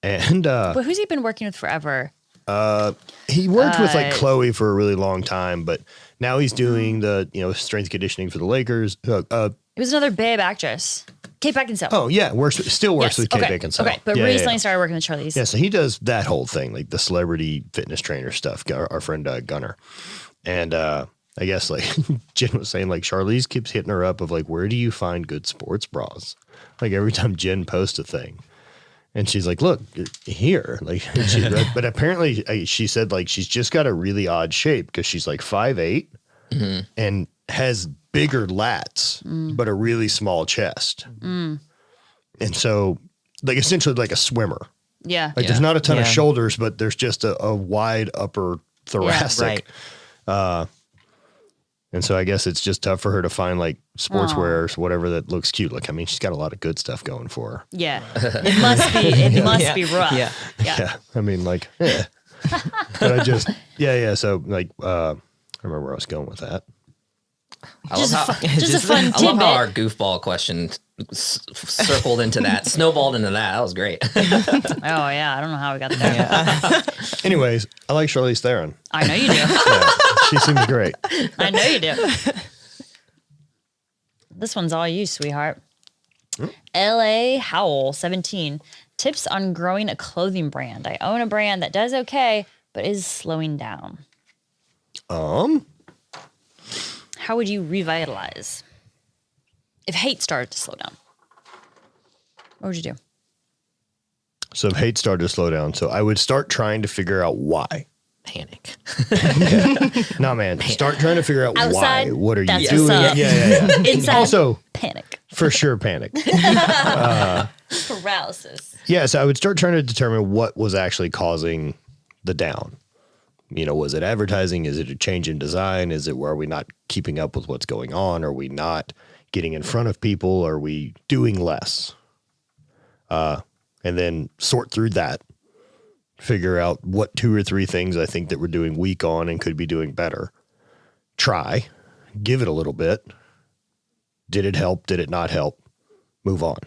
and But who's he been working with forever? he worked with like Chloe for a really long time, but now he's doing the strength conditioning for the Lakers. It was another babe actress. Kate Beckinsale. Oh yeah, still works with Kate okay. Beckinsale. Okay, but Yeah, recently yeah. started working with Charlize. Yeah, so he does that whole thing, like the celebrity fitness trainer stuff, our friend Gunner. And I guess like Jen was saying, like Charlize keeps hitting her up of like, where do you find good sports bras? Like every time Jen posts a thing. And she's like, look, here. Like, but apparently she said like she's just got a really odd shape because she's like 5'8" and has bigger lats, but a really small chest. And so like essentially like a swimmer. Yeah. Like there's not a ton of Yeah. shoulders, but there's just a wide upper thoracic. Right. And so I guess it's just tough for her to find like sportswear or whatever that looks cute. Like, I mean, she's got a lot of good stuff going for her. Yeah. It must be rough. Yeah. Yeah. I mean, like, yeah. But I just, yeah. So like, I remember where I was going with that. Just a fun I love tidbit. how our goofball question circled into that, snowballed into that. That was great. Oh yeah, I don't know how we got there. Anyways, I like Charlize Theron. I know you do. Yeah, she seems great. I know you do. This one's all you, sweetheart. L.A. Howell, 17. Tips on growing a clothing brand. I own a brand that does okay, but is slowing down. How would you revitalize? If hate started to slow down, what would you do? So if hate started to slow down, so I would start trying to figure out why. Panic. No, man. Start trying to figure out Outside, why. What are you that's doing? what's up. Yeah. Inside, Also, panic. for sure, panic. Paralysis. Yeah, so I would start trying to determine what was actually causing the down. Was it advertising? Is it a change in design? Is it where are we not keeping up with what's going on? Are we not getting in front of people? Are we doing less? And then sort through that. Figure out what 2 or 3 things I think that we're doing weak on and could be doing better. Try. Give it a little bit. Did it help? Did it not help? Move on.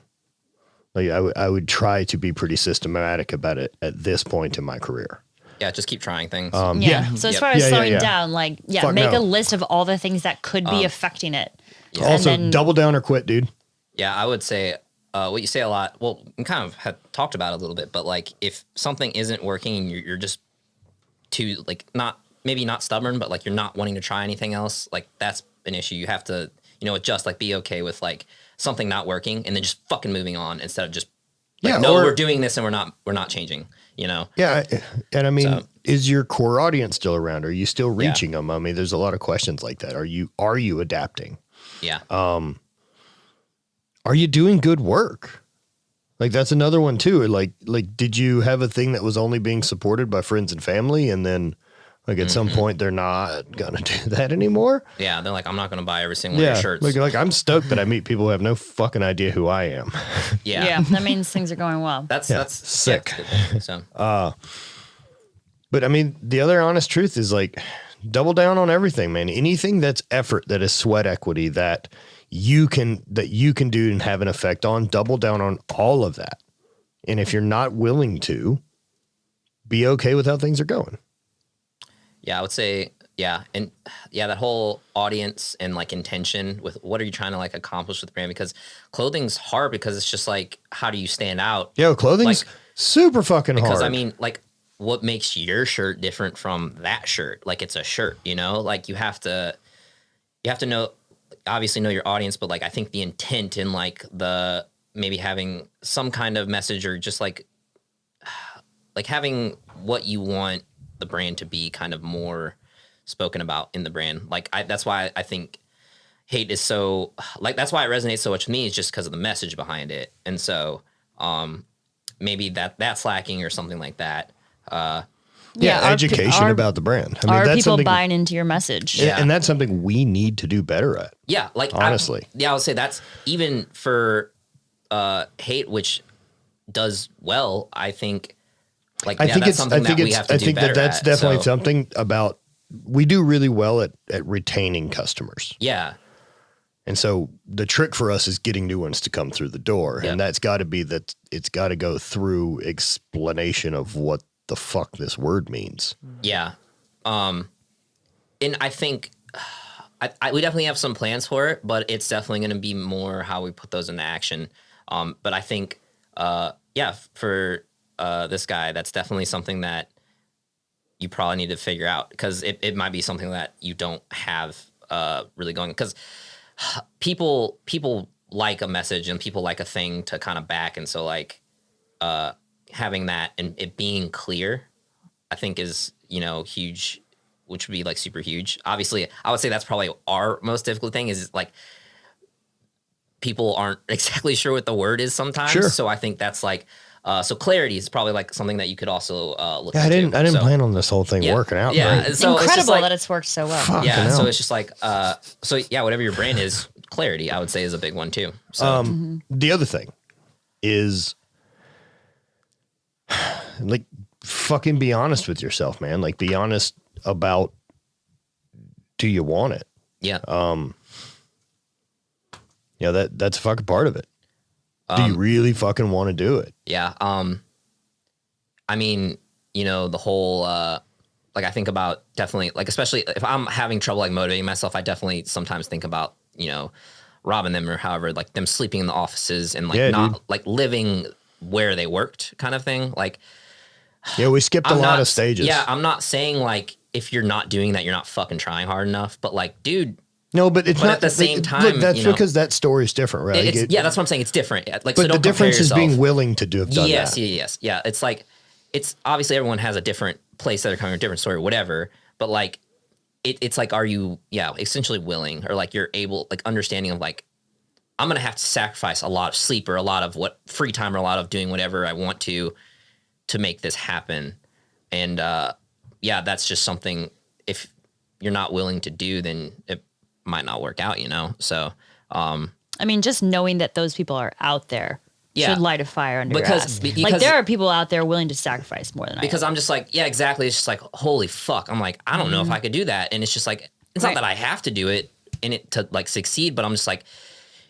Like I would try to be pretty systematic about it at this point in my career. Yeah, just keep trying things. Yeah. So as Yep. far as Yeah, slowing yeah. down, like, Fuck make no. a list of all the things that could be affecting it. Yeah. Also, And then- double down or quit, dude. Yeah, I would say what you say a lot. Well, we kind of had talked about it a little bit, but like if something isn't working and you're just too like maybe not stubborn, but like you're not wanting to try anything else, like that's an issue. You have to adjust, like be okay with like something not working and then just fucking moving on instead of just like we're doing this and we're not changing. Yeah, and I mean, So- is your core audience still around? Are you still reaching them? I mean, there's a lot of questions like that. Are you adapting? Yeah. Are you doing good work? Like that's another one too. Like did you have a thing that was only being supported by friends and family, and then like at some point they're not gonna do that anymore? Yeah, they're like, I'm not going to buy every single one of your shirts. Like I'm stoked that I meet people who have no fucking idea who I am. Yeah. That means things are going well. That's sick. Yeah, that's good. So But I mean, the other honest truth is like double down on everything, man. Anything that's effort, that is sweat equity that you can do and have an effect on, double down on all of that. And if you're not willing to, be okay with how things are going. yeah, I would say Yeah. And yeah, that whole audience and like intention with what are you trying to like accomplish with the brand? Because clothing's hard because it's just like, how do you stand out? Yo, clothing's Like, super fucking hard. because I mean, like, what makes your shirt different from that shirt? Like, it's a shirt, you know? Like, you have to know, obviously know your audience, but like, I think the intent and like the maybe having some kind of message or just like having what you want the brand to be kind of more spoken about in the brand. Like, that's why I think hate is so, like, that's why it resonates so much with me, is just because of the message behind it. And so, maybe that's lacking or something like that. Yeah, our education about the brand. I mean, are that's people something, buying into your message? and, Yeah. and that's something we need to do better at. Yeah, like Honestly. I would say that's even for hate, which does well. I think, like, I yeah, think that's it's. something I think that we it's. have to I do think better that's at, definitely so, something about. We do really well at retaining customers, Yeah, and so the trick for us is getting new ones to come through the door, Yep. and that's got to be that. It's got to go through explanation of what the fuck this word means. yeah. And I think we definitely have some plans for it, but it's definitely going to be more how we put those into action. But I think, yeah, for this guy, that's definitely something that you probably need to figure out, because it might be something that you don't have really going, because people like a message and people like a thing to kind of back. And so like having that and it being clear, I think is, huge, which would be like super huge. Obviously, I would say that's probably our most difficult thing, is like people aren't exactly sure what the word is sometimes. Sure. So I think that's like, so clarity is probably like something that you could also look Yeah, into. I didn't So, plan on this whole thing yeah, working out. yeah. Great. So it's just Incredible like, that it's worked so well. Fucking yeah. hell. So it's just like, so yeah, whatever your brand is, clarity, I would say, is a big one too. So The other thing is, like, fucking be honest with yourself, man. Like, be honest about, do you want it? yeah, That's a fucking part of it. Do you really fucking want to do it? yeah. I mean, the whole, like I think about definitely, like, especially if I'm having trouble like motivating myself, I definitely sometimes think about, robbing them or however, like them sleeping in the offices and like Yeah, not dude. like living where they worked kind of thing. Like, Yeah, we skipped a I'm lot not- of stages. Yeah, I'm not saying like if you're not doing that, you're not fucking trying hard enough. But like, dude, No, but it's But not at the same look, time, that's because that story is different, right? it's, yeah, that's what I'm saying. It's different. Like, but so the don't compare difference is yourself. being willing to have done Yes, that. yes, yeah. It's like, it's obviously everyone has a different place that they're coming, a different story, or whatever. But like, it's like, are you, essentially willing, or like you're able, like understanding of like, I'm gonna have to sacrifice a lot of sleep or a lot of what free time or a lot of doing whatever I want to make this happen. And that's just something, if you're not willing to do, then it might not work out, So I mean, just knowing that those people are out there Yeah. should light a fire under Because- your ass. because- like there are people out there willing to sacrifice more than because I am. I'm just like, yeah, exactly. It's just like, holy fuck. I'm like, I don't know if I could do that. And it's just like, it's Right. not that I have to do it in it to like succeed, but I'm just like,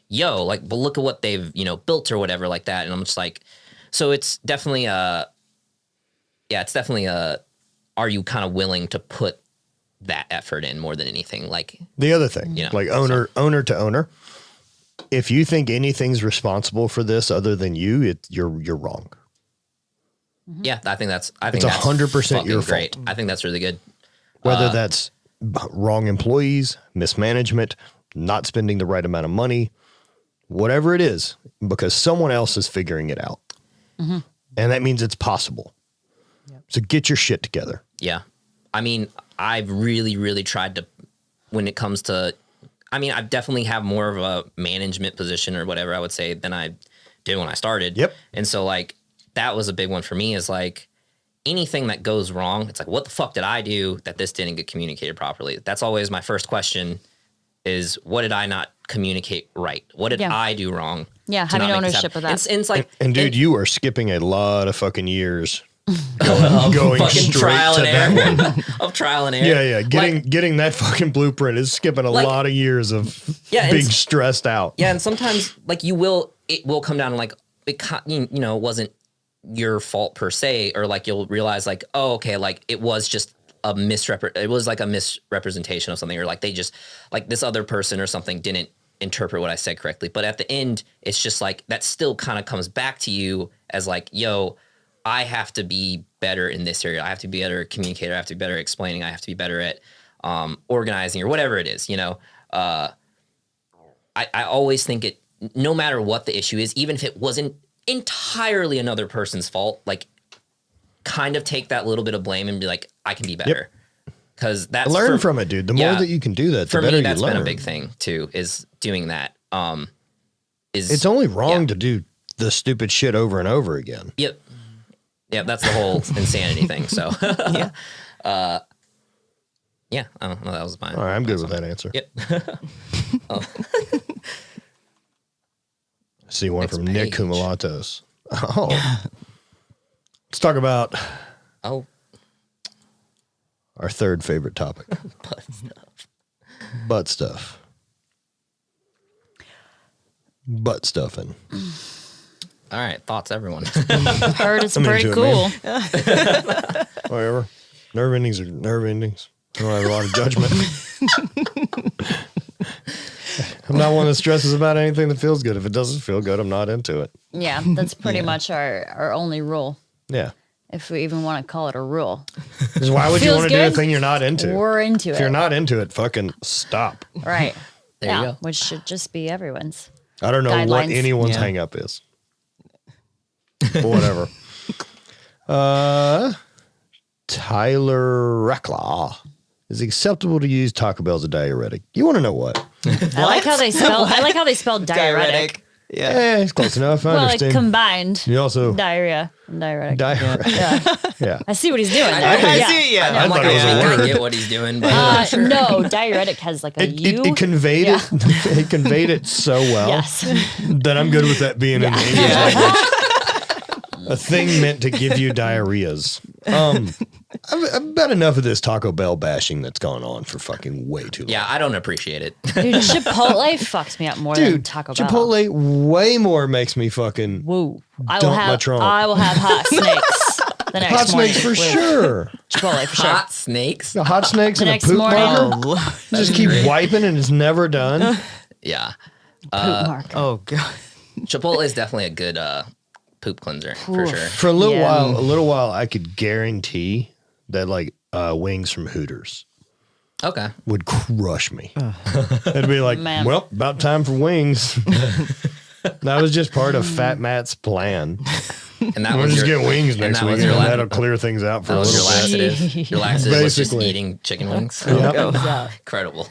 yo, like, but look at what they've, built or whatever like that. And I'm just like, so it's definitely are you kind of willing to put that effort in more than anything? Like, The other thing, Yeah. like owner to owner, if you think anything's responsible for this other than you, you're wrong. yeah, I think that's 100% your fucking great. fault. I think that's really good. Whether that's wrong employees, mismanagement, not spending the right amount of money, whatever it is, because someone else is figuring it out. And that means it's possible. So get your shit together. Yeah. I mean, I've really, really tried to, when it comes to, I mean, I definitely have more of a management position or whatever I would say than I did when I started. Yep. And so like, that was a big one for me, is like anything that goes wrong, it's like, what the fuck did I do that this didn't get communicated properly? That's always my first question, is what did I not communicate right? What did Yeah. I do wrong? Yeah, to having not make this ownership happen? of that. And it's like, And dude, you are skipping a lot of fucking years of going fucking straight trial to and that error one. of trial and error. Yeah, yeah. Like, Getting that fucking blueprint is skipping a Like- lot of years of Yeah, being it's- stressed out. yeah, and sometimes like it will come down to like it wasn't your fault per se, or like you'll realize like, oh, okay, like it was just it was like a misrepresentation of something, or like they just like this other person or something didn't interpret what I said correctly. But at the end, it's just like that still kind of comes back to you as like, yo, I have to be better in this area. I have to be better communicator. I have to be better explaining. I have to be better at organizing or whatever it is, you know. I always think no matter what the issue is, even if it wasn't entirely another person's fault, like kind of take that little bit of blame and be like, I can be better. Because that's learn from it, dude. The more that you can do that, the better you learn. For me, that's been a big thing too, is doing that. It's only wrong to do the stupid shit over and over again. Yep. That's the whole insanity thing. So yeah. I don't know. That was mine. All right, I'm good with that answer. Yep. I see one from Nick Kumalatos. Oh. Let's talk about our third favorite topic. Butt stuff. Butt stuffing. All right, thoughts, everyone. Heard it's pretty cool. Whatever. Nerve endings are nerve endings. I don't have a lot of judgment. I'm not one that stresses about anything that feels good. If it doesn't feel good, I'm not into it. Yeah, that's pretty much our only rule. Yeah. If we even want to call it a rule. Because why would you want to do a thing you're not into? We're into it. If you're not into it, fucking stop. Right. There you go. Which should just be everyone's. I don't know guidelines. what anyone's hang up is. But whatever. Tyler Reclaw. Is it acceptable to use Taco Bell as a diuretic? You want to know what? I like how they spell diuretic. Yeah, it's close enough. I understand. Combined. You also diarrhea and diuretic. Yeah. I see what he's doing. I see. Yeah. I'm like, I get what he's doing, but no, diuretic has like a U. It conveyed it. It conveyed it so well. Yes. That I'm good with that being an English language. A thing meant to give you diarrheas. I've had enough of this Taco Bell bashing that's gone on for fucking way too long. yeah, I don't appreciate it. Dude, Chipotle fucks me up more than Taco Bell. Chipotle way more makes me fucking Woo. dump my trunk. I will have hot snakes the next Hot morning. snakes for sure. Chipotle for sure. Hot snakes. The hot snakes The and a next poop morning. marker. Just keep wiping and it's never done. Yeah. Poop mark. Oh god. Chipotle is definitely a good poop cleanser for sure. For a little while, I could guarantee that like wings from Hooters Okay. would crush me. It'd be like, Man. well, about time for wings. That was just part of Fat Matt's plan. And that We'll was just your, get wings and next that was week, your and la- that'll clear things out for that a was your little bit. laxative. Your laxative was just Basically. eating chicken wings. Yep. Incredible.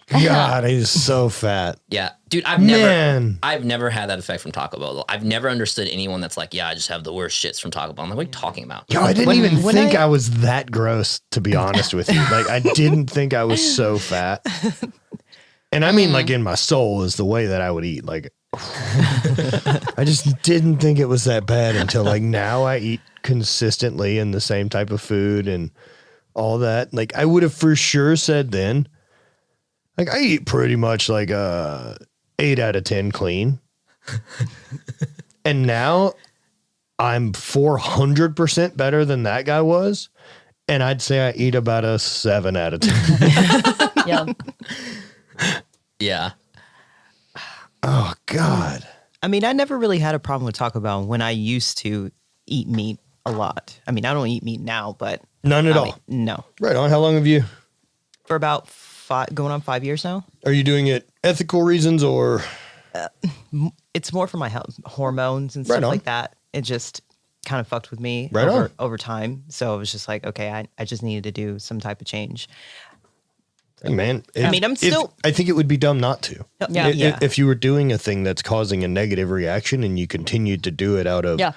God, he's so fat. Yeah, dude, Man. I've never had that effect from Taco Bell. Though. I've never understood anyone that's like, yeah, I just have the worst shits from Taco Bell. I'm like, what are you talking about? Yo, I didn't even think I was that gross, to be honest with you. Like, I didn't think I was so fat. And I mean, like, in my soul is the way that I would eat. Like, I just didn't think it was that bad until, like, now I eat consistently in the same type of food and all that. Like, I would have for sure said then, like, I eat pretty much like 8 out of 10 clean. And now I'm 400% better than that guy was. And I'd say I eat about a 7 out of 10. Yeah. Yeah. Oh, God. I mean, I never really had a problem with Taco Bell when I used to eat meat a lot. I mean, I don't eat meat now, but None at all. No. Right on. How long have you? For about going on 5 years now. Are you doing it ethical reasons or? It's more for my health, hormones and Right stuff on. like that. It just kind of fucked with me Right on. over time. So it was just like, okay, I just needed to do some type of change. Hey, man. I mean, I'm still- I think it would be dumb not to. Yeah. If you were doing a thing that's causing a negative reaction and you continued to do it out of. Yeah.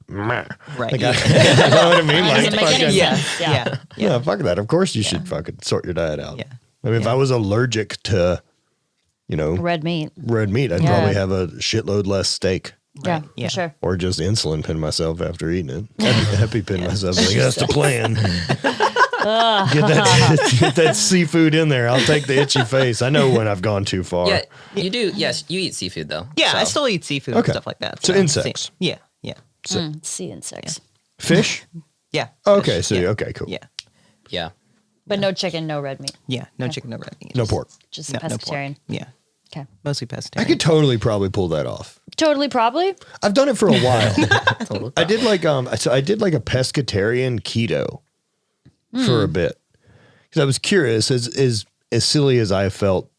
Meh. Right. Like, Yeah. you know what I mean? Doesn't Like, make any fucking- sense. Yeah. Yeah, fuck that. Of course you should fucking sort your diet out. Yeah. I mean, if I was allergic to, Red meat. red meat, I'd Yeah. probably have a shitload less steak Yeah, Yeah. for sure. or just insulin pin myself after eating it. Happy pin myself. Like, that's the plan. Get that seafood in there. I'll take the itchy face. I know when I've gone too far. Yeah, you do. Yes, you eat seafood though. Yeah, I so. still eat seafood Okay. and stuff like that. So insects. Yeah. Yeah. So, Sea insects. fish? Yeah. Okay, so Yeah. okay, cool. Yeah. Yeah. But no chicken, no red meat. Yeah, no chicken, no red meat. No pork. Just No pork. pescatarian. Yeah, Okay. mostly I pescatarian. could totally probably pull that off. Totally, probably. I've done it for a while. Totally. I did like so I did like a pescatarian keto for a bit because I was curious. As silly as I felt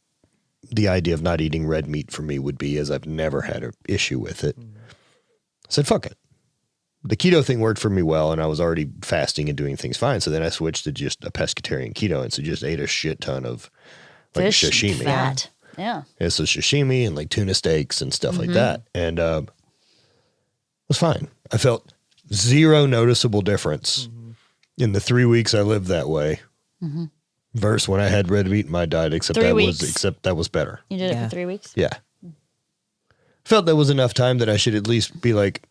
the idea of not eating red meat for me would be, as I've never had an issue with it. I said, "Fuck it." The keto thing worked for me well, and I was already fasting and doing things fine. So then I switched to just a pescatarian keto, and so just ate a shit ton of like Fish, sashimi. fat. Yeah. Yeah, so sashimi and like tuna steaks and stuff like that. And it was fine. I felt zero noticeable difference in the 3 weeks I lived that way versus when I had red meat in my diet, except 3 that weeks. was better. You did it Yeah. for 3 weeks? Yeah. Felt that was enough time that I should at least be like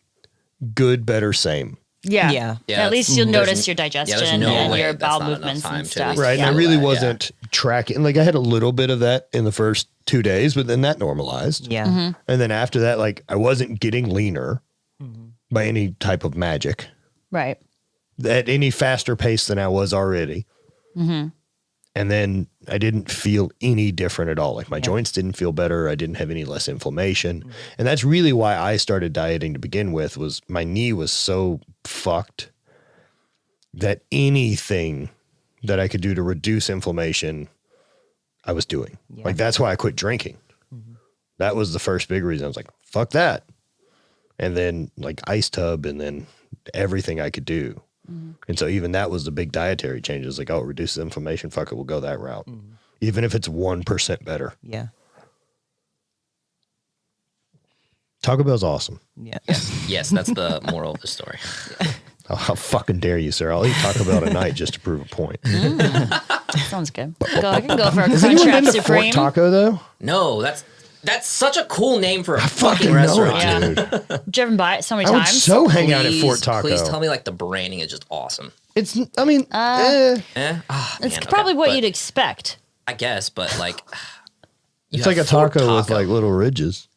good, better, same. Yeah. Yeah. Yeah, At least you'll notice your digestion no and way your that's bowel not enough movements time and to stuff. Right. Yeah. And I really Yeah. wasn't tracking. Like I had a little bit of that in the first 2 days, but then that normalized. Yeah. And then after that, like I wasn't getting leaner by any type of magic Right. at any faster pace than I was already. And then I didn't feel any different at all. Like my joints didn't feel better. I didn't have any less inflammation. And that's really why I started dieting to begin with, was my knee was so fucked that anything that I could do to reduce inflammation, I was doing. Like that's why I quit drinking. That was the first big reason. I was like, fuck that. And then like ice tub and then everything I could do. And so even that was the big dietary change. It was like, oh, it reduces inflammation. Fuck it, we'll go that route. Even if it's 1% better. Yeah. Taco Bell's awesome. Yeah. Yes, that's the moral of the story. Oh, how fucking dare you, sir? I'll eat Taco Bell tonight just to prove a point. Sounds good. I can go for a Has anyone Crunchwrap been to Fort Supreme. Taco though? No, that's such a cool name for a Fucking fucking know restaurant. it, Yeah. dude. Driven by it so many I would times. so hang out at Fort Taco. Please tell me like the branding is just awesome. It's, I mean, Eh? Oh, it's man, okay, probably what but you'd expect. I guess, but like you it's have like a Fort taco with like little ridges.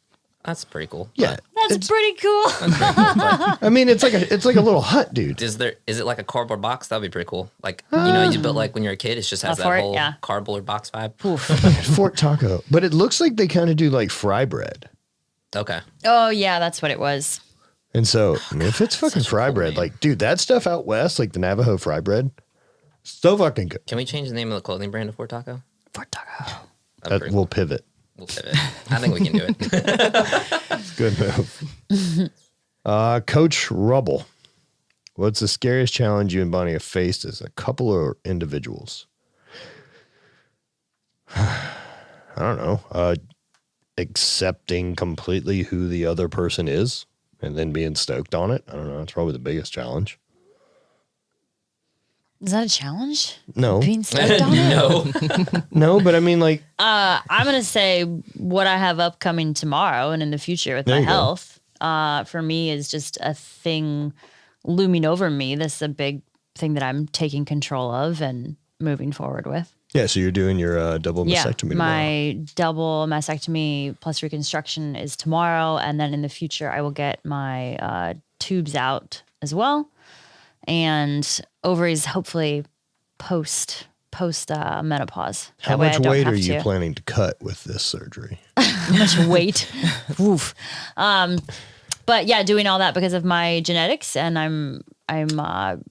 That's pretty cool. Yeah. That's pretty cool. I mean, it's like a little hut, dude. Is it like a cardboard box? That'd be pretty cool. Like you built like when you're a kid, it just has A that fort, whole yeah. cardboard box vibe. Fort Taco. But it looks like they kind of do like fry bread. Okay. Oh, yeah, that's what it was. And so, I mean, if it's fucking fry cool bread, name. like, dude, that stuff out west, like the Navajo fry bread, so fucking good. Can we change the name of the clothing brand to Fort Taco? Fort Taco. That'd be We'll pivot. We'll pivot. I think we can do it. Good move. Coach Rubble. What's the scariest challenge you and Bonnie have faced as a couple or individuals? I don't know. Accepting completely who the other person is and then being stoked on it. I don't know. It's probably the biggest challenge. Is that a challenge? No. Being stoked on it? No. No, but I mean, like, I'm going to say what I have upcoming tomorrow and in the future with There my you go. health, for me is just a thing looming over me. This is a big thing that I'm taking control of and moving forward with. yeah, so you're doing your double mastectomy tomorrow. My double mastectomy plus reconstruction is tomorrow. And then in the future, I will get my tubes out as well. And ovaries, hopefully post menopause. How That way I much don't weight have are you to- planning to cut with this surgery? How much weight? Oof. But yeah, doing all that because of my genetics, and I'm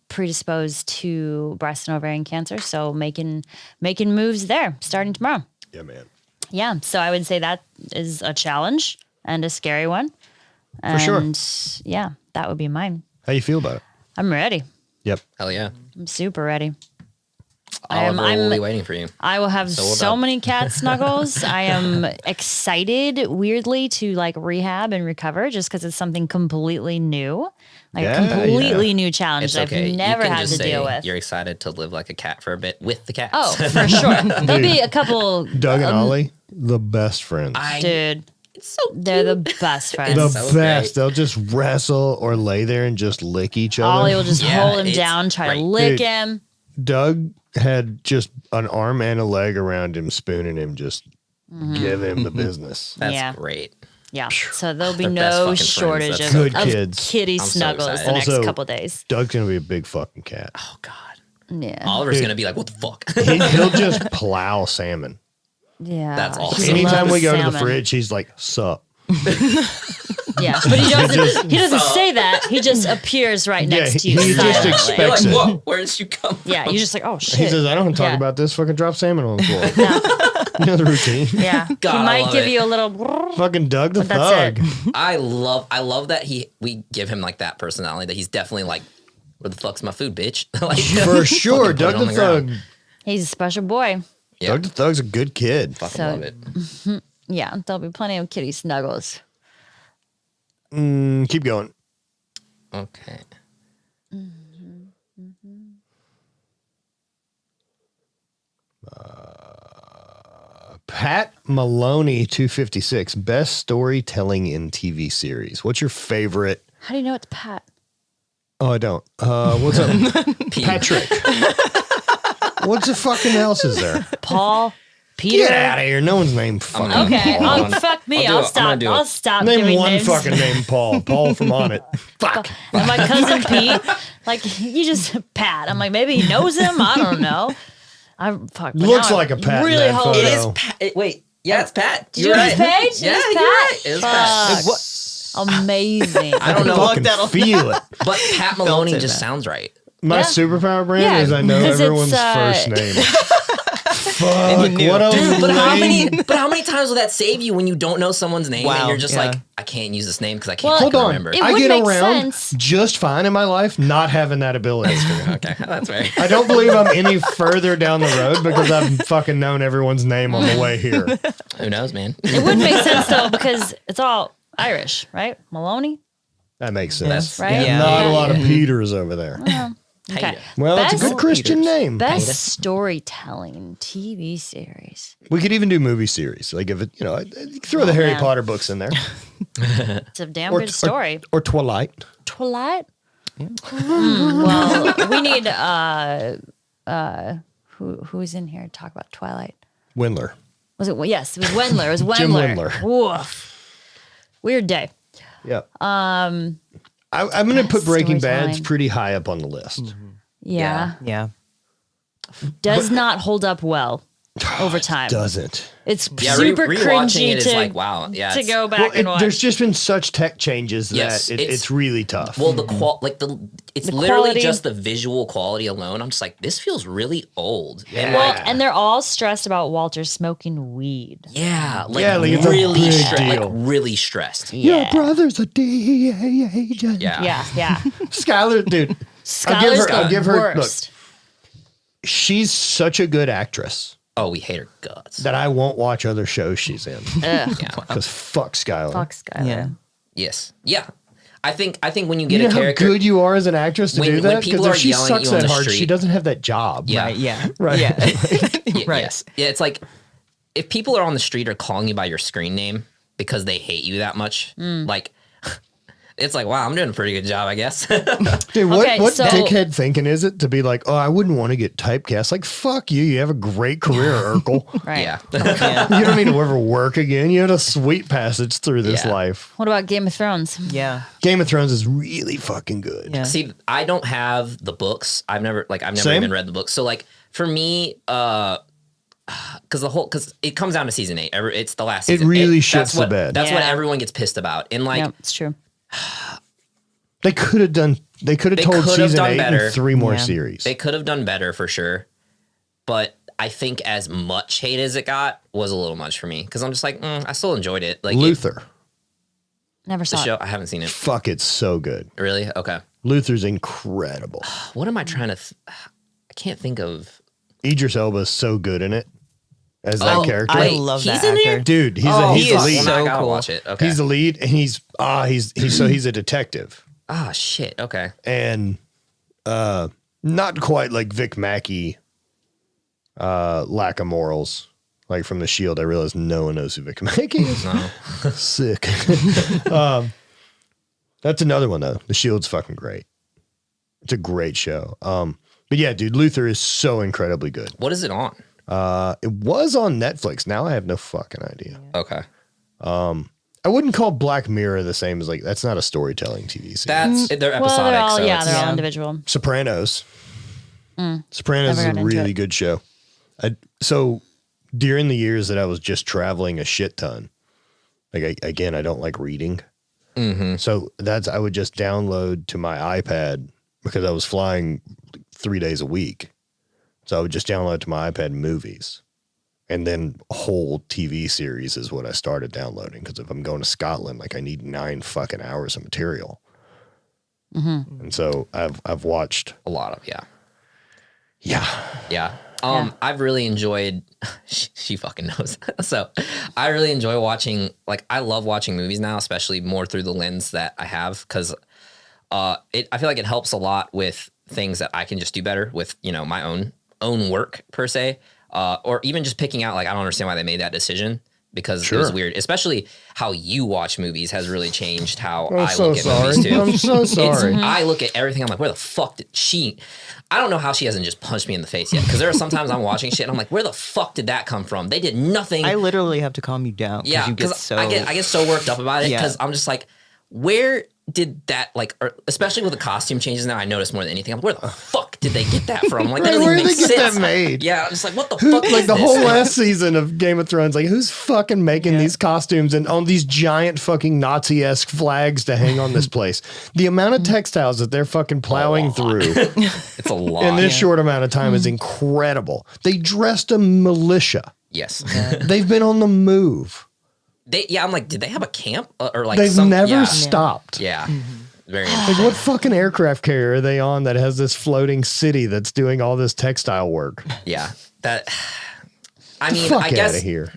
predisposed to breast and ovarian cancer. So making moves there starting tomorrow. Yeah, man. Yeah. So I would say that is a challenge and a scary one. For sure. And yeah, that would be mine. How you feel about it? I'm ready. Yep. Hell yeah. I'm super ready. Oliver will be waiting for you. I will have So will so Doug. many cat snuggles. I am excited, weirdly, to like rehab and recover just because it's something completely new, like Yeah, a completely yeah. new challenge It's that okay. I've never you can had just to say deal with. You're excited to live like a cat for a bit with the cats. Oh, for sure. There'll be a couple, Doug and Ollie, the best friends. dude. It's so They're the best friends. the so best. great. They'll just wrestle or lay there and just lick each other. Ollie will just Yeah, hold him it's down, try great. to lick Dude. him. Doug had just an arm and a leg around him, spooning him, just give him the business. That's Yeah. great. Yeah. So there'll be They're best no fucking friends. shortage That's of, Good of kids. kitty I'm so snuggles excited. the Also- next couple days. Doug's gonna be a big fucking cat. Oh God. Yeah. Oliver's gonna be like, "What the fuck?" He'll just plow salmon. Yeah. That's awesome. He Anytime loves we go to the salmon. fridge, he's like, "Sup." Yeah, but he doesn't say that. He just appears right Yeah, next to you. he just silently. expects- You're like, it. "Whoa, where did you come from?" Yeah, you're just like, oh shit. He says, "I don't talk Yeah. about this. Fucking drop salmon on the floor." Yeah. You know the routine. Yeah. God, he I might love give it. you a little. Fucking Doug the But that's Thug. I love that we give him like that personality that he's definitely like, "Where the fuck's my food, bitch?" Like, For sure, fucking put it Doug on the the Thug. ground. He's a special boy. Yeah. Doug the Thug's a good kid. Fucking So- love it. Yeah, there'll be plenty of kitty snuggles. Keep going. Okay. Pat Maloney, 256. Best storytelling in TV series. What's your favorite? How do you know it's Pat? Oh, I don't. What's up? Patrick. What's the fucking else is there? Paul? Peter? Get out of here. No one's named fucking Okay, Paul. fuck me. I'll do I'll it. I'm stop. gonna do it. I'll stop. Name giving one names. fucking name Paul. Paul from ONNIT. Fuck. And my cousin Pete, like you just Pat. I'm like maybe he knows him. I don't know. Fuck. but Looks now like I a Pat in Really that hope photo. It is Pat. Wait. Yeah, it's Pat. Did you know his page? Yeah, It is you're Pat? right. It is Pat. Fuck. Amazing. I don't know. Fucking that'll- feel it. But Pat Maloney it, just man. sounds right. My Yeah. superpower brand Yeah, is I know 'cause everyone's it's, first name. Fuck. knew. What a Dude, But how lame- many times will that save you when you don't know someone's name and Wow, you're just yeah. like, I can't use this name because I can't Well, Hold fucking on. remember. It I would get make around sense. just fine in my life not having that ability. Okay, that's fair. I don't believe I'm any further down the road because I've fucking known everyone's name on the way here. Who knows, man? It would make sense though because it's all Irish, right? Maloney. That makes sense. Right? Yeah. Not a Yeah. lot of Peters over there. Okay. Well, it's a good Best- Christian name. Best storytelling TV series. We could even do movie series. Like if it, throw the Harry man. Potter books in there. It's a damn good story. Or Twilight. Twilight. Well, we need who's in here to talk about Twilight? Windler. Was it? Yes, it was Wendler. It was Jim Wendler. Wendler. Woof. Weird day. Yep. I'm going to put Breaking Bad's storytelling. pretty high up on the list. Yeah. Yeah. Does not hold up well over time. Doesn't. It's Yeah, super rewatching cringy it is to, like, wow. Yeah, to it's- go back Well, and watch. there's just been such tech changes Yes, that it's- it's really tough. Well, it's literally quality. just the visual quality alone. I'm just like, this feels really old. And Well, like, and they're all stressed about Walter smoking weed. yeah, like it's a really, big like deal. really stressed. Your Yeah. brother's a DEA agent. Yeah. Yeah. Skylar, dude. Skylar's I'll the give her- worst. She's such a good actress Oh, we hate her guts. that I won't watch other shows she's in. Ugh. Yeah. Because fuck Skylar. Fuck Skylar. Yeah. Yes. Yeah. I think when you You get know a how character, good you are as an actress to When- do when that? people Because are if she yelling at sucks you on that the hard, she street- doesn't have that job. Yeah. Right. Yeah. Right. Yeah. Right. Yes. Yeah. It's like if people are on the street or calling you by your screen name because they hate you that much, like it's like, wow, I'm doing a pretty good job, I guess. Dude, what, Okay, what so- dickhead thinking is it to be like, oh, I wouldn't want to get typecast? Like, fuck you. You have a great career, Urkel. Right. Yeah. You don't need to ever work again. You had a sweet passage through this Yeah. life. What about Game of Thrones? Yeah. Game of Thrones is really fucking good. Yeah. See, I don't have the books. I've never Same. even read the books. So like for me, because it comes down to season 8. It's the last It season. really That's shits the what- bed. That's what Yeah. everyone gets pissed about. And like Yep, it's true. They could have told They could have season done 8 better. in 3 more Yeah. series. they could have done better for sure. But I think as much hate as it got was a little much for me because I'm just like, I still enjoyed it. Like Luther. Never the saw show, it. I haven't seen it. Fuck, it's so good. Really? Okay. Luther's incredible. What am I trying to? I can't think of. Idris Elba is so good in it as that Oh, character. I Wait, love he's that in actor. there? Dude, he's he the is lead. so I gotta cool. watch it. Okay. He's the lead, and he's a detective, Ah, shit. Okay. and not quite like Vic Mackey. Lack of morals, like from The Shield. I realize no one knows who Vic Mackey is. No. Sick. That's another one though. The Shield's fucking great. It's a great show. But yeah, dude, Luther is so incredibly good. What is it on? It was on Netflix. Now I have no fucking idea. Okay. I wouldn't call Black Mirror the same as that's not a storytelling TV series. That's they're episodic. Well, they're all so yeah, it's, they're all Yeah. individual. Sopranos. Sopranos is Never a got into really it. good show. So during the years that I was just traveling a shit ton, like again, I don't like reading. So I would just download to my iPad because I was flying 3 days a week. So I would just download to my iPad movies. And then whole TV series is what I started downloading. Because if I'm going to Scotland, like I need 9 fucking hours of material. And so I've watched A lot of, yeah. Yeah. I've really enjoyed, she fucking knows. So I really enjoy watching, like, I love watching movies now, especially more through the lens that I have. Cause I feel like it helps a lot with things that I can just do better with, you know, my own work per se. Or even just picking out, like, I don't understand why they made that decision because it was weird, especially how you watch movies has really changed how I look at movies too. I'm so sorry. I look at everything. I'm like, where the fuck did she? I don't know how she hasn't just punched me in the face yet. Because there are sometimes I'm watching shit and I'm like, where the fuck did that come from? They did nothing. I literally have to calm you down. Yeah, you get because so I get so worked up about it Yeah. because I'm just like, where did that, like, especially with the costume changes now, I notice more than anything. I'm like, where the fuck did they get that from? Like, that doesn't Where even did make they get sense. that made? Yeah, I'm just like, what the fuck Like is the this? whole last season of Game of Thrones, like who's fucking making these costumes and on these giant fucking Nazi-esque flags to hang on this place? The amount of textiles that they're fucking plowing through It's a lot. in this short amount of time is incredible. They dressed a militia. Yes. They've been on the move. I'm like, did they have a camp or like They've some? never yeah. stopped. Yeah. Very Like interesting. what fucking aircraft carrier are they on that has this floating city that's doing all this textile work? Yeah. That. I mean, Fuck I out guess. of here.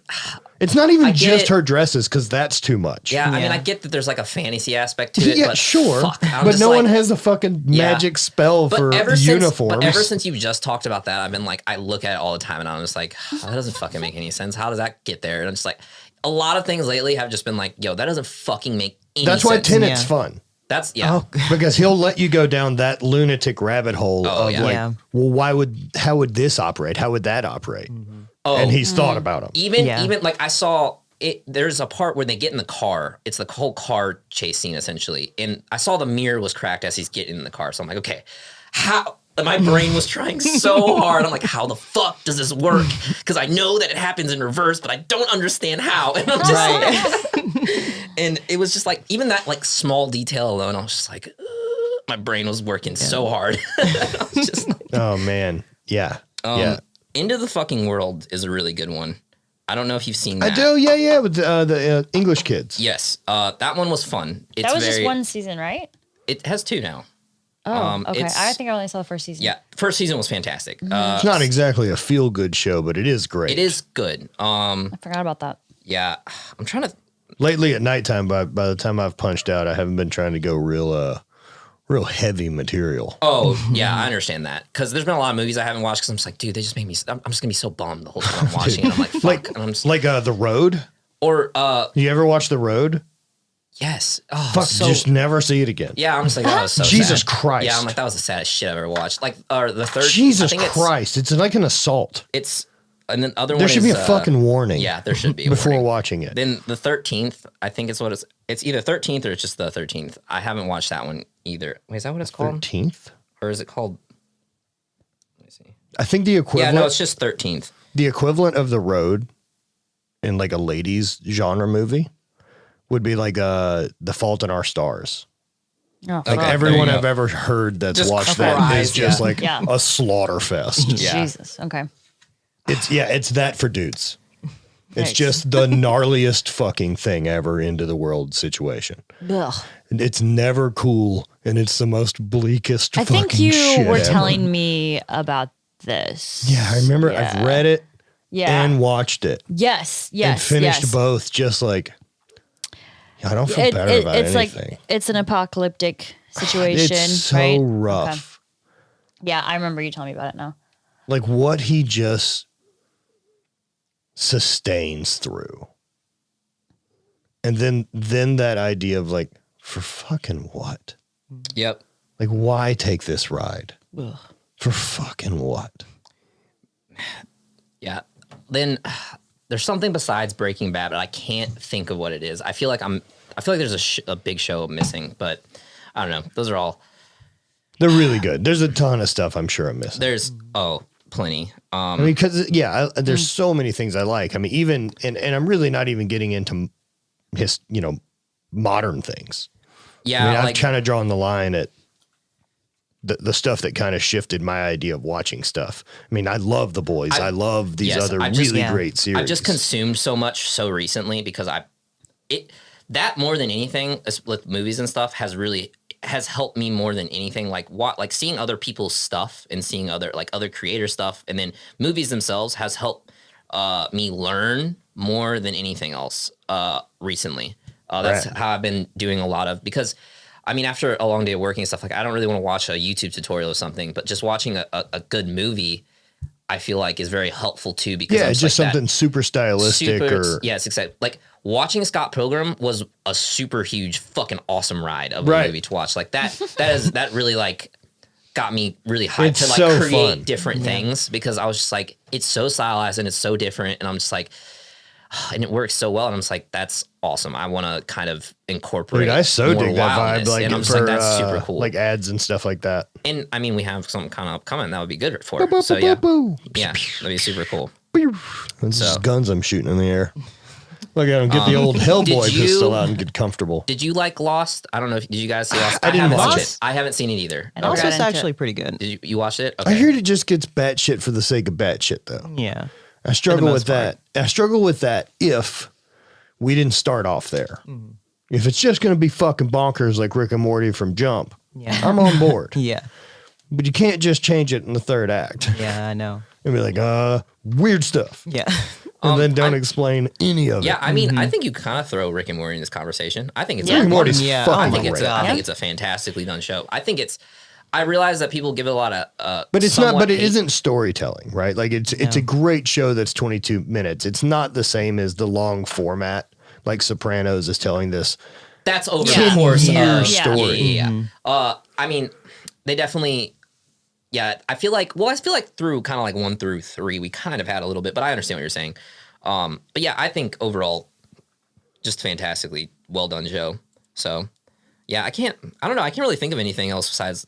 It's not even I get just it. her dresses because that's too much. Yeah, I mean, Yeah. I get that there's like a fantasy aspect to it. Yeah, but sure. Fuck, I'm but just no like, one has a fucking Yeah. magic spell for uniforms. But ever since you just talked about that, I've been like, I look at it all the time and I'm just like, that doesn't fucking make any sense. How does that get there? And I'm just like, a lot of things lately have just been like, yo, that doesn't fucking make any That's sense. why Tenet's Yeah. fun. That's, yeah. Because he'll let you go down that lunatic rabbit hole of yeah. like, Yeah. well, how would this operate? How would that operate? Oh, And he's thought about them. even like I saw it, there's a part where they get in the car. It's the whole car chase scene essentially. And I saw the mirror was cracked as he's getting in the car. So I'm like, okay, how? And my brain was trying so hard. I'm like, how the fuck does this work? Because I know that it happens in reverse, but I don't understand how. And I'm just like, and it was just like, even that like small detail alone, I was just like, my brain was working so hard. I was just like, Oh man. Yeah. Yeah. Into the Fucking World is a really good one. I don't know if you've seen that. I do. Yeah. With the English kids. Yes. That one was fun. It's That was very, just one season, right? It has 2 now. Oh, okay. it's- I think I only saw the first season. Yeah. First season was fantastic. It's not exactly a feel good show, but it is great. It is good. I forgot about that. Yeah. I'm trying to. Lately at nighttime, by the time I've punched out, I haven't been trying to go real heavy material. Oh, yeah. I understand that. Because there's been a lot of movies I haven't watched because I'm just like, dude, they just make me. I'm just going to be so bummed the whole time I'm watching it. I'm like, fuck. and I'm just, Like The Road. or, You ever watch The Road? yes. Oh, Fuck, so, just never see it again. yeah. I'm just like, that was so Jesus sad. Christ. Yeah. I'm like, that was the saddest shit I've ever watched. Like, or the third. I Jesus think Christ. It's like an assault. And then the other one There should be is, a fucking warning. Yeah, there should be a before warning. watching it. Then the 13th, I think it's what it's either 13th or it's just the 13th. I haven't watched that one either. Wait, is that what it's called? 13th? Or is it called? Let me see. I think the Yeah, equivalent no, it's just 13th. the equivalent of The Road in like a ladies genre movie would be like The Fault in Our Stars. Oh, Like fuck. everyone there you I've go. ever heard that's Just watched that cries, is just yeah. like Yeah. a slaughter fest. Yeah. Jesus. Okay. It's that for dudes. It's Nice. just the gnarliest fucking thing ever into the world situation. Ugh. And it's never cool, and it's the most bleakest I fucking think you shit were ever. telling me about this. Yeah, I remember I've read it Yeah. and watched it Yes. and Yes. finished yes. both just like, I don't feel better about it's anything. like it's an apocalyptic situation, It's so right? rough. Okay. Yeah, I remember you telling me about it now. Like what he just sustains through. And then that idea of like, for fucking what? Yep. Like, why take this ride? For fucking what? Yeah. Then there's something besides Breaking Bad, but I can't think of what it is. I feel like there's a big show missing, but I don't know. Those are all. They're really good. There's a ton of stuff I'm sure I'm missing. There's plenty. I mean, because there's so many things I like. I mean, even and I'm really not even getting into modern things. Yeah, I mean, I've like kind of drawn the line at the stuff that kind of shifted my idea of watching stuff. I mean, I love The Boys. I love these other really great series. I've just consumed so much so recently because that more than anything with movies and stuff has helped me more than anything. Like seeing other people's stuff and seeing other creator stuff, and then movies themselves has helped me learn more than anything else recently. That's how I've been doing a lot of, because I mean, after a long day of working and stuff, like I don't really want to watch a YouTube tutorial or something, but just watching a good movie, I feel like is very helpful too, because it's just something super stylistic it's exciting. Like watching Scott Pilgrim was a super huge fucking awesome ride of a movie to watch. Like that really like got me really hyped to like so create fun. different things, because I was just like, it's so stylized and it's so different, and I'm just like, and it works so well, and I'm just like, that's awesome. I want to kind of incorporate. Dude, I so more dig that vibe, like and I'm just for, like, that's super cool. like ads and stuff like that. And I mean, we have something kind of upcoming that would be good for it. So yeah, that'd be super cool. This is guns I'm shooting in the air. Look at him get the old Hellboy pistol out and get comfortable. Did you like Lost? I don't know. Did you guys see Lost? I didn't watch it. I haven't seen it either. I Also, it's actually pretty good. Did you watch it? Okay. I heard it just gets batshit for the sake of batshit, though. Yeah. I struggle with that. I struggle with that if we didn't start off there. Mm-hmm. If it's just going to be fucking bonkers like Rick and Morty from Jump, I'm on board. Yeah. But you can't just change it in the third act. Yeah, I know. And be like, weird stuff. Yeah. And then don't explain any of it. Yeah, I mean, I think you kind of throw Rick and Morty in this conversation. I think it's Rick and Morty's fucking I think great. it's a fantastically done show. I realize that people give it a lot of but it's not. But hate. it isn't storytelling, right? Like it's a great show that's 22 minutes. It's not the same as the long format like Sopranos is telling this. That's over the course of story. Yeah. I mean, they definitely. Yeah, I feel like through kind of like 1 through 3, we kind of had a little bit, but I understand what you're saying. But yeah, I think overall, just fantastically well done show. So yeah, I don't know. I can't really think of anything else besides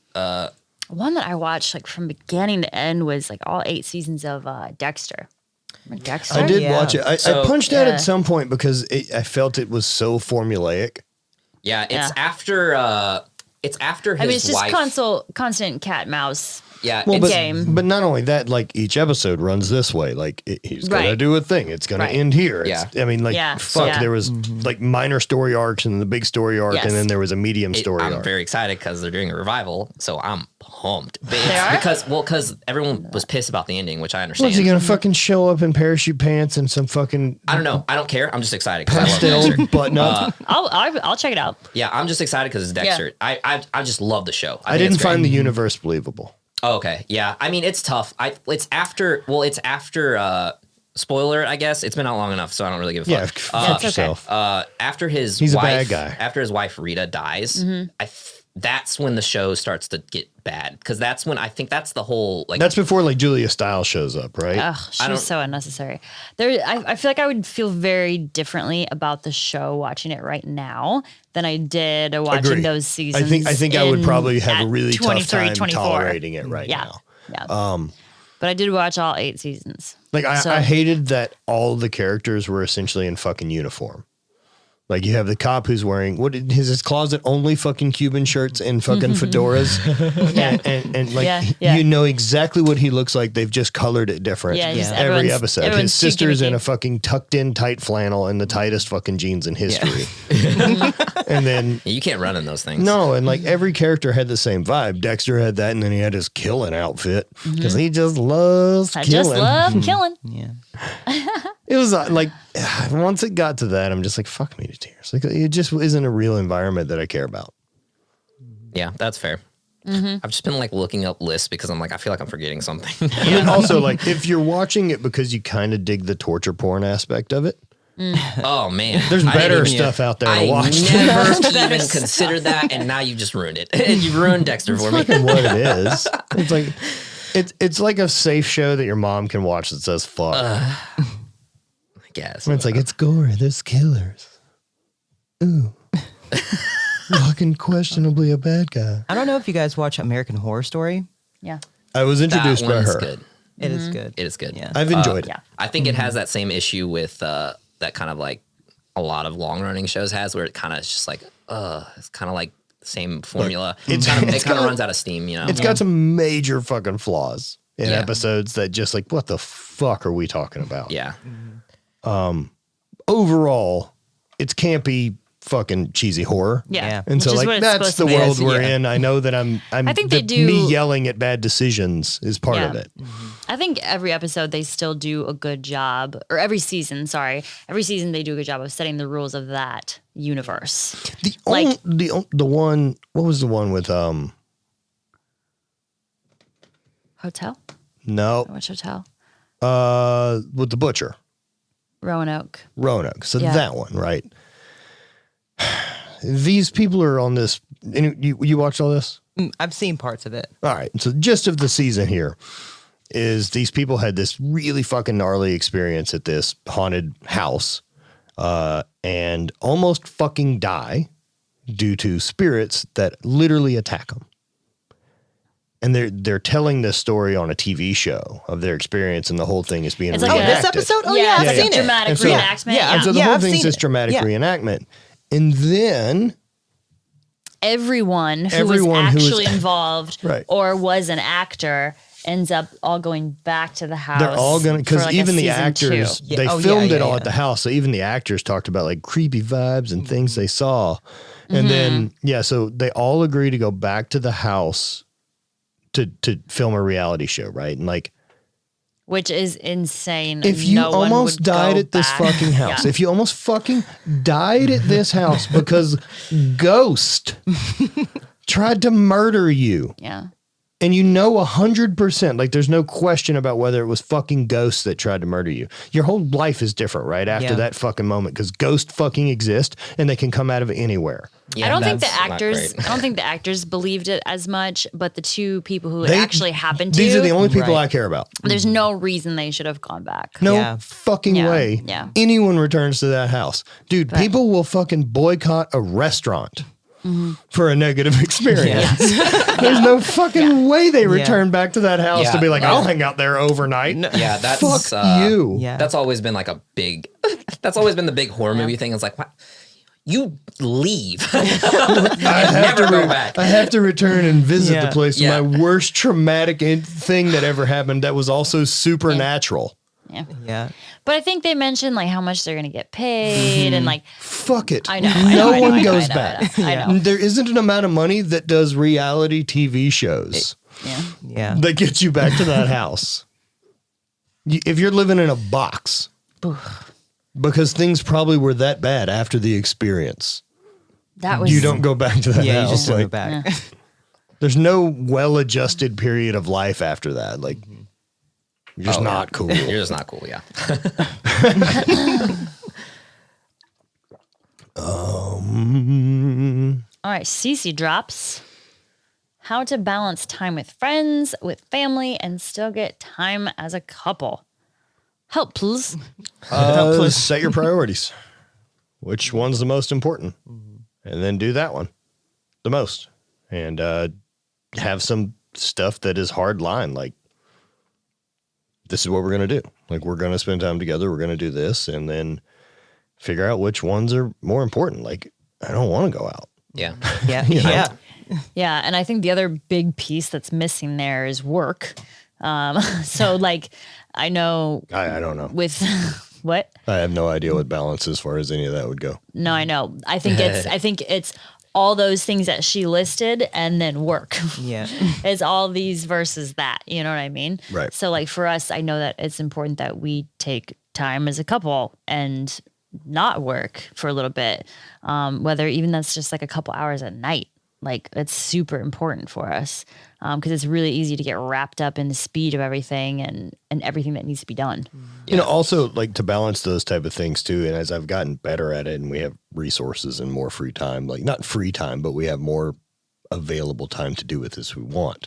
one that I watched like from beginning to end was like all 8 seasons of Dexter. Dexter? I did watch it. I punched out Yeah. at some point because I felt it was so formulaic. Yeah, it's after his I mean, it's just wife. constant cat mouse. Yeah, Well, game. but not only that, like each episode runs this way. Like he's gonna Right. do a thing. It's gonna end here. Yeah. I mean, like Yeah. fuck. Yeah. There was like minor story arcs and the big story arc, Yes. and then there was a medium story I'm arc. very excited because they're doing a revival, so I'm pumped. But They are? because everyone was pissed about the ending, which I understand. What's he gonna fucking show up in parachute pants and some fucking I don't know. I don't care. I'm just excited because I love pastel Dexter. button up? I'll check it out. Yeah, I'm just excited because it's Dexter. I just love the show. I didn't find the universe believable. Oh, okay. Yeah. I mean, it's tough. It's after spoiler, I guess. It's been out long enough, so I don't really give a Yeah, fuck. fuck okay. yourself. After his He's wife, a bad guy. After his wife Rita dies, that's when the show starts to get bad, because that's when I think that's the whole like. That's before like Julia Stiles shows up, right? Ugh, she was so unnecessary. I feel like I would feel very differently about the show watching it right now than I did watching Agree. those seasons. I think I would probably have a at really tough 23, time 24. tolerating it right now. Yeah. But I did watch all 8 seasons. Like So- I hated that all the characters were essentially in fucking uniform. Like you have the cop who's wearing is his closet only fucking Cuban shirts and fucking fedoras, and like you know exactly what he looks like. They've just colored it different. Yeah, just every everyone's- episode. everyone's His sister's in cheeky. a fucking tucked in tight flannel and the tightest fucking jeans in history. And then You can't run in those things. no, and like every character had the same vibe. Dexter had that, and then he had his killing outfit because he just loves I killing. just love killing. Yeah. It was like once it got to that, I'm just like, fuck me to tears. Like it just isn't a real environment that I care about. Yeah, that's fair. I've just been like looking up lists because I'm like, I feel like I'm forgetting something. And then also like if you're watching it because you kind of dig the torture porn aspect of it, Oh man, there's I didn't better even- stuff out there I to watch. never even considered that, and now you just ruined it. You ruined Dexter for me. Fucking what it is. It's like it's like a safe show that your mom can watch that says fuck. I guess. And it's like it's gore. There's killers. Ooh. fucking questionably a bad guy. I don't know if you guys watch American Horror Story. Yeah. I was introduced That by one is her. good. It is good. It is good. Yeah. I've enjoyed it. Yeah. I think it has that same issue with that kind of like a lot of long running shows has, where it kind of is just like, it's kind of like the same formula. it's It kind got- of runs out of steam, you know. It's got some major fucking flaws in Yeah. episodes that just like, what the fuck are we talking about? Yeah. Overall, it's campy, fucking cheesy horror. Yeah. Yeah. And Which so is like what it's that's supposed the to be. world we're Yeah. in. I know that I'm I think they that do- me yelling at bad decisions is part of Yeah. it. I think every episode they still do a good job, or every season they do a good job of setting the rules of that universe. The Like- the one, what was the one with Hotel? no Which hotel? with the butcher Roanoke. Roanoke. So Yeah. that one, right? These people are on this. And you watched all this? I've seen parts of it. All right. So the gist of the season here is these people had this really fucking gnarly experience at this haunted house and almost fucking die due to spirits that literally attack them. And they're telling this story on a TV show of their experience, and the whole thing is being It's Oh, like reenacted. this episode? Oh, yeah, yeah, I've it's seen like a it. dramatic And so- reenactment. Yeah, And so the Yeah, whole I've thing's seen this it. dramatic Yeah. reenactment. And then Everyone who Everyone who was is- actually involved Right. or was an actor ends up all going back to the house. they're all going to, because for like a even the season actors, two. Yeah. they Oh, yeah, filmed it yeah, all yeah. at the house. So even the actors talked about like creepy vibes and things they saw. And then, so they all agree to go back to the house to film a reality show, right? And like, Which is insane. if you No one almost would died go at this back. fucking house, Yeah. if you almost fucking died at this house because Ghost tried to murder you, Yeah. and you know 100%, like there's no question about whether it was fucking Ghost that tried to murder you. Your whole life is different, right? After Yeah. that fucking moment, because Ghost fucking exist and they can come out of anywhere. Yeah, I don't think the that's not actors. great. I don't think the actors believed it as much, but the two people who it They- actually happened to. These are the only people Right. I care about. There's no reason they should have gone back. No Yeah. fucking Yeah, way yeah. anyone returns to that house. Dude, people will fucking boycott a restaurant for a negative experience. There's no fucking way they return back to that house to Yeah, be like, no. I'll hang out there overnight. Yeah, that's Fuck you. Yeah. That's always been like a big. That's always been the big horror movie thing. It's like, what? You leave. I have never to go back. I have to return and visit Yeah. the place. Yeah. My worst traumatic thing that ever happened that was also supernatural. Yeah. Yeah. But I think they mentioned like how much they're going to get paid and like, Fuck it. I know. No I know, one I know, goes I know, back. I know. There isn't an amount of money that does reality TV shows Yeah. Yeah. that gets you back to that house. If you're living in a box, because things probably were that bad after the experience, That was. you don't go back to that Yeah, you house. just don't go Like, back. there's no well-adjusted period of life after that. Like, you're just not cool. You're just not cool. Yeah. All right. Cece drops. How to balance time with friends, with family, and still get time as a couple. Help, please. Set your priorities. Which one's the most important? And then do that one the most. And have some stuff that is hard line. Like, this is what we're going to do. Like, we're going to spend time together. We're going to do this. And then figure out which ones are more important. Like, I don't want to go out. Yeah. Yeah. Yeah. Yeah, and I think the other big piece that's missing there is work. So like, I know I don't know. with what? I have no idea what balance as far as any of that would go. No, I know. I think it's all those things that she listed and then work. Yeah. It's all these versus that. You know what I mean? Right. So like for us, I know that it's important that we take time as a couple and not work for a little bit. Whether even that's just like a couple hours at night. Like it's super important for us because it's really easy to get wrapped up in the speed of everything and everything that needs to be done. You know, also like to balance those type of things too. And as I've gotten better at it and we have resources and more free time, like not free time, but we have more available time to do with this we want.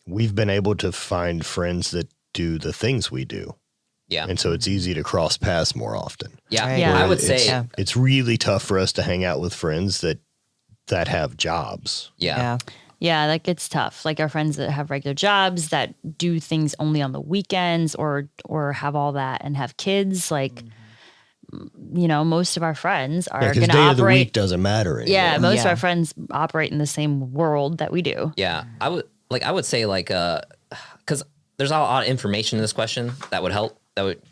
We've been able to find friends that do the things we do. Yeah. And so it's easy to cross paths more often. Yeah. Right. Yeah. I would It's- say, it's really tough for us to hang out with friends that have jobs. yeah. Yeah, like it's tough. Like our friends that have regular jobs that do things only on the weekends or have all that and have kids, like most of our friends are Because going to day of the week operate. doesn't matter anymore. Yeah, most of Yeah. our friends operate in the same world that we do. Yeah. I would say like, cause there's a lot of information in this question that would help,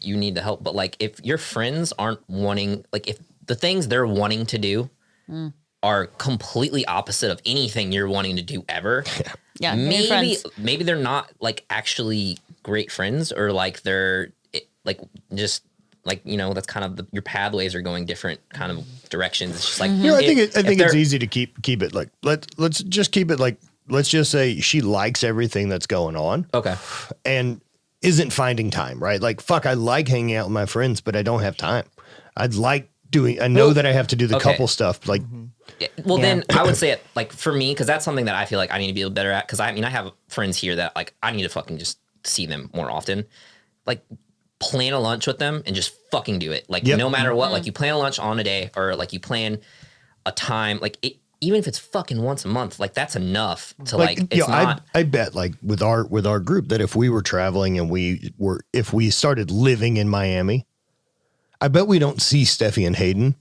you need to help. But like, if your friends aren't wanting, like if the things they're wanting to do are completely opposite of anything you're wanting to do ever, Yeah, new friends. maybe they're not like actually great friends, or like they're like just like, that's kind of your pathways are going different kind of directions. It's just like, I think if it's they're- easy to keep it like let's just keep it like, let's just say she likes everything that's going on Okay. and isn't finding time, right? Like, fuck, I like hanging out with my friends, but I don't have time. I know that I have to do the okay. couple stuff. Like, Yeah, well, Yeah. then I would say it like for me, because that's something that I feel like I need to be a little better at. Because I have friends here that like I need to fucking just see them more often. Like plan a lunch with them and just fucking do it. Like Yep. no matter what, like you plan a lunch on a day, or like you plan a time, like even if it's fucking once a month, like that's enough to like it's not. I bet like with our group that if we were traveling and if we started living in Miami, I bet we don't see Steffi and Hayden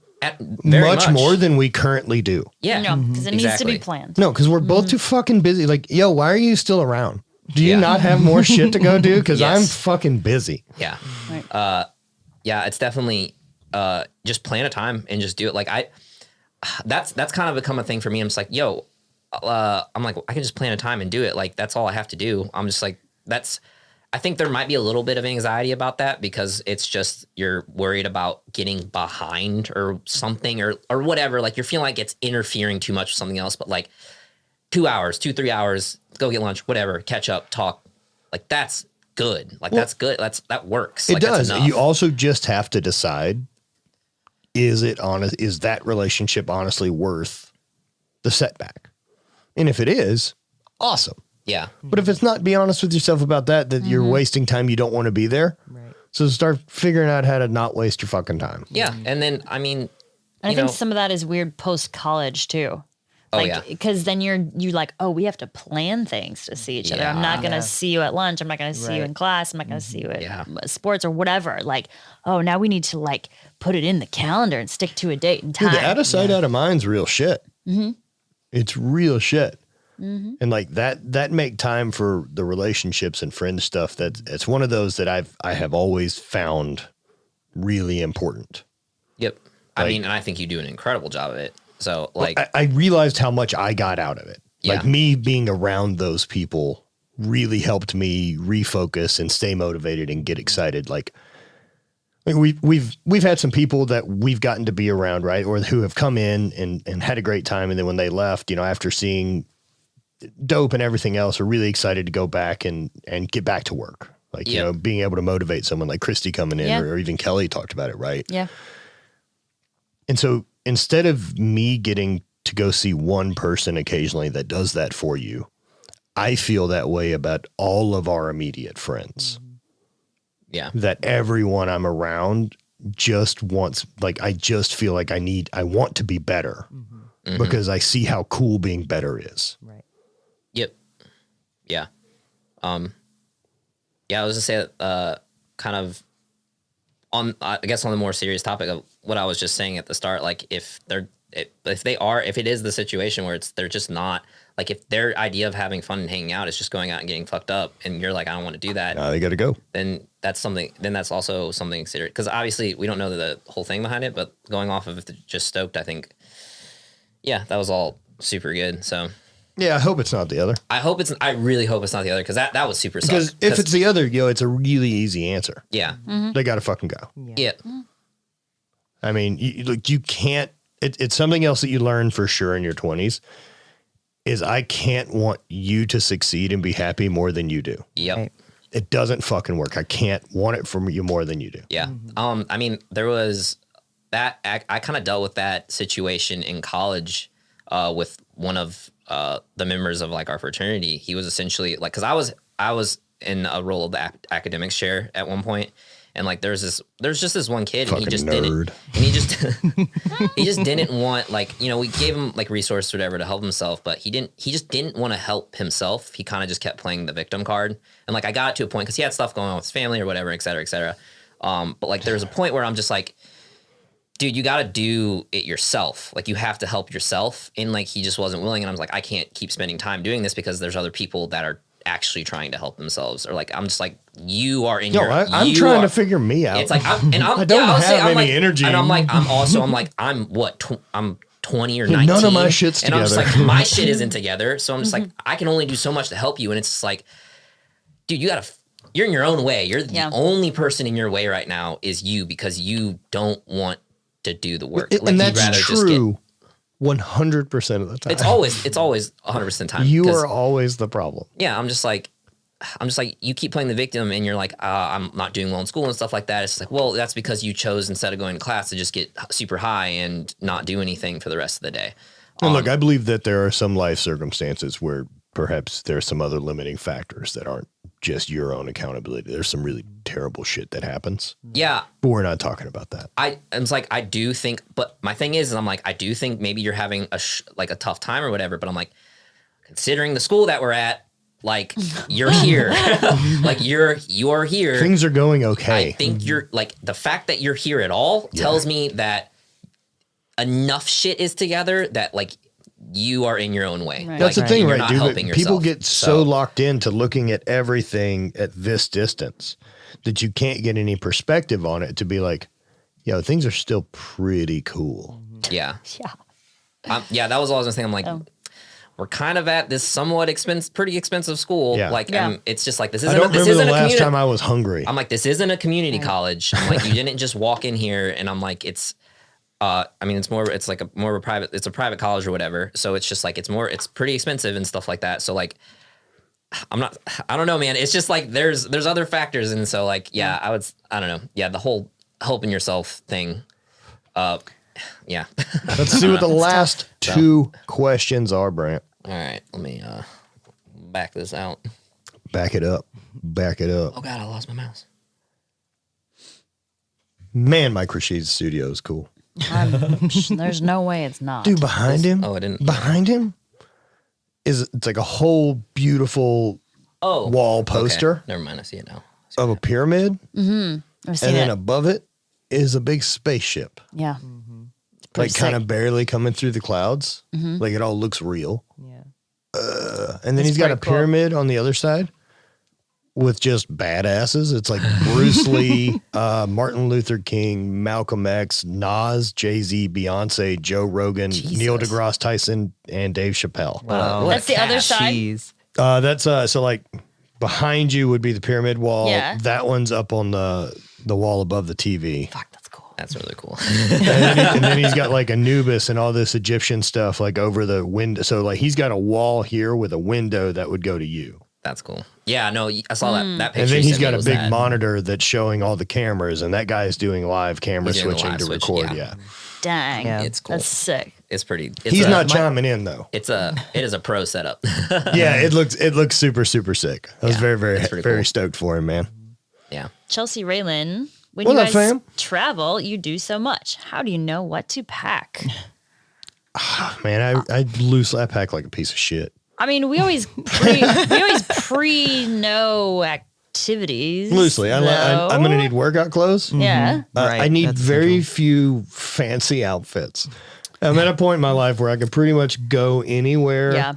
Very much more than we currently do. Yeah, No, because it needs to exactly. be planned. No, because we're both too fucking busy. Like, yo, why are you still around? Do you Yeah. not have more shit to go do? Because Yes. I'm fucking busy. Yeah. Right. Yeah, it's definitely just plan a time and just do it. Like that's kind of become a thing for me. I'm just like, yo, I'm like, I can just plan a time and do it. Like that's all I have to do. I'm just like, I think there might be a little bit of anxiety about that, because it's just, you're worried about getting behind or something or whatever. Like you're feeling like it's interfering too much with something else, but like 3 hours, go get lunch, whatever, catch up, talk. Like that's good. Like that's good. That works. It Like, that's does. enough. You also just have to decide, is that relationship honestly worth the setback? And if it is, awesome. Yeah. But if it's not, be honest with yourself about that you're wasting time. You don't want to be there. Right. So start figuring out how to not waste your fucking time. Yeah. And then, I mean, And I you think know- some of that is weird post college too. Oh, Like, yeah. because then you're like, oh, we have to plan things to see each other. I'm not going to Yeah. see you at lunch. I'm not going to see you Right. in class. I'm not going to see you at Yeah. sports or whatever. Like, oh, now we need to like put it in the calendar and stick to a date and Dude, time. the out of sight, out of mind's real shit. It's real shit. And like that make time for the relationships and friend stuff. It's one of those that I have always found really important. Yep. I mean, and I think you do an incredible job of it. So like, I realized how much I got out of it. Like Yeah. me being around those people really helped me refocus and stay motivated and get excited. Like we've had some people that we've gotten to be around, right? Or who have come in and had a great time. And then when they left, after seeing dope and everything else, are really excited to go back and get back to work. Like, Yep. being able to motivate someone like Christy coming in, Yeah. or even Kelly talked about it, right? Yeah. And so instead of me getting to go see one person occasionally that does that for you, I feel that way about all of our immediate friends. yeah. That everyone I'm around just wants, like, I just feel like I want to be better because I see how cool being better is. Right. Yep. Yeah. Yeah, I was just say kind of on, I guess on the more serious topic of what I was just saying at the start, like if it is the situation where they're just not, like if their idea of having fun and hanging out is just going out and getting fucked up and you're like, I don't want to do that, Now they got to go. then that's also something serious. Because obviously we don't know the whole thing behind it, but going off of just stoked, I think, yeah, that was all super good. So Yeah, I hope it's not the other. I really hope it's not the other, because that was super sus. Because if it's the other, it's a really easy answer. yeah, They got to fucking go. yeah, I mean, you can't, it's something else that you learn for sure in your 20s is I can't want you to succeed and be happy more than you do. yep. Right. It doesn't fucking work. I can't want it from you more than you do. Yeah. I mean, there was that, I kind of dealt with that situation in college with one of the members of like our fraternity. He was essentially like, cause I was in a role of the academics chair at one point, And like there's just this one kid, and he Fucking just nerd. he just didn't want, like, you know, we gave him like resources or whatever to help himself, but he just didn't want to help himself. He kind of just kept playing the victim card. And like I got to a point because he had stuff going on with his family or whatever, et cetera, et cetera. But like there's a point where I'm just like, dude, you got to do it yourself. Like you have to help yourself. And like he just wasn't willing. And I was like, I can't keep spending time doing this because there's other people that are actually trying to help themselves. Or like I'm just like, you are in your. I'm trying to figure me out. It's like I don't have any energy. And I'm like I'm what I'm 20 or 19. None of my shit's and together. I'm just like, my shit isn't together. So I'm just like, I can only do so much to help you. And it's just like, dude, you're in your own way. You're the only person in your way right now is you, because you don't want to do the work. Like, and that's true 100% of the time. It's always 100% time. You are always the problem. Yeah, I'm just like, you keep playing the victim and you're like, I'm not doing well in school and stuff like that. It's like, well, that's because you chose, instead of going to class, to just get super high and not do anything for the rest of the day. And look, I believe that there are some life circumstances where perhaps there are some other limiting factors that aren't just your own accountability. There's some really terrible shit that happens. Yeah. But we're not talking about that. I do think, but my thing is I'm like, I do think maybe you're having a tough time or whatever, but I'm like, considering the school that we're at, like you're here, like you're here. Things are going okay. I think you're like, the fact that you're here at all tells me that enough shit is together that like you are in your own way. Right. That's like, the thing, you're right, not dude? helping People yourself. get so locked into looking at everything at this distance that you can't get any perspective on it to be like, yo, things are still pretty cool. Yeah. Yeah. Yeah, that was all I was saying. I'm like, we're kind of at this somewhat pretty expensive school. Yeah. Like, it's just like, this I isn't, don't this remember isn't the a last community. time I was hungry. I'm like, this isn't a community college. I'm like, you didn't just walk in here. And I'm like, it's a private college or whatever. So it's just like, it's pretty expensive and stuff like that. So like, I don't know, man. It's just like, there's other factors. And so like, I don't know. Yeah. The whole helping yourself thing. Yeah. Let's see what the last two questions are, Brant. All right. Let me, back this out. Back it up. Back it up. Oh God, I lost my mouse. Man, my Crochet studio is cool. There's no way it's not. Dude, behind him. Oh, I didn't. Behind him it's like a whole beautiful wall poster Okay. Never mind. I see it now. of a pyramid. I've seen And then it. above it is a big spaceship. Yeah. Like sick. kind of barely coming through the clouds. Like it all looks real. Yeah. And then he's got a pyramid on the other side with just badasses. It's like Bruce Lee, Martin Luther King, Malcolm X, Nas, Jay-Z, Beyonce, Joe Rogan, Neil deGrasse Tyson, and Dave Chappelle. Wow. What That's the other side. Jeez. That's so like behind you would be the pyramid wall. Yeah. That one's up on the wall above the TV. Fuck, that's cool. That's really cool. And then he's got like Anubis and all this Egyptian stuff like over the window. So like he's got a wall here with a window that would go to you. That's cool. Yeah, no, I saw that picture. And then you he's sent me got a was big that. monitor that's showing all the cameras, and that guy is doing live camera He's doing the switching live to switch, record. yeah. Yeah. Dang. Yeah. It's cool. That's sick. It's pretty. He's not chiming in though. It is a pro setup. Yeah, it looks super, super sick. I was Yeah, very, very, that's pretty very cool. stoked for him, man. Yeah. Chelsea Raylan, when What you up, guys fam? travel, you do so much. How do you know what to pack? Man, I loosely pack like a piece of shit. I mean, we always pre know activities. Loosely. I'm going to though. need workout clothes. Yeah. Right, I need that's very central. few fancy outfits. I'm at a point in my life where I can pretty much go anywhere Yeah.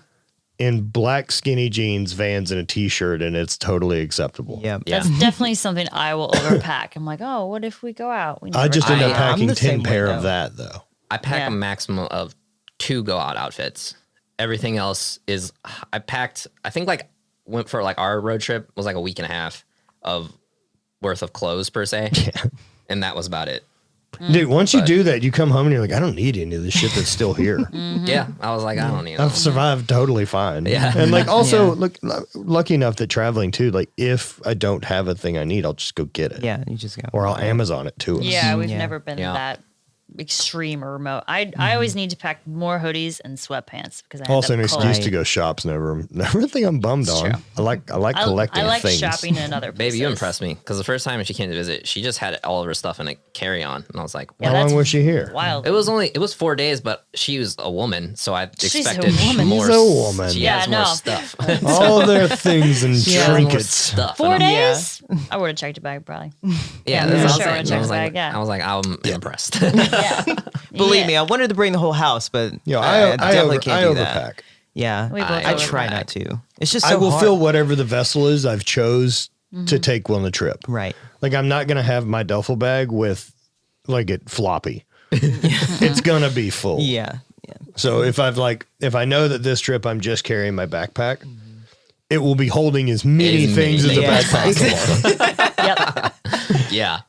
in black skinny jeans, Vans, and a t-shirt, and it's totally acceptable. Yep. Yeah. That's definitely something I will overpack. I'm like, oh, what if we go out? We I just never end up know. I'm packing the 10 same way, pair of though. that, though. I pack Yeah. a maximum of 2 go out outfits. Everything else is I packed. I think like went for like our road trip was like a week and a half of worth of clothes per se, and that was about it. Dude, once you do that, you come home and you're like, I don't need any of this shit that's still here. Yeah, I was like, I don't need. I've survived totally fine. Yeah. And like also Yeah. look lucky enough that traveling too, like if I don't have a thing I need, I'll just go get it. Yeah, you just go. Or I'll Amazon it to us. Yeah, we've Yeah. never been Yeah. that extreme or remote. I always need to pack more hoodies and sweatpants because I Also, end an up cold. excuse to go shops. Never think I'm bummed on. true. I like collecting I like things. shopping in other places. Baby, you impressed me because the first time she came to visit, she just had all of her stuff in a carry-on, and I was like, Yeah, How "What?" long that's was she here? Wild. It was 4 days, but she was a woman, so I She's a expected woman. more. She's a woman. She Yeah, has no. more stuff. All their things and She has more trinkets. stuff. 4 and I'm- days? I would have checked a bag probably. Yeah, Yeah, that's for what sure, I'm check saying. I was the like, bag, yeah. I was like, I'm impressed. Yeah. Believe Yeah. me, I wanted to bring the whole house, but You know, I I definitely can't do overpack. that. Yeah, We both I overpack. try not to. It's just I so will hard. fill whatever the vessel is I've chose Mm-hmm. to take on the trip. Right. Like I'm not gonna have my duffel bag with like it floppy. It's gonna be full. Yeah. Yeah. So if I know that this trip I'm just carrying my backpack, it will be holding as many As things many as the things. bag possible. Yep. Yeah,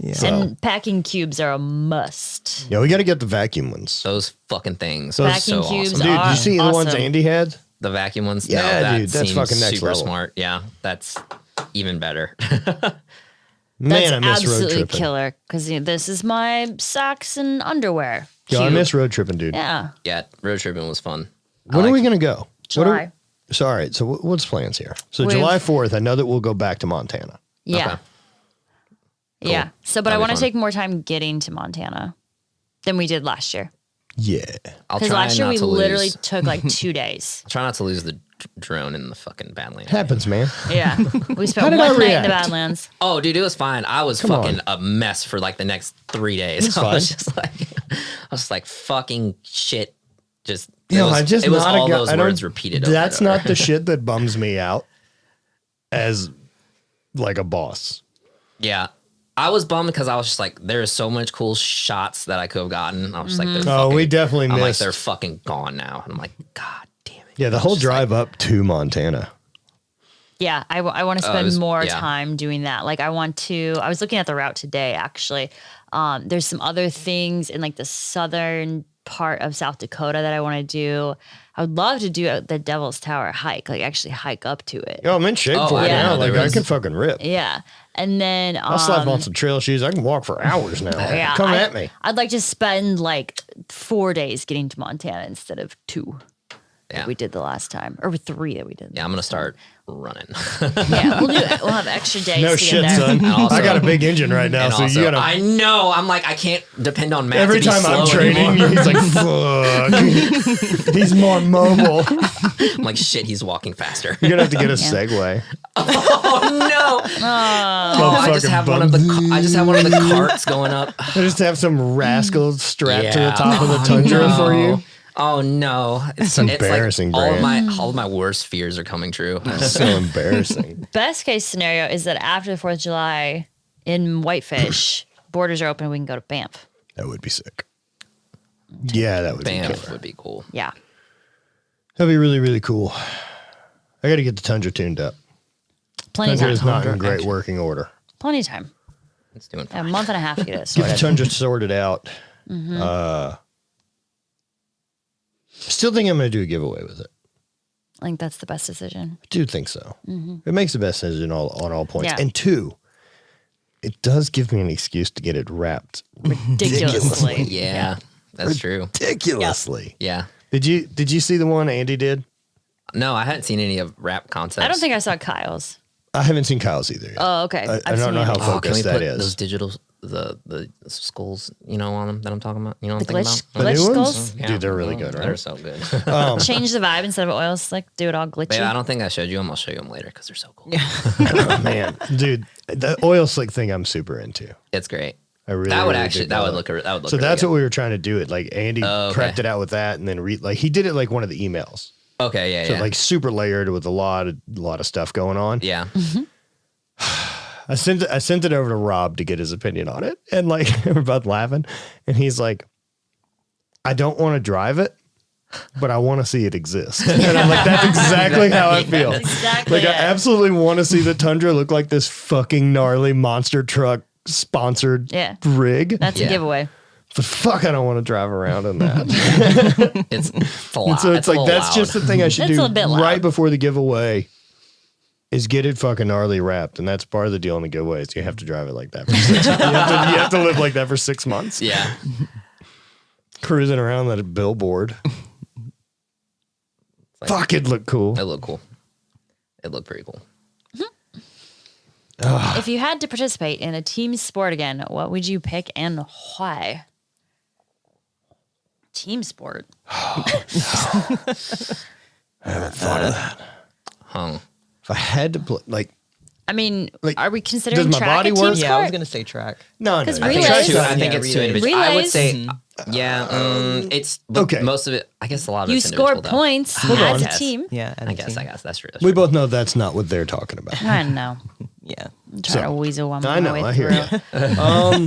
Yeah. And packing cubes are a must. Yeah, we got to get the vacuum ones. those fucking things. Those- are so Packing cubes awesome. Dude, did you see the ones awesome. Andy had? The vacuum ones. Yeah, no, that dude, that's seems fucking next super level. smart. Yeah, that's even better. Man, That's I miss road absolutely tripping. killer because this is my socks and underwear. Yo, I Cube. miss road tripping, dude. Yeah. Yeah, road tripping was fun. When are we gonna go? What are July. we- so all right. So what's plans here? So We've- July 4th. I know that we'll go back to Montana. Yeah. Okay. Yeah. Cool. So, but I That'll be want to fun. take more time getting to Montana than we did last year. Yeah. I'll Because try last year not we to literally lose. took like 2 days. Try not to lose the drone in the fucking Badlands. Happens, man. Yeah. We How spent did I one night in react? the Badlands. Oh, dude, it was fine. I was Come fucking on. a mess for like the next 3 days. It's I was fine. just like, I was like, fucking shit. Just, You know, it was, I just it was not a all guy- those I don't- words repeated. over That's and over. not the shit that bums me out as like a boss. Yeah. I was bummed because I was just like, there's so much cool shots that I could have gotten. I was just like, they're Oh, fucking, we definitely I'm like, missed. they're fucking gone now. And I'm like, God damn it. Yeah, the whole drive up to Montana. Yeah. I want to Oh, it spend was- more yeah. time doing that. Like, I was looking at the route today, actually. There's some other things in like the southern part of South Dakota that I want to do. I would love to do the Devil's Tower hike, like actually hike up to it. Yo, I'm in shape Oh, for I it didn't now. know there Like I was- can fucking rip. Yeah. And then I'll slap on some trail shoes. I can walk for hours now. yeah, Come at me. I'd like to spend like 4 days getting to Montana instead of 2 Yeah. that we did the last time, or 3 that we did. Yeah, I'm going to start running. Yeah, we'll do it. We'll have extra days. No to shit, get there. son. And also- I got a big engine right now, And so also, you gotta. I know. I'm like, I can't depend on Matt Every to be time I'm slow training, anymore. he's like, "Fuck." He's more mobile. I'm like, shit, he's walking faster. You're gonna have to get a Segway. Oh no! Oh, I just have one of the carts going up. I just have some rascal strapped to the Yeah. top of the Oh, Tundra no. for you. Oh no! It's embarrassing, Like Brand. all of my worst fears are coming true. So embarrassing. Best case scenario is that after the 4th of July in Whitefish, borders are open. We can go to Banff. That would be sick. Yeah, that would be Banff killer. would be cool. Yeah, That'd be really, really cool. I got to get the Tundra tuned up. plenty of Tundra time. is not in great working order. Plenty of time. It's doing A fine. month and a half to get it Get the sorted. Tundra sorted out. Mm-hmm. Still think I'm going to do a giveaway with it. I think that's the best decision. I do think so. It makes the best decision on all points. Mm-hmm. Yeah. And 2, it does give me an excuse to get it wrapped Ridiculously. Yeah, that's true. ridiculously. Yeah. Did you see the one Andy did? No, I hadn't seen any of rap concepts. I don't think I saw Kyle's. I haven't seen Kyle's either yet. Oh, okay. I I've don't seen know how Andy's. Oh, can we focused that put is. those digital the skulls, on them that I'm talking about? You know what The I'm glitch, thinking The glitch new ones? skulls. about? Dude, they're really good, right? They're so good. Change the vibe instead of oil slick. Do it all glitchy. Babe, I don't think I showed you them. I'll show you them later because they're so cool. Oh, man, dude, the oil slick thing I'm super into. It's great. I really That would really actually dig that would up. look So really that's good. what we were trying to do. It like Andy Oh, okay. prepped it out with that, and then he did it like one of the emails. Okay, yeah, So yeah. like super layered with a lot of stuff going on. yeah. I sent it over to Rob to get his opinion on it, and like we're both laughing, and he's like, "I don't want to drive it, but I want to see it exist." And I'm like, "That's exactly how I feel. Exactly. Like I it. absolutely want to see the Tundra look like this fucking gnarly monster truck sponsored Yeah. rig, That's Yeah. a giveaway. but fuck, I don't want to drive around in that." It's a lot. And so it's a like little that's loud. just the thing I should It's do a bit loud. right before the giveaway. is get it fucking gnarly wrapped, and that's part of the deal in the good ways. You have to drive it like that. For 6 months. You have to live like that for 6 months. Yeah. Cruising around that billboard. Like, Fuck, it looked cool. It looked cool. It looked pretty cool. If you had to participate in a team sport again, what would you pick and why? Team sport. I haven't thought of that. Huh. If I had to play, like, I mean, Like, are we considering does my track body a team work? sport? Yeah, I was gonna say track. no. 'Cause I think Relays? it's too. I think Yeah, it's too relays. individual. I would Relays? say, it's but Okay. Most of it. I guess a lot of You it's score individual, though. points Hold as on. a team. Yeah, I guess that's true. That's We true. both know that's not what they're talking about. I know. Yeah. I'm trying to weasel one I know. way I hear through. you.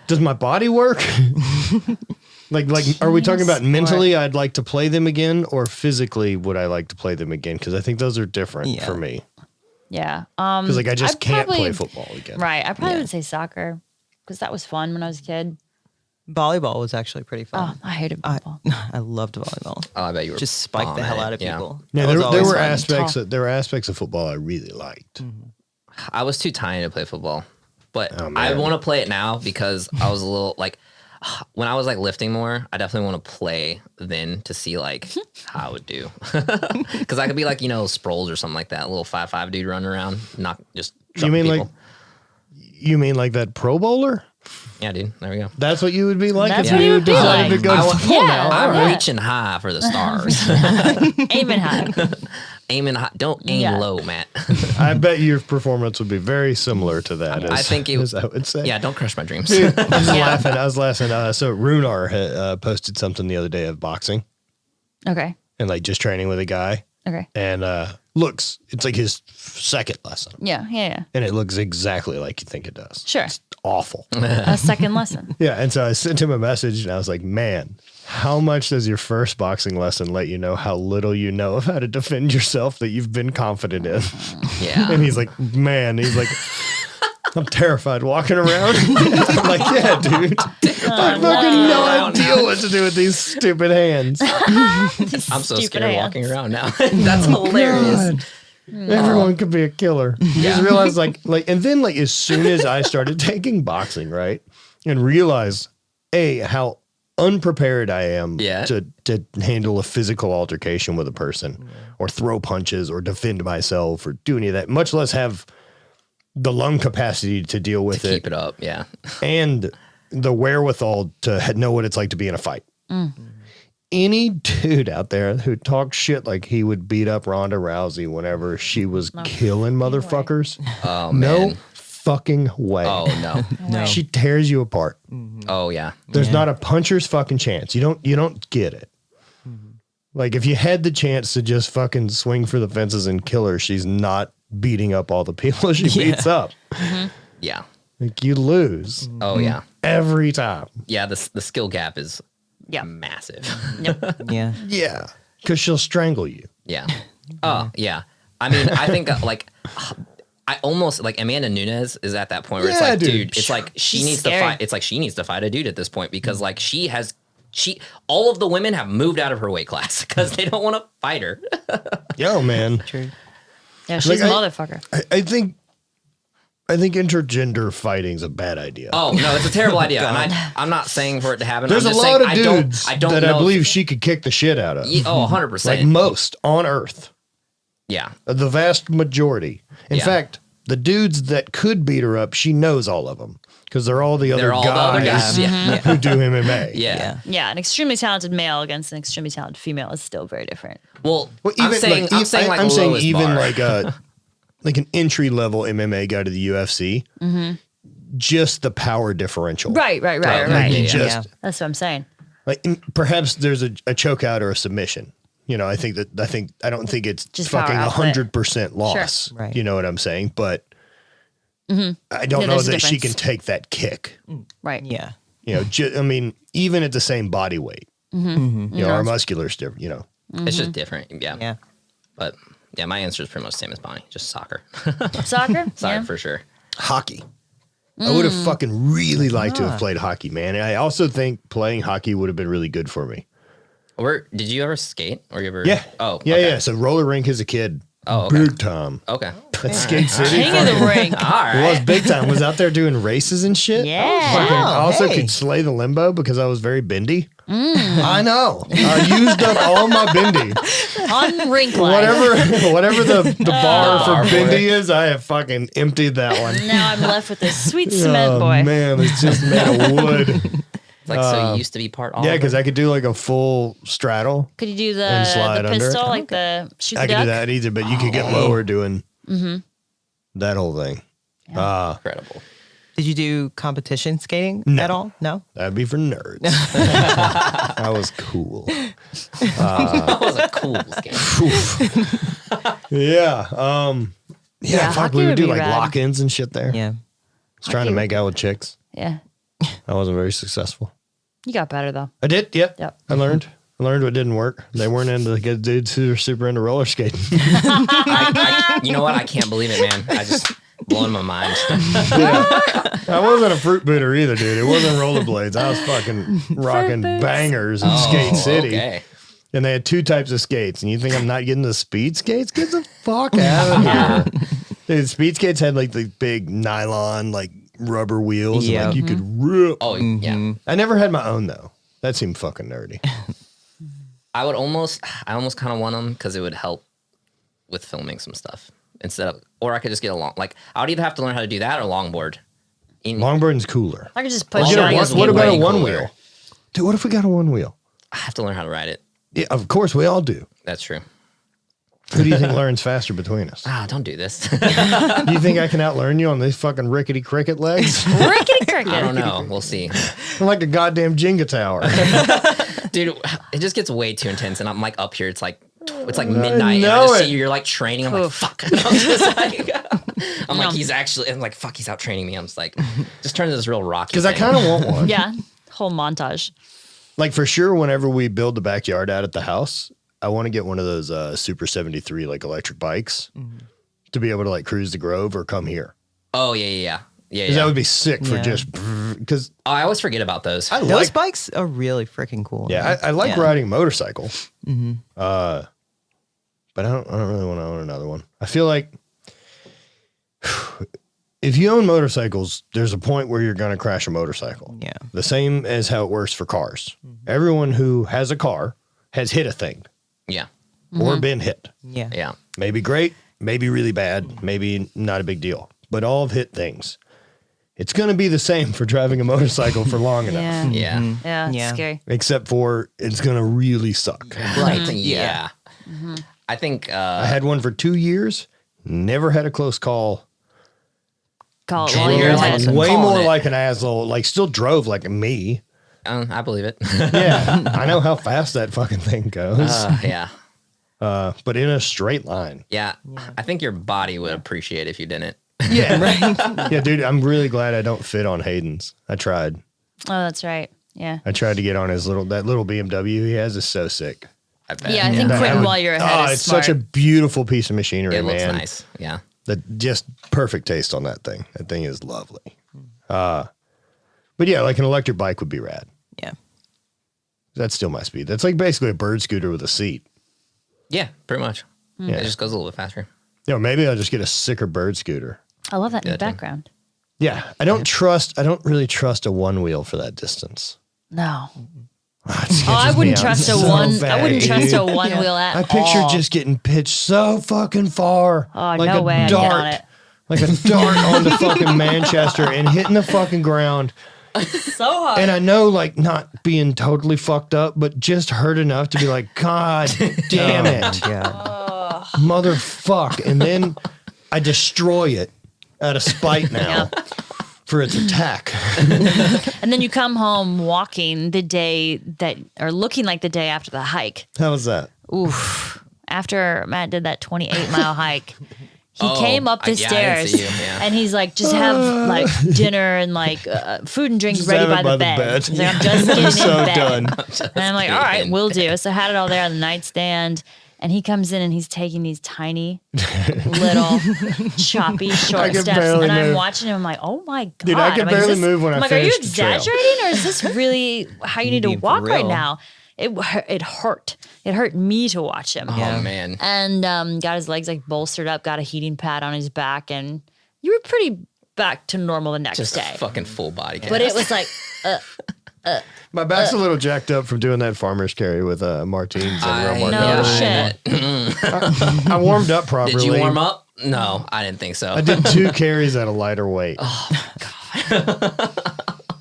Does my body work? like, are we talking about mentally? I'd like to play them again, or physically would I like to play them again? Because I think those are different Yeah. for me. Yeah. Because like I just I'd can't probably- play football again. Right. I probably would say soccer because that was fun when I was a kid. Volleyball was actually pretty Oh, fun. I hated I, volleyball. I loved volleyball. Oh, I bet you were Just spike the bombing hell it. out of Yeah. people. Yeah, That was there always were fun. aspects. Tough. There were aspects of football I really liked. I was too tiny to play football, but Oh, I man. want to play it now because I was a little like when I was like lifting more. I definitely want to play then to see like how I would do because I could be like Sproles or something like that, a little 5'5" dude running around, not just. You mean people. you mean like that Pro Bowler? Yeah, dude. There we go. That's what you would be like That's if what you you would be decided like. to go to I want- football Yeah. now. I'm right. reaching high for the stars, Aiming high. aiming high. Don't aim Yeah. low, Matt. I bet your performance would be very similar to that. I think it- as I would say. Yeah, don't crush my dreams. Dude, I was laughing. So Runar had, posted something the other day of boxing Okay. and like just training with a guy, Okay. and it's like his second lesson, Yeah. Yeah. and it looks exactly like you think it does. Sure. It's awful. A second lesson. Yeah, and so I sent him a message, and I was like, "Man, how much does your first boxing lesson let you know how little you know of how to defend yourself that you've been confident in?" Yeah. And he's like, "Man," he's like, "I'm terrified walking around." I'm like, "Yeah, dude, I fucking no idea what to do with these stupid hands." I'm so Stupid scared hands. walking around now. That's hilarious. God. Everyone could be a killer. You just realize and then as soon as I started taking boxing, right, and realized how unprepared I am to handle a physical altercation with a person or throw punches or defend myself or do any of that, much less have the lung capacity to deal with Keep it up. Yeah. and the wherewithal to know what it's like to be in a fight. Any dude out there who talks shit like he would beat up Ronda Rousey whenever she was killing motherfuckers, Oh, no man. fucking way. Oh, no. No. She tears you apart. Oh, yeah. There's not a puncher's fucking chance. You don't get it. Like if you had the chance to just fucking swing for the fences and kill her, she's not beating up all the people she beats up. Yeah. Like you lose Oh, yeah. every time. Yeah. The skill gap is Yeah. massive. Yeah. Yeah. Because she'll strangle you. Yeah. Oh, yeah. I mean, I think I almost like Amanda Nunes is at that point where it's Yeah, like, dude. dude, it's like she She's needs scary. to fight. It's like she needs to fight a dude at this point because like all of the women have moved out of her weight class because they don't want to fight her. Yo, man. True. Yeah. She's Like, a motherfucker. I think intergender fighting's a bad idea. Oh no, it's a terrible idea, and I'm not saying for it to happen. There's I'm a just lot saying, of dudes I don't that know I believe she could kick the shit out of. 100%. Like most on Earth. Yeah. The vast majority. In Yeah. fact, the dudes that could beat her up, she knows all of them because they're all the other They're all the other guys guys. Yeah. who do MMA. Yeah. Yeah. An extremely talented male against an extremely talented female is still very different. Well, Well, I'm saying lowest even bar. like an entry level MMA guy to the UFC. Just the power differential. Right. Like, Yeah. just That's what I'm saying. like perhaps there's a choke out or a submission. I don't think it's Just fucking power output. 100% loss. Sure. Right. You know what I'm saying? But I don't Yeah, know there's a that she difference. can take that kick. Right. Yeah. Even at the same body weight, our muscular's different, it's just different. Yeah. Yeah. But yeah, my answer is pretty much the same as Bonnie. Just soccer. Soccer? Soccer Yeah. for sure. hockey. I would have fucking really liked to have played hockey, man. And I also think playing hockey would have been really good for me. Did you ever skate or you ever? Yeah. Oh. Yeah, okay. yeah. So roller rink as a kid. Oh, okay. Big time. Okay. at Skate City. King of the rink. All right. It was big time. Was out there doing races and shit. Yeah. Fucking- I also hey. could slay the limbo because I was very bendy. I know. I used up all my bendy. On rink life. Whatever the bar Bar for for bendy is, I have fucking emptied that one. Now I'm left with this sweet cement Oh boy. man, it's just made of wood. Like, so you used to be part all Yeah, of because it? I could do like a full straddle. Could you do And slide the under it. pistol, like the shoot the I could duck? do that either, but you could get lower doing that whole thing. Incredible. Did you do competition skating No. at all? No. That'd be for nerds. I was cool. That was a cool game. Yeah. Yeah, fuck, hockey we would would do be like rad. lock-ins and shit there. Yeah. I was trying to make out with chicks. Yeah. I wasn't very successful. You got better though. I did, yep. Yep. I learned what didn't work. They weren't into the good dudes who are super into roller skating. You know what? I can't believe it, man. I just blowing my mind. I wasn't a fruit booter either, dude. It wasn't rollerblades. I was fucking rocking boots. bangers in Skate City. Okay. And they had two types of skates. And you think I'm not getting the speed skates? Get the fuck out of here. Dude, speed skates had like the big nylon, like rubber wheels. And Yeah. like you could rip. Oh, yeah. I never had my own though. That seemed fucking nerdy. I almost kind of want them because it would help with filming some stuff instead of, or I could just get a long, like I would either have to learn how to do that or longboard. Longboarding's cooler. I could just Or push get it a on one- your what skateboard. about a way one cooler. wheel? Dude, what if we got a one wheel? I have to learn how to ride it. Yeah, of course, we all do. That's true. Who do you think learns faster between us? Don't do this. Do you think I can outlearn you on these fucking rickety cricket legs? Rickety cricket. I don't know. We'll see. I'm like a goddamn Jenga tower. Dude, it just gets way too intense. And I'm like up here. It's like midnight. And I know just it. see you're like training. I'm like, Oof. fuck. And I'm just like, I'm No. like, he's actually, I'm like, fuck, he's out training me. I'm just like, just turn to this real rocky. Because I thing. kind of want one. Yeah. Whole montage. Like for sure, whenever we build the backyard out at the house, I want to get one of those Super 73 like electric bikes to be able to like cruise the Grove or come here. Oh, yeah. Because that would be sick for Yeah. just because Oh, I always forget about those. I Those like bikes are really freaking cool. I like Yeah. riding a motorcycle. But I don't really want to own another one. I feel like if you own motorcycles, there's a point where you're going to crash a motorcycle. Yeah. The same as how it works for cars. Everyone who has a car has hit a thing Yeah. or been hit. Yeah. Yeah. Maybe great, maybe really bad, maybe not a big deal, but all have hit things. It's going to be the same for driving a motorcycle for long enough, Yeah. Yeah. Yeah. It's Yeah. scary. except for it's going to really suck. Right. Yeah. I think I had one for 2 years, never had a close call. Call it Drove while you're like ahead. a- Way calling more it. like an asshole, like still drove like me. I believe it. Yeah, I know how fast that fucking thing goes. Yeah. But in a straight line. Yeah. I think your body would appreciate if you didn't. Yeah, right. Yeah, dude, I'm really glad I don't fit on Hayden's. I tried. Oh, that's right. Yeah. I tried to get on his little BMW he has is so sick. I bet. Yeah, I think That quitting would- while you're ahead is it's smart. such a beautiful piece of machinery, It looks man. nice. Yeah. That just perfect taste on that thing. That thing is lovely. But yeah, like an electric bike would be rad. Yeah. That's still my speed. That's like basically a bird scooter with a seat. Yeah, pretty much. Yeah. It just goes a little bit faster. You know, maybe I'll just get a sicker bird scooter. I love that in the Gotcha. background. Yeah, I don't really trust a one wheel for that distance. No. It Oh, I sketches me wouldn't out trust a so one. bad, I wouldn't trust a dude. one wheel at I picture all. just getting pitched so fucking far. Oh, like no a way I'd dart, get on it. Like a dart onto fucking Manchester and hitting the fucking ground. So hard. And I know, like, not being totally fucked up, but just hurt enough to be like, God damn it, Yeah. motherfuck. And then I destroy it out of spite now for its attack. And then you come home walking the day that, or looking like the day after the hike. How was that? Oof. After Matt did that 28-mile hike, he Oh, came up the yeah, I didn't stairs see you, yeah. and he's like, just have like dinner and like food and drink Just ready have it by the bed. He's like, I'm just getting So in bed. done. And I'm like, all right, getting we'll do. So I had it all there on the nightstand. And he comes in and he's taking these tiny, little, choppy, short I can steps. barely And I'm move. watching him. I'm like, oh my God. Dude, I can I'm like, barely is this- move when I I'm like, are you finish the trail. exaggerating or is this really how you need to being for walk right real. now? it hurt. It hurt me to watch him. Oh man. And got his legs like bolstered up, got a heating pad on his back, and you were pretty back to normal the next Just day. a fucking full body cast. But it was like, My back's a little jacked up from doing that farmer's carry with Martins and real no margaritas. shit. I warmed up properly. Did you warm up? No, I didn't think so. I did 2 carries at a lighter weight. Oh, God.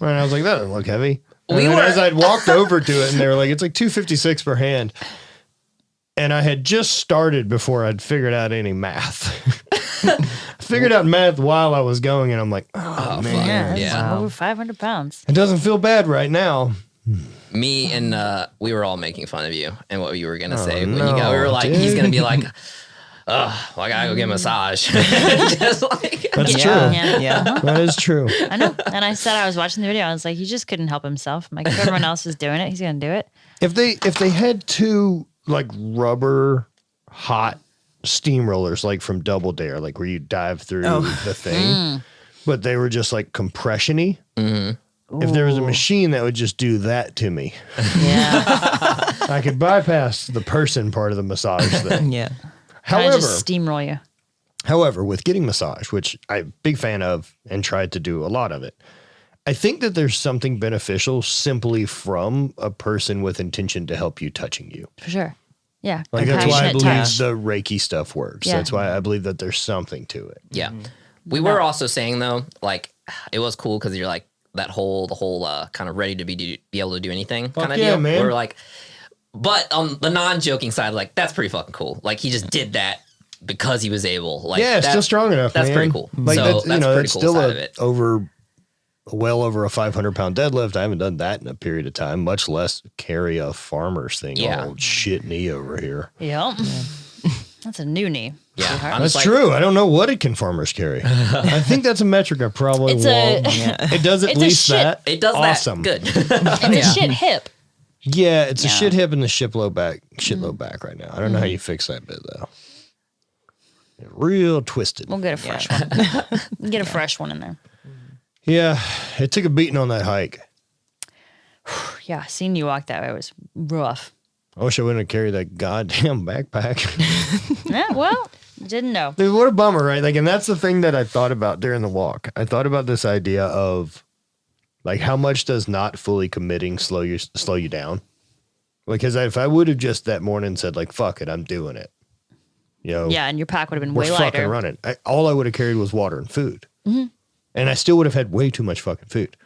And I was like, that doesn't look heavy. And then as I'd walked over to it, and they were like, it's like 256 per hand. And I had just started before I'd figured out any math. I figured out math while I was going, and I'm like, oh man. Yeah, that's Yeah. over 500 pounds. It doesn't feel bad right now. Me and we were all making fun of you and what you were gonna say when no, you got. We were like, dude. he's gonna be like, well, I gotta go get a massage. Just like, That's Yeah. true. Yeah. Yeah. That is true. I know. And I said I was watching the video. I was like, he just couldn't help himself. I'm like, if everyone else is doing it, he's going to do it. If they had 2 like rubber hot steamrollers like from Double Dare, like where you dive through the thing, but they were just like compression-y. If there was a machine that would just do that to me, Yeah. I could bypass the person part of the massage thing. Yeah. Kind of However, just steamroll you. with getting massage, which I'm a big fan of and tried to do a lot of it, I think that there's something beneficial simply from a person with intention to help you touching you. For sure. Yeah. Like that's why I Compassionate believe touch. the Reiki stuff works. Yeah. That's why I believe that there's something to it. yeah. We were also saying though, like it was cool because you're like the whole kind of ready to be able to do anything kind of yeah, deal. man. We're like, but on the non-joking side, like that's pretty fucking cool. Like he just did that because he was able. Like Yeah, it's that- still strong enough. That's man. pretty cool. Like So that's, that's that's pretty cool still side of it. well over a 500-pound deadlift. I haven't done that in a period of time, much less carry a farmer's thing. Yeah. Old shit knee over here. Yep. That's a new knee. Yeah, sweetheart. I'm That's just like, true. I don't know what it can farmers carry. I think that's a metric I probably It's won't. a It does at it's a least shit- that. It does awesome. that. Good. it's a shit hip. Yeah, it's a Yeah. shit hip and the shit low back right now. I don't know how you fix that bit though. Real twisted. We'll get a fresh one. Get a fresh one in there. Yeah, it took a beating on that hike. Yeah, seeing you walk that way was rough. I wish I wouldn't have carried that goddamn backpack. Yeah, well, didn't know. Dude, what a bummer, right? Like, and that's the thing that I thought about during the walk. I thought about this idea of like how much does not fully committing slow you down? Because if I would have just that morning said like, fuck it, I'm doing it. You know, Yeah, and your pack would have been we're way fucking lighter. running. All I would have carried was water and food. And I still would have had way too much fucking food.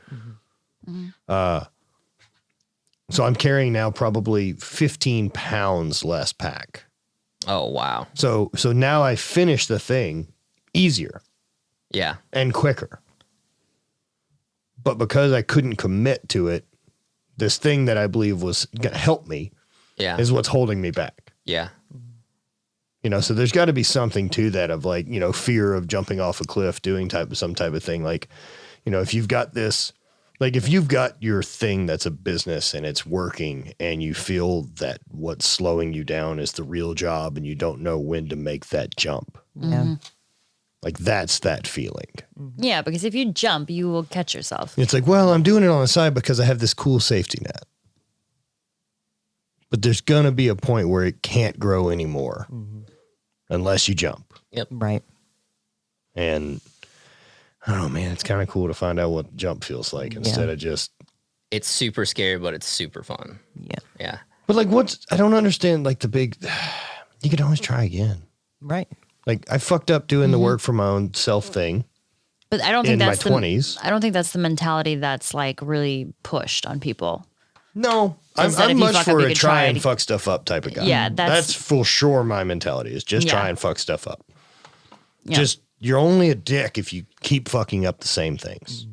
So I'm carrying now probably 15 pounds less pack. Oh wow. So now I finish the thing easier Yeah. and quicker. But because I couldn't commit to it, this thing that I believe was going to help me Yeah. is what's holding me back. Yeah. You know, so there's got to be something to that of like, you know, fear of jumping off a cliff, doing some type of thing. Like, you know, if you've got this, like if you've got your thing that's a business and it's working and you feel that what's slowing you down is the real job and you don't know when to make that jump, Yeah. like that's that feeling. Yeah, because if you jump, you will catch yourself. It's like, well, I'm doing it on the side because I have this cool safety net. But there's going to be a point where it can't grow anymore unless you jump. Right. And I don't know, man, it's kind of cool to find out what jump feels like instead of just. It's super scary, but it's super fun. Yeah. Yeah. But like, I don't understand like the big, you can always try again. Right. Like I fucked up doing the work for my own self thing But I don't think in my that's 20s. I don't think that's the mentality that's like really pushed on people. No, I'm Instead, if you much fuck up, for you a could try try and it. fuck stuff up type of guy. Yeah, that's for sure my mentality is just Yeah. try and fuck stuff up. Yeah. Just you're only a dick if you keep fucking up the same things.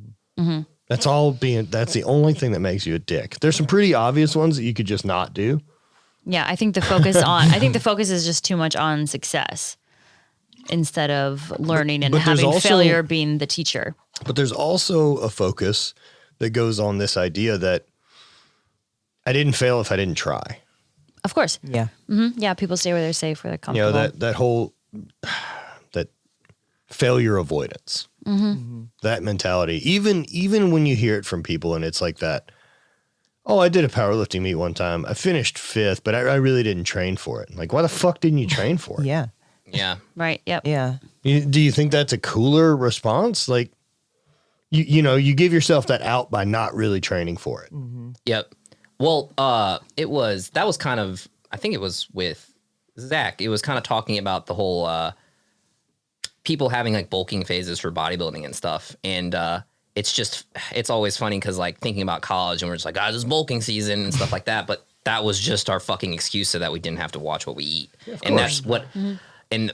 That's the only thing that makes you a dick. There's some pretty obvious ones that you could just not do. Yeah, I think the focus is just too much on success instead of learning and but there's having also- failure being the teacher. But there's also a focus that goes on this idea that I didn't fail if I didn't try. Of course. Yeah. Yeah, people stay where they're safe, where they're You know, comfortable. that whole that failure avoidance. That mentality. Even when you hear it from people and it's like that, Oh, I did a powerlifting meet one time. I finished 5th, but I really didn't train for it. Like, why the fuck didn't you train for it? Yeah. Yeah. Right. Yep. Yeah. Do you think that's a cooler response? Like, you know, you give yourself that out by not really training for it. Yep. Well, that was kind of, I think it was with Zach. It was kind of talking about the whole people having like bulking phases for bodybuilding and stuff. And it's always funny because like thinking about college and we're just like, it's bulking season and stuff like that. But that was just our fucking excuse so that we didn't have to watch what we eat. And that's what,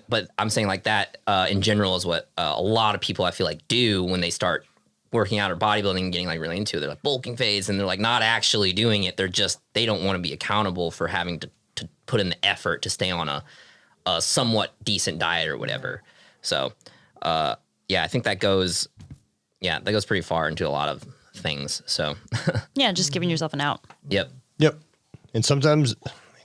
but I'm saying like that in general is what a lot of people I feel like do when they start working out or bodybuilding and getting like really into it. They're like bulking phase and they're like not actually doing it. They don't want to be accountable for having to put in the effort to stay on a somewhat decent diet or whatever. So, I think that goes pretty far into a lot of things. So, Yeah, just giving yourself an out. Yep. And sometimes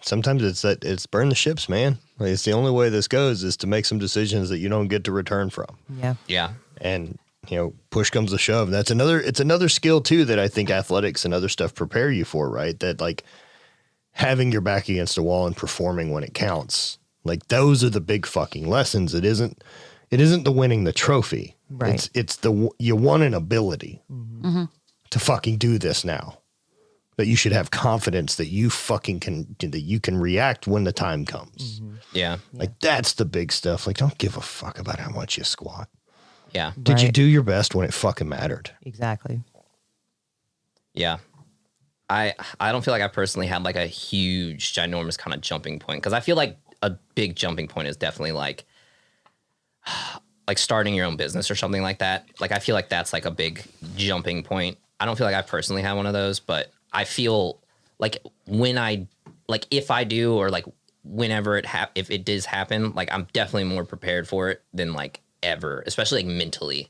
it's burn the ships, man. Like, it's the only way this goes is to make some decisions that you don't get to return from. Yeah. Yeah. And, you know, push comes to shove. It's another skill too that I think athletics and other stuff prepare you for, right? That like having your back against a wall and performing when it counts. Like those are the big fucking lessons. It isn't the winning the trophy. Right. It's you won an ability to fucking do this now. That you should have confidence that you can react when the time comes. Yeah. Like that's the big stuff. Like don't give a fuck about how much you squat. Yeah. Did you Right. do your best when it fucking mattered? Exactly. Yeah. I don't feel like I personally had like a huge, ginormous kind of jumping point because I feel like a big jumping point is definitely like starting your own business or something like that. Like I feel like that's like a big jumping point. I don't feel like I personally had one of those, but I feel like if I do or like whenever if it does happen, like I'm definitely more prepared for it than like ever, especially like mentally.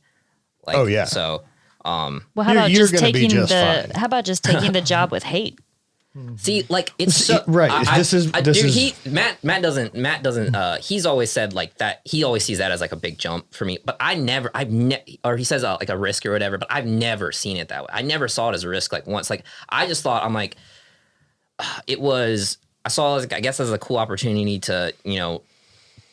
Like, Oh, yeah. So, Well, how about you're just gonna be taking just fine. how about just taking the job with hate? see, like it's See, so right. Matt doesn't. He's always said like that. He always sees that as like a big jump for me. But or he says like a risk or whatever. But I've never seen it that way. I never saw it as a risk like once. Like I just thought I'm like, it was. I saw it as, I guess as a cool opportunity to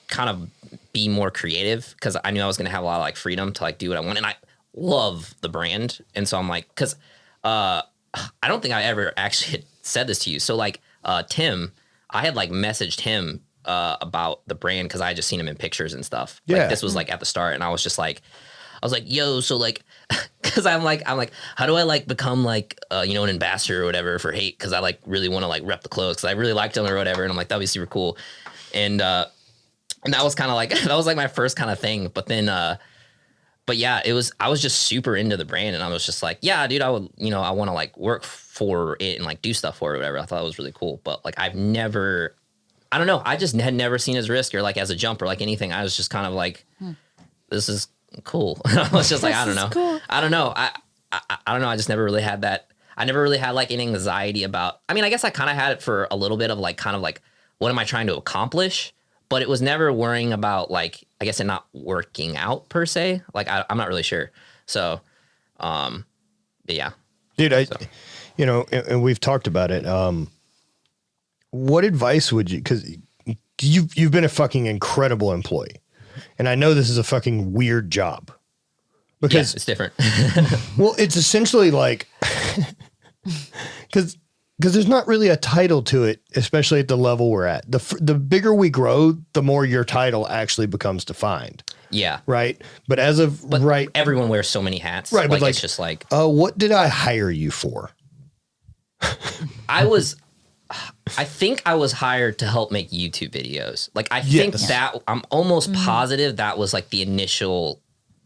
kind of be more creative because I knew I was going to have a lot of like freedom to like do what I want, and I love the brand, and so I'm like, because I don't think I ever actually had said this to you. So like Tim, I had like messaged him about the brand because I had just seen him in pictures and stuff. Yeah. Like this was like at the start, and I was like, yo, so like, because I'm like, how do I like become like an ambassador or whatever for hate? Because I like really want to like rep the clothes because I really liked them or whatever, and I'm like that'd be super cool, and that was kind of like that was like my first kind of thing. But then, but yeah, I was just super into the brand, and I was just like, yeah, dude, I would, I want to like work for it and like do stuff for it or whatever. I thought it was really cool, but like I don't know, I just had never seen as risk or like as a jump or like anything. I was just kind of like, this is cool. I was just like, I don't know. Cool. I don't know. I don't know. I just never really had that. I never really had like any anxiety about, I mean, I guess I kind of had it for a little bit of like, kind of like, what am I trying to accomplish? But it was never worrying about like, I guess it not working out per se. Like, I'm not really sure. So, but yeah. Dude, and we've talked about it. What advice would you, because you've been a fucking incredible employee. And I know this is a fucking weird job. Because it's different. well, it's essentially like, because there's not really a title to it, especially at the level we're at. The bigger we grow, the more your title actually becomes defined. Yeah. Right. But as of right, everyone wears so many hats. Right. But like, it's just like, what did I hire you for? I think I was hired to help make YouTube videos. Like, I think that I'm almost positive that was like the initial.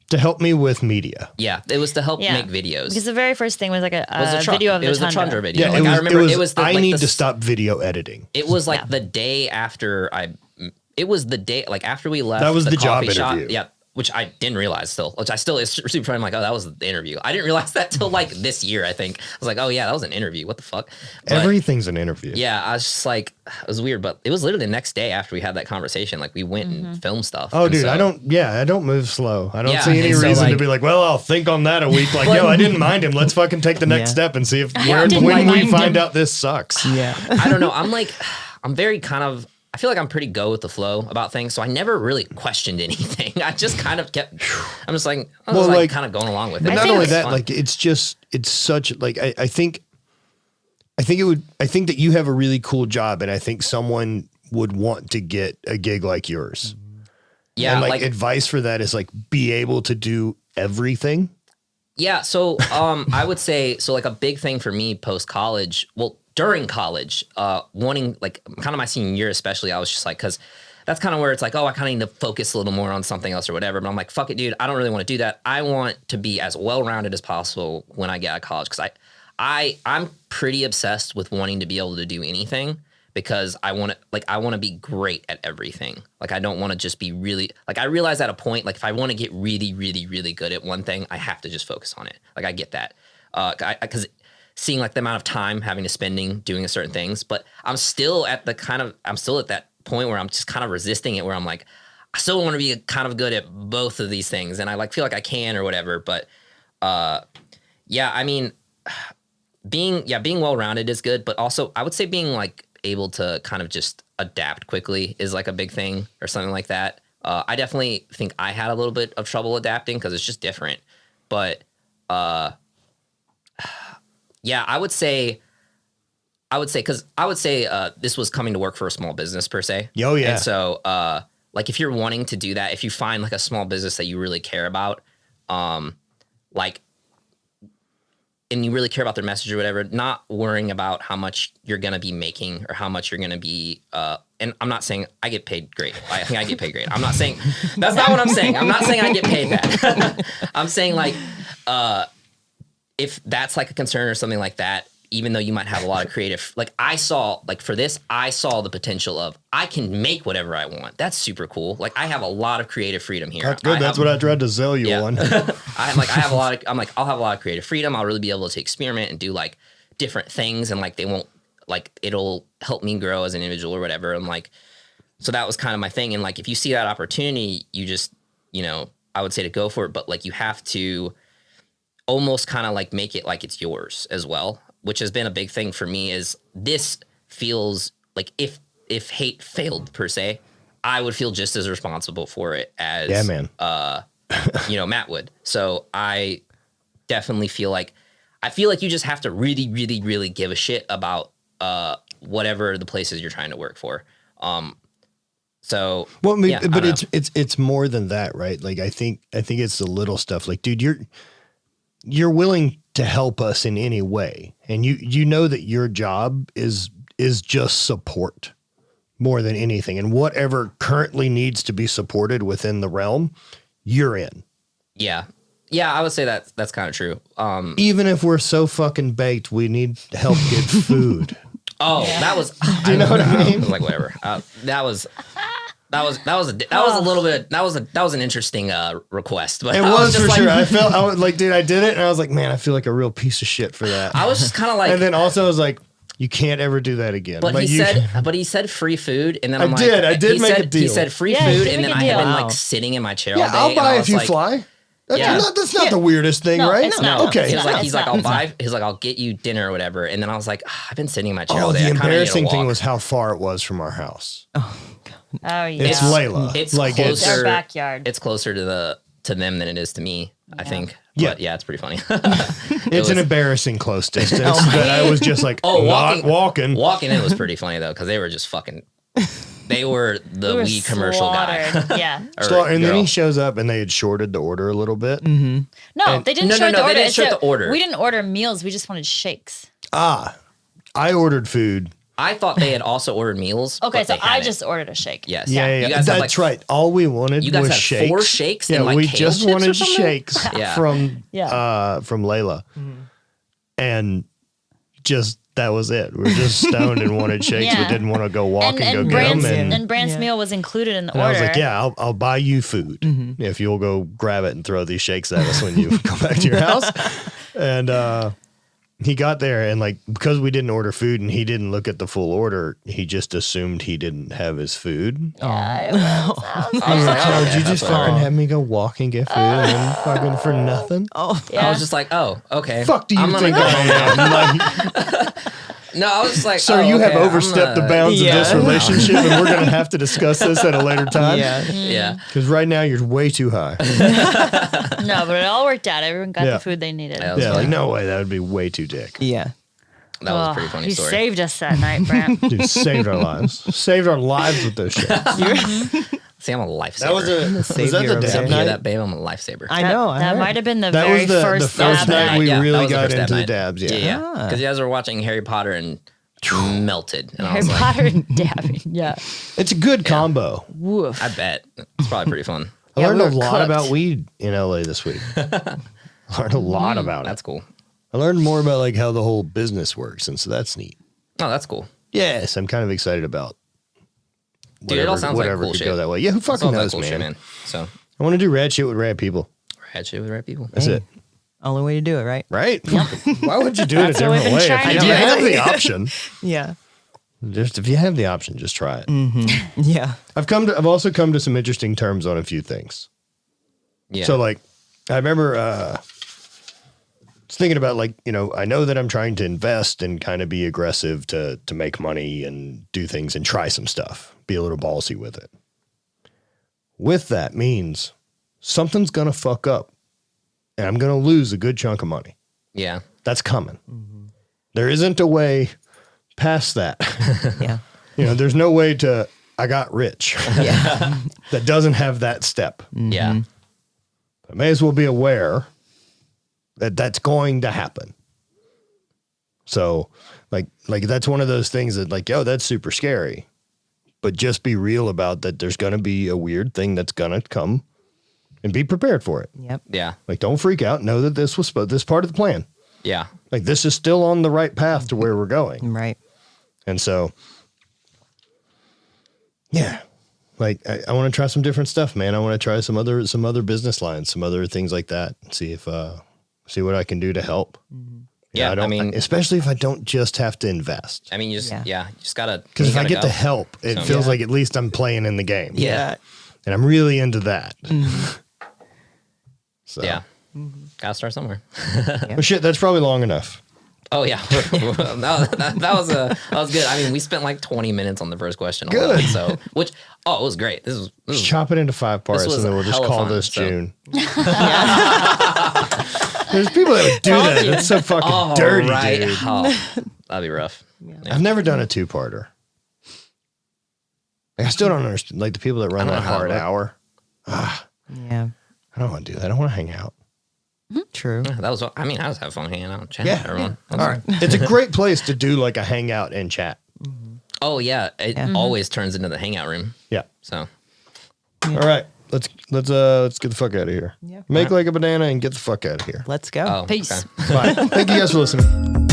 To help me with media. Yeah, it was to help make videos. Because the very first thing was like a video of the Tundra video. Yeah, like, I remember it was I need to stop video editing. It was like the day after it was the day like after we left. That was the job coffee shop. interview. Yeah, which I didn't realize still, which I still is super funny. I'm like, oh, that was the interview. I didn't realize that till like this year, I think. I was like, oh yeah, that was an interview. What the fuck? But, Everything's an interview. yeah, I was just like, it was weird, but it was literally the next day after we had that conversation. Like we went and filmed stuff. Oh, And dude, so- I don't move slow. I don't Yeah, see any and so, reason to like- be like, well, I'll think on that a week. Like, yo, I didn't mind him. Let's fucking take the next Yeah. step and see if didn't when we mind find him. out this sucks. Yeah. I don't know. I'm very kind of, I feel like I'm pretty go with the flow about things. So I never really questioned anything. I just kind of kept, I'm just like, I was Well, like like- kind of going along with it. But not think only it's that, fun. like it's such like I think that you have a really cool job, and I think someone would want to get a gig like yours. yeah, And like, like advice for that is like be able to do everything. Yeah, so I would say so like a big thing for me post college, well during college, wanting like kind of my senior year especially, I was just like cuz that's kind of where it's like, oh, I kind of need to focus a little more on something else or whatever, but I'm like, fuck it, dude, I don't really want to do that. I want to be as well-rounded as possible when I get out of college cuz I'm pretty obsessed with wanting to be able to do anything because I want to be great at everything. Like I don't want to just be really like I realize at a point like if I want to get really really really good at one thing, I have to just focus on it. Like I get that. Cuz seeing like the amount of time having to spending doing certain things, but I'm still at that point where I'm just kind of resisting it where I'm like I still want to be kind of good at both of these things and I like feel like I can or whatever, but yeah, I mean being well-rounded is good, but also I would say being like able to kind of just adapt quickly is like a big thing or something like that. I definitely think I had a little bit of trouble adapting because it's just different. But yeah, I would say this was coming to work for a small business per se. Oh, yeah. And so like if you're wanting to do that, if you find like a small business that you really care about, like and you really care about their message or whatever, not worrying about how much you're going to be making or how much you're going to be, and I'm not saying I get paid great. I think I get paid great. I'm not saying, that's not what I'm saying. I'm not saying I get paid that. I'm saying like, if that's like a concern or something like that, even though you might have a lot of creative, like I saw the potential of I can make whatever I want. That's super cool. Like I have a lot of creative freedom here. That's good. That's what I tried to sell you on. I'll have a lot of creative freedom. I'll really be able to experiment and do like different things and like it'll help me grow as an individual or whatever. And like, so that was kind of my thing. And like, if you see that opportunity, you just, I would say to go for it, but like you have to almost kind of like make it like it's yours as well, which has been a big thing for me is this feels like if hate failed per se, I would feel just as responsible for it as Matt would. So I definitely feel like you just have to really, really, really give a shit about whatever the places you're trying to work for. So Well, I mean, yeah, I but don't know. it's more than that, right? Like I think it's the little stuff. Like, dude, you're willing to help us in any way, and you know that your job is just support more than anything, and whatever currently needs to be supported within the realm, you're in. Yeah, I would say that's kind of true. Even if we're so fucking baked, we need help get food. Oh, that was. Do you know what I mean? I was like, whatever. That was a little bit. That was an interesting request. But It I was just for like, sure. I was like, dude, I did it, and I was like, man, I feel like a real piece of shit for that. I was just kind of like. And then also I was like, you can't ever do that again. But like he said free food, and then I I'm like, did he make said, a deal. He said free Yeah, he food, did and make then a I had been deal. like sitting in my chair yeah, all day. I'll and I buy was if you like, fly. That's Yeah. not the weirdest thing, No, right? it's not. Okay. He's like, It's not. I'll buy. He's like, I'll get you dinner or whatever. And then I was like, I've been sitting in my chair all Oh, day. the I kinda need to embarrassing thing walk. was how far it was from our house. Oh yeah. It's Layla. It's like closer. It's our backyard. It's closer to them than it is to me. I think. Yeah. But yeah, it's pretty funny. it's an embarrassing close distance that I was just like, not walking. Walking in was pretty funny though, because they were just fucking. They were the We were weed commercial guy. slaughtered. Yeah. Or And then girl. he shows up and they had shorted the order a little bit. No, they didn't No, short the they order. didn't It's short a- the order. We didn't order meals. We just wanted shakes. I ordered food. I thought they had also ordered meals. Okay, but so they I hadn't. just ordered a shake. Yes. Yeah. You guys had, That's like, right. All we wanted You guys was had shakes. 4 shakes Yeah, and, like, we kale just chips or wanted something? shakes Yeah. from Yeah. from Layla. And just that was it. We were just stoned and wanted shakes, Yeah. but didn't want to go walk and go get Brand's, them. and Brand's meal was included in the And order. I was like, yeah, I'll buy you food if you'll go grab it and throw these shakes at us when you go back to your house. And he got there and like, because we didn't order food and he didn't look at the full order, he just assumed he didn't have his food. Yeah, it was. I was like, oh, Did okay, you just that's what- fucking have me go walk and get food and then fucking for nothing? Oh, Yeah. I was just like, oh, okay. Fuck do you I'm gonna think go I home now. am? Like, No, I was just like, sir, oh, you have okay, I'm overstepped the gonna- bounds Yeah. of this relationship and we're going to have to discuss this at a later time. yeah. Yeah. Because right now you're way too high. No, but it all worked out. Everyone got Yeah. the food they needed. Yeah, it was Yeah, funny. like no way. That would be way too dick. Yeah. That was a Oh, pretty funny you story. saved us that night, Brant. Dude, saved our lives. Saved our lives with those shit. See, I'm a lifesaver. That was that savior the of dab it. Hear night? that, babe? I'm a lifesaver. I know. I That heard. might have been the That very was the first first dab night we Yeah, that really was the got first dab into the night. dabs. Yeah. Yeah. Because you guys were watching Harry Potter and melted. And I Harry was like, Potter and dabbing. Yeah. It's a good combo. Woof. I bet. It's probably pretty fun. I Yeah, learned we a were lot cooked. about weed in LA this week. I learned a lot about it. That's cool. I learned more about like how the whole business works, and so that's neat. Oh, that's cool. Yes, I'm kind of excited about Dude, it all sounds like whatever cool could shit. go that way. Yeah, who It fucking sounds like knows, cool man? shit, man. So, I want to do rad shit with rad people. rad shit with the right people. That's Hey. it. Only way to do it, right? Right? Why would you do it a That's what we've different been way? trying If to you do. have the option, Yeah. if you have the option, just try it. Yeah. I've also come to some interesting terms on a few things. Yeah. So like, I remember thinking about like, you know, I know that I'm trying to invest and kind of be aggressive to make money and do things and try some stuff, be a little ballsy with it. With that means something's going to fuck up and I'm going to lose a good chunk of money. yeah. That's coming. There isn't a way past that. Yeah. You know, there's no way to, I got rich Yeah. that doesn't have that step. Yeah. I may as well be aware that that's going to happen. So like that's one of those things that like, yo, that's super scary, but just be real about that. There's going to be a weird thing that's going to come and be prepared for it. Yep. Yeah. Like, don't freak out. Know that this was this part of the plan. Yeah. Like this is still on the right path to where we're going. Right. And so, yeah, like I want to try some different stuff, man. I want to try some other business lines, some other things like that. See if, see what I can do to help. Yeah, I don't, I mean- especially if I don't just have to invest. I mean, you just, Yeah. you just gotta. Because you if I gotta get go. the help, it So- feels Yeah. like at least I'm playing in the game. Yeah. And I'm really into that. So, Yeah. Gotta start somewhere. Well, shit, that's probably long enough. Oh yeah, no, that was good. I mean, we spent like 20 minutes on the first question. Good. Alone, so it was great. This Just was chop it into 5 parts was and then we'll just hella call fun, this so. June. There's people that would do that. That's so fucking dirty, right. dude. Oh, that'd be rough. I've never done a 2-parter. Like, I still don't understand. Like the people that run I don't that know how hard it works. hour. Yeah. I don't want to do that. I want to hang out. True. That was. I mean, I just have fun hanging out, chatting Yeah. with everyone. All right. It's a great place to do like a hangout and chat. Oh yeah, it always turns into the hangout room. Yeah. So All right. Let's get the fuck out of here. Yeah. Make like a banana and get the fuck out of here. Let's go. oh, Peace. okay. Bye. Thank you guys for listening.